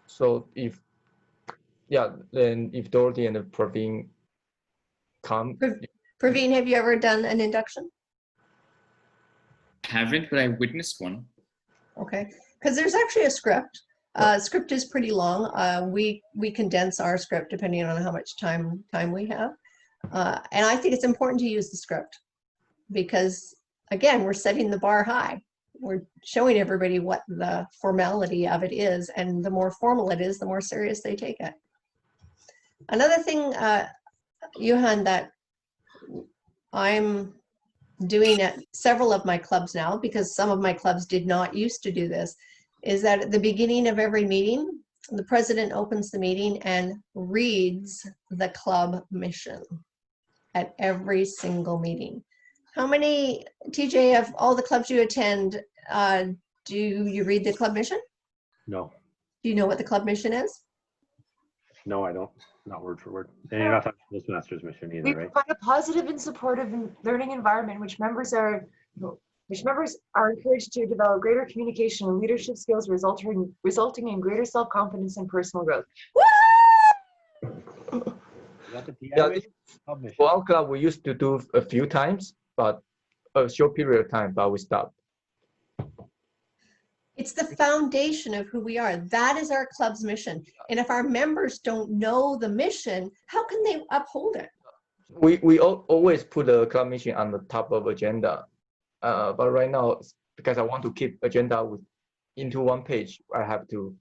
So then if Dorothy and Praveen come. Praveen, have you ever done an induction? Haven't, but I witnessed one. Okay, because there's actually a script. Script is pretty long. We condense our script depending on how much time we have. And I think it's important to use the script because, again, we're setting the bar high. We're showing everybody what the formality of it is, and the more formal it is, the more serious they take it. Another thing, Johan, that I'm doing at several of my clubs now, because some of my clubs did not used to do this, is that at the beginning of every meeting, the president opens the meeting and reads the club mission at every single meeting. How many, TJ, of all the clubs you attend, do you read the club mission? No. Do you know what the club mission is? No, I don't. Not word for word. And you're not talking Toastmasters mission We either, right? provide a positive and supportive learning environment in which members are encouraged to develop greater communication and leadership skills, resulting in greater self-confidence and personal growth. Yeah, one club we used to do a few times, but a short period of time, but we stopped. It's the foundation of who we are. That is our club's mission. And if our members don't know the mission, how can they uphold it? We always put the club mission on the top of agenda. But right now, because I want to keep agenda into one page, I have to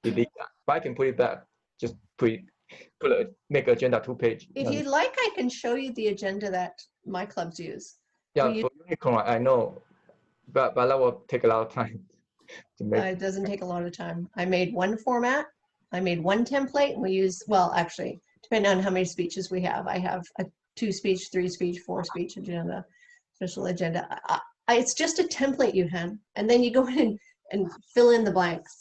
delete that. But I can put it back. Just make agenda 2-page. If you'd like, I can show you the agenda that my clubs use. Yeah, for Unicorn, I know, but that will take a lot of time. It doesn't take a lot of time. I made one format. I made one template, and we use, well, actually, depending on how many speeches we have, I have a 2-speech, 3-speech, 4-speech agenda, special agenda. It's just a template you have, and then you go in and fill in the blanks.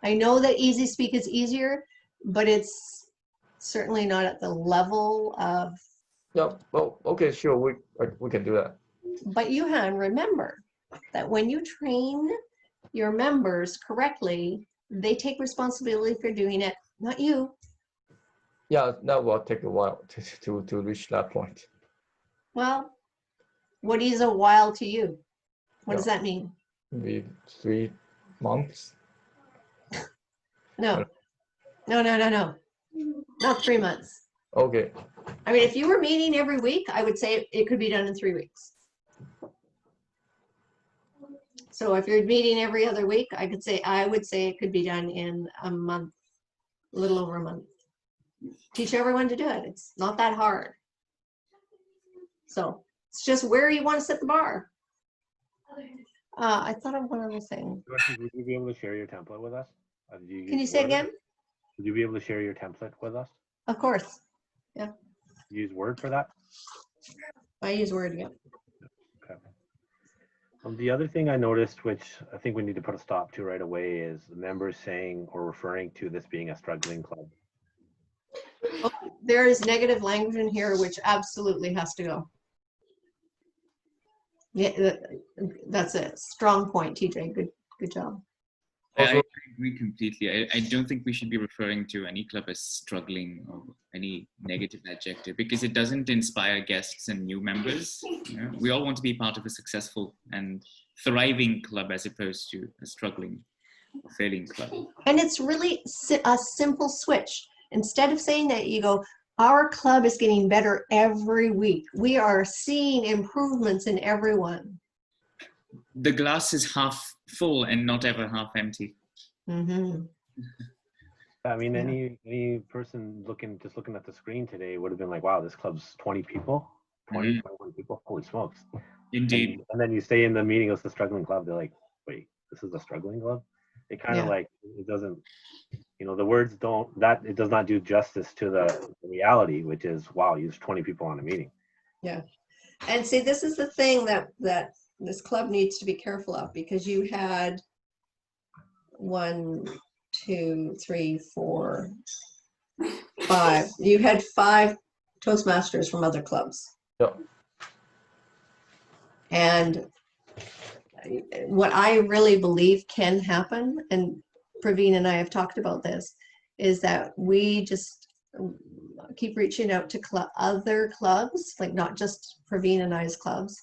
I know that easy speak is easier, but it's certainly not at the level of. Yeah, well, okay, sure, we can do that. But Johan, remember that when you train your members correctly, they take responsibility for doing it, not you. Yeah, that will take a while to reach that point. Well, what is a while to you? What does that mean? Maybe 3 months. No. Not 3 months. Okay. I mean, if you were meeting every week, I would say it could be done in 3 weeks. So if you're meeting every other week, I would say it could be done in a month, a little over a month. Teach everyone to do it. It's not that hard. So it's just where you want to set the bar. I thought of one other thing. Would you be able to share your template with us? Can you say again? Would you be able to share your template with us? Of course. Yeah. Use Word for that? I use Word, yeah. Okay. The other thing I noticed, which I think we need to put a stop to right away, is the members saying or referring to this being a struggling club. Oh, there is negative language in here, which absolutely has to go. Yeah, that's a strong point, TJ. Good job. I agree completely. I don't think we should be referring to any club as struggling or any negative adjective, because it doesn't inspire guests and new members. You know, we all want to be part of a successful and thriving club as opposed to a struggling or failing club. And it's really a simple switch. Instead of saying that, you go, our club is getting better every week. We are seeing improvements in everyone. The glass is half full and not ever half empty. Mm-hmm. I mean, Yeah. any person just looking at the screen today would have been like, wow, this club's 20 people, 20, 21 people. Holy smokes. Indeed. And then you stay in the meeting, it's the struggling club. They're like, wait, this is a struggling club? It kind of Yeah. like, it doesn't, the words it does not do justice to the reality, which is, wow, there's 20 people on a meeting. Yeah. And see, this is the thing that this club needs to be careful of, because you had 1, 2, 3, 4, 5. You had 5 Toastmasters from other clubs. Yeah. And what I really believe can happen, and Praveen and I have talked about this, is that we just keep reaching out to other clubs, like not just Praveen and I's clubs,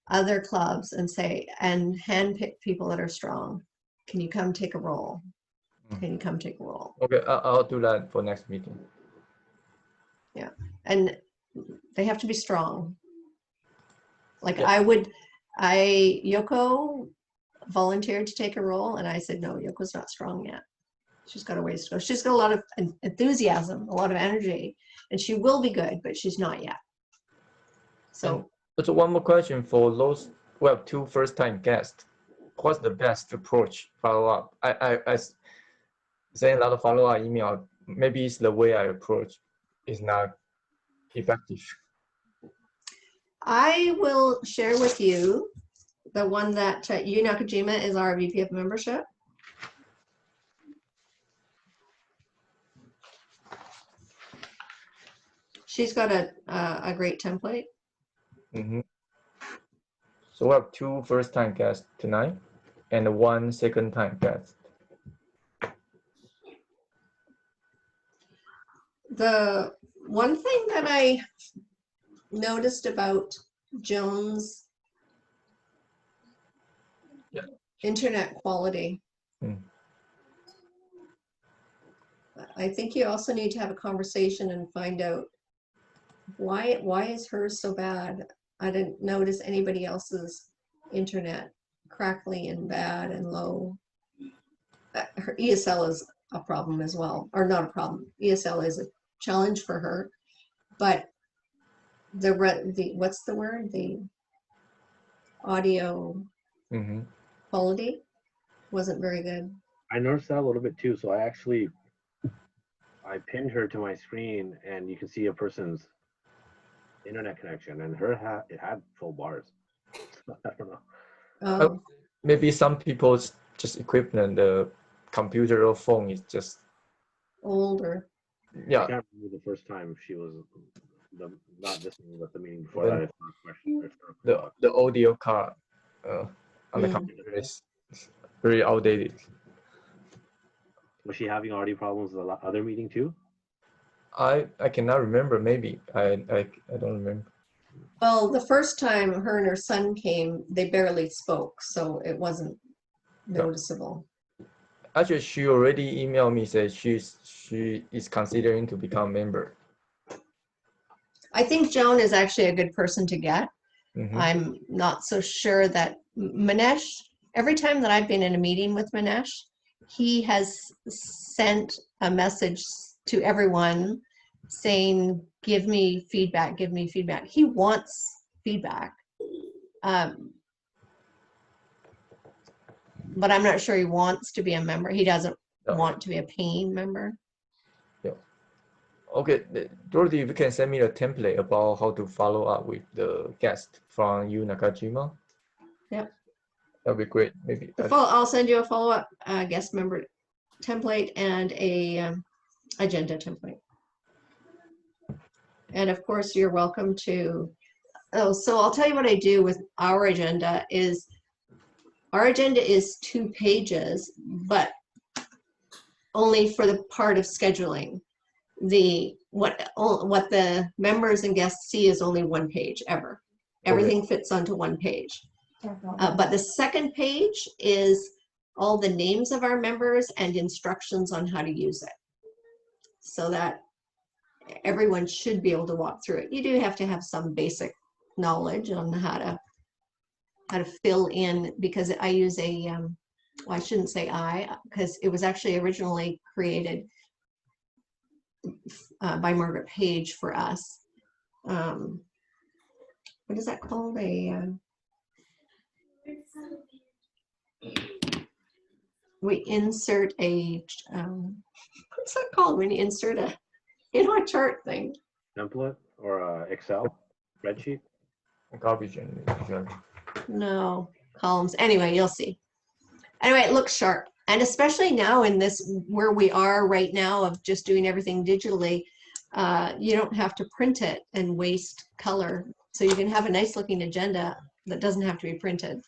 other clubs, and handpick people that are strong. Can you come take a role? Can you come take a role? Okay, I'll do that for next meeting. Yeah, and they have to be strong. Like Yeah. Yoko volunteered to take a role, and I said, no, Yoko's not strong yet. She's got a ways to go. She's got a lot of enthusiasm, a lot of energy, and she will be good, but she's not yet. So one more question for those who have 2 first-time guests. What's the best approach follow-up? I send a lot of follow-up email. Maybe it's the way I approach is not effective. I will share with you the one that Yu Nakajima is our VP of membership. She's got a great template. Mm-hmm. So we have 2 first-time guests tonight and 1 second-time guest. The one thing that I noticed about Joan's internet quality, I think you also need to have a conversation and find out why is hers so bad. I didn't notice anybody else's internet crackly and bad and low. Her ESL is a problem as well, or not a problem. ESL is a challenge for her, but the what's the word? The audio quality wasn't very good. I noticed that a little bit too. So I pinned her to my screen, and you can see a person's internet connection, and it had full bars. I don't know. Maybe some people's just equipment, the computer or phone is just older. Yeah. I can't remember the first time she was not listening with the meeting before that. The audio card on the computer is very outdated. Was she having audio problems with the other meeting too? I cannot remember. Maybe I don't remember. Well, the first time her and her son came, they barely spoke, so it wasn't noticeable. Actually, she already emailed me, said she is considering to become a member. I think Joan is actually a good person to get. Mm-hmm. I'm not so sure that Manesh, every time that I've been in a meeting with Manesh, he has sent a message to everyone saying, give me feedback, give me feedback. He wants feedback. But I'm not sure he wants to be a member. He doesn't want to be a paying member. Yeah. Okay, Dorothy, if you can send me a template about how to follow up with the guest from Yu Nakajima. Yep. That'd be great. Maybe I'll send you a follow-up guest member template and a agenda template. And of course, you're welcome to. Oh, so I'll tell you what I do with our agenda is. Our agenda is 2 pages, but only for the part of scheduling. What the members and guests see is only 1 page ever. Everything fits onto 1 page. But the second page is all the names of our members and instructions on how to use it, so that everyone should be able to walk through it. You do have to have some basic knowledge on how to fill in, because I use well, I shouldn't say because it was actually originally created by Margaret Page for us. What is that called? We insert a, what's that called when you insert a chart thing? Template or Excel spreadsheet? Garbage and No, columns. Anyway, you'll see. Anyway, it looks sharp. And especially now in this, where we are right now of just doing everything digitally, you don't have to print it and waste color. So you can have a nice looking agenda that doesn't have to be printed.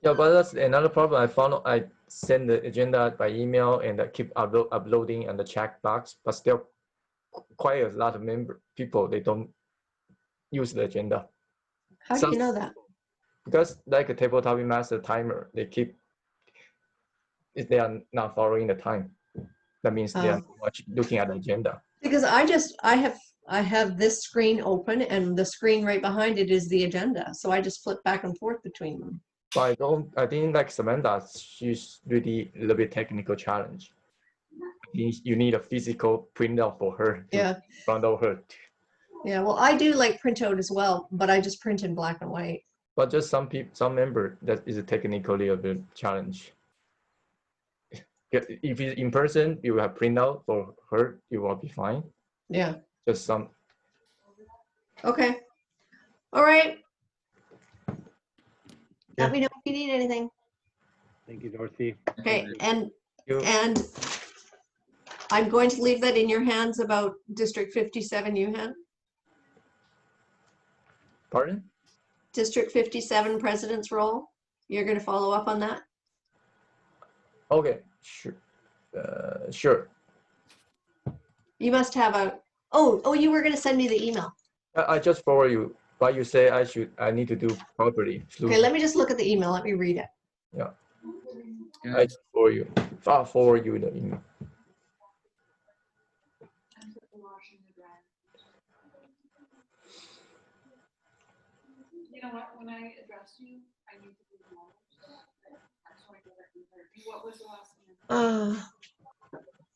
Yeah, but that's another problem I found. I send the agenda by email and I keep uploading and the checkbox, but still quite a lot of people, they don't use the agenda. How do you know that? Because like a tabletop master timer, they are not following the time. That means they are not much looking at the agenda. Because I have this screen open and the screen right behind it is the agenda. So I just flip back and forth between them. But I think like Samantha, she's really a little bit technical challenge. You need a physical printout for her to follow her. Yeah, well, I do like printout as well, but I just print in black and white. But just some member that is technically a bit challenge. If it's in person, you have printout for her, you will be fine. Yeah. Just some. Okay. All right. Let me know if you need anything. Thank you, Dorothy. Okay, and I'm going to leave that in your hands about District 57, Yuhan. Pardon? District 57 president's role. You're going to follow up on that? Okay, sure. Sure. You must have a, oh, you were going to send me the email. I just forward you, but you say I need to do properly. Okay, let me just look at the email. Let me read it. Yeah. I just forward you. I'll forward you the email. You know what? When I address you, I need to do more. I just want to go back and third. What was the last name?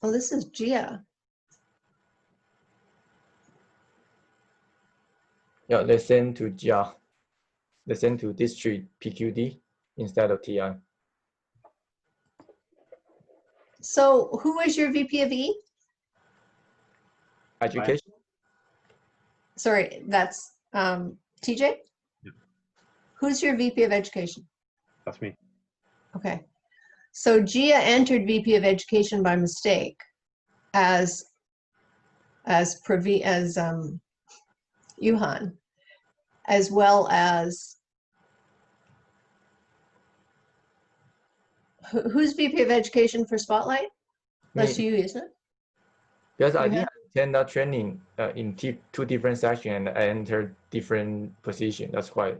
Oh, this is Gia. Yeah, they send to JA. They send to district PQD instead of TI. So who is your VP of E? Education. Sorry, that's TJ? Yeah. Who's your VP of Education? That's me. Okay. So Gia entered VP of Education by mistake as Yuhan, as well as who's VP of Education for Spotlight? That's you, isn't it? Because I think I attend that training in two different sections and I entered different position. That's why.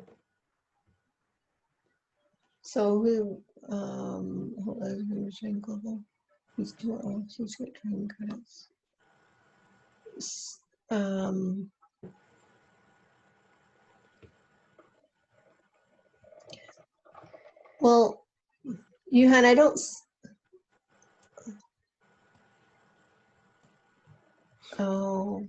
So who hold on, global. These two are all secret training credits. Well, Yuhan, I don't. Oh.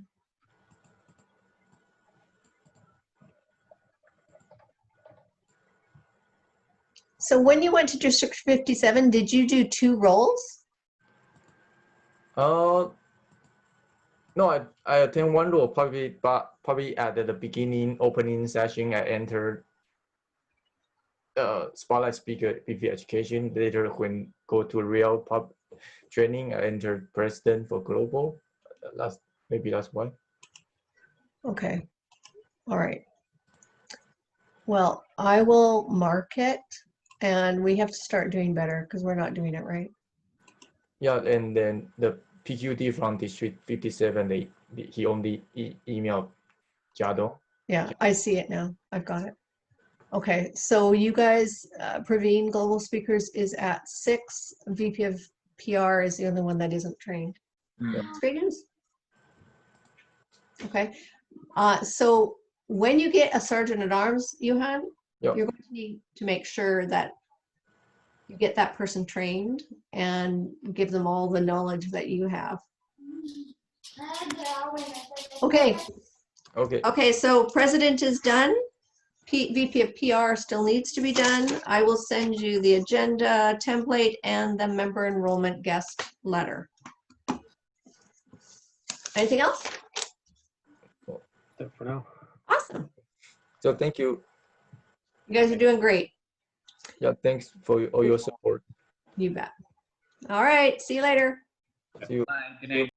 So when you went to District 57, did you do 2 roles? No, I attend one role probably at the beginning opening session. I entered spotlight speaker VP education. Later, when go to real pub training, I entered president for global. Maybe that's why. Okay. All right. Well, I will mark it, and we have to start doing better because we're not doing it right. Yeah, and then the PQD from District 57, he only emailed Jado. Yeah, I see it now. I've got it. Okay, so you guys, Praveen, Global Speakers is at 6. VP of PR is the only one that isn't trained. It's great news. Okay, so when you get a sergeant at arms, Yuhan, you're going to need to make sure that you get that person trained and give them all the knowledge that you have. Okay. Okay. Okay, so president is done. VP of PR still needs to be done. I will send you the agenda template and the member enrollment guest letter. Anything else? That's it for now. Awesome. So thank you. You guys are doing great. Yeah, thanks for all your support. You bet. All right. See you later. See you. Bye. Good night.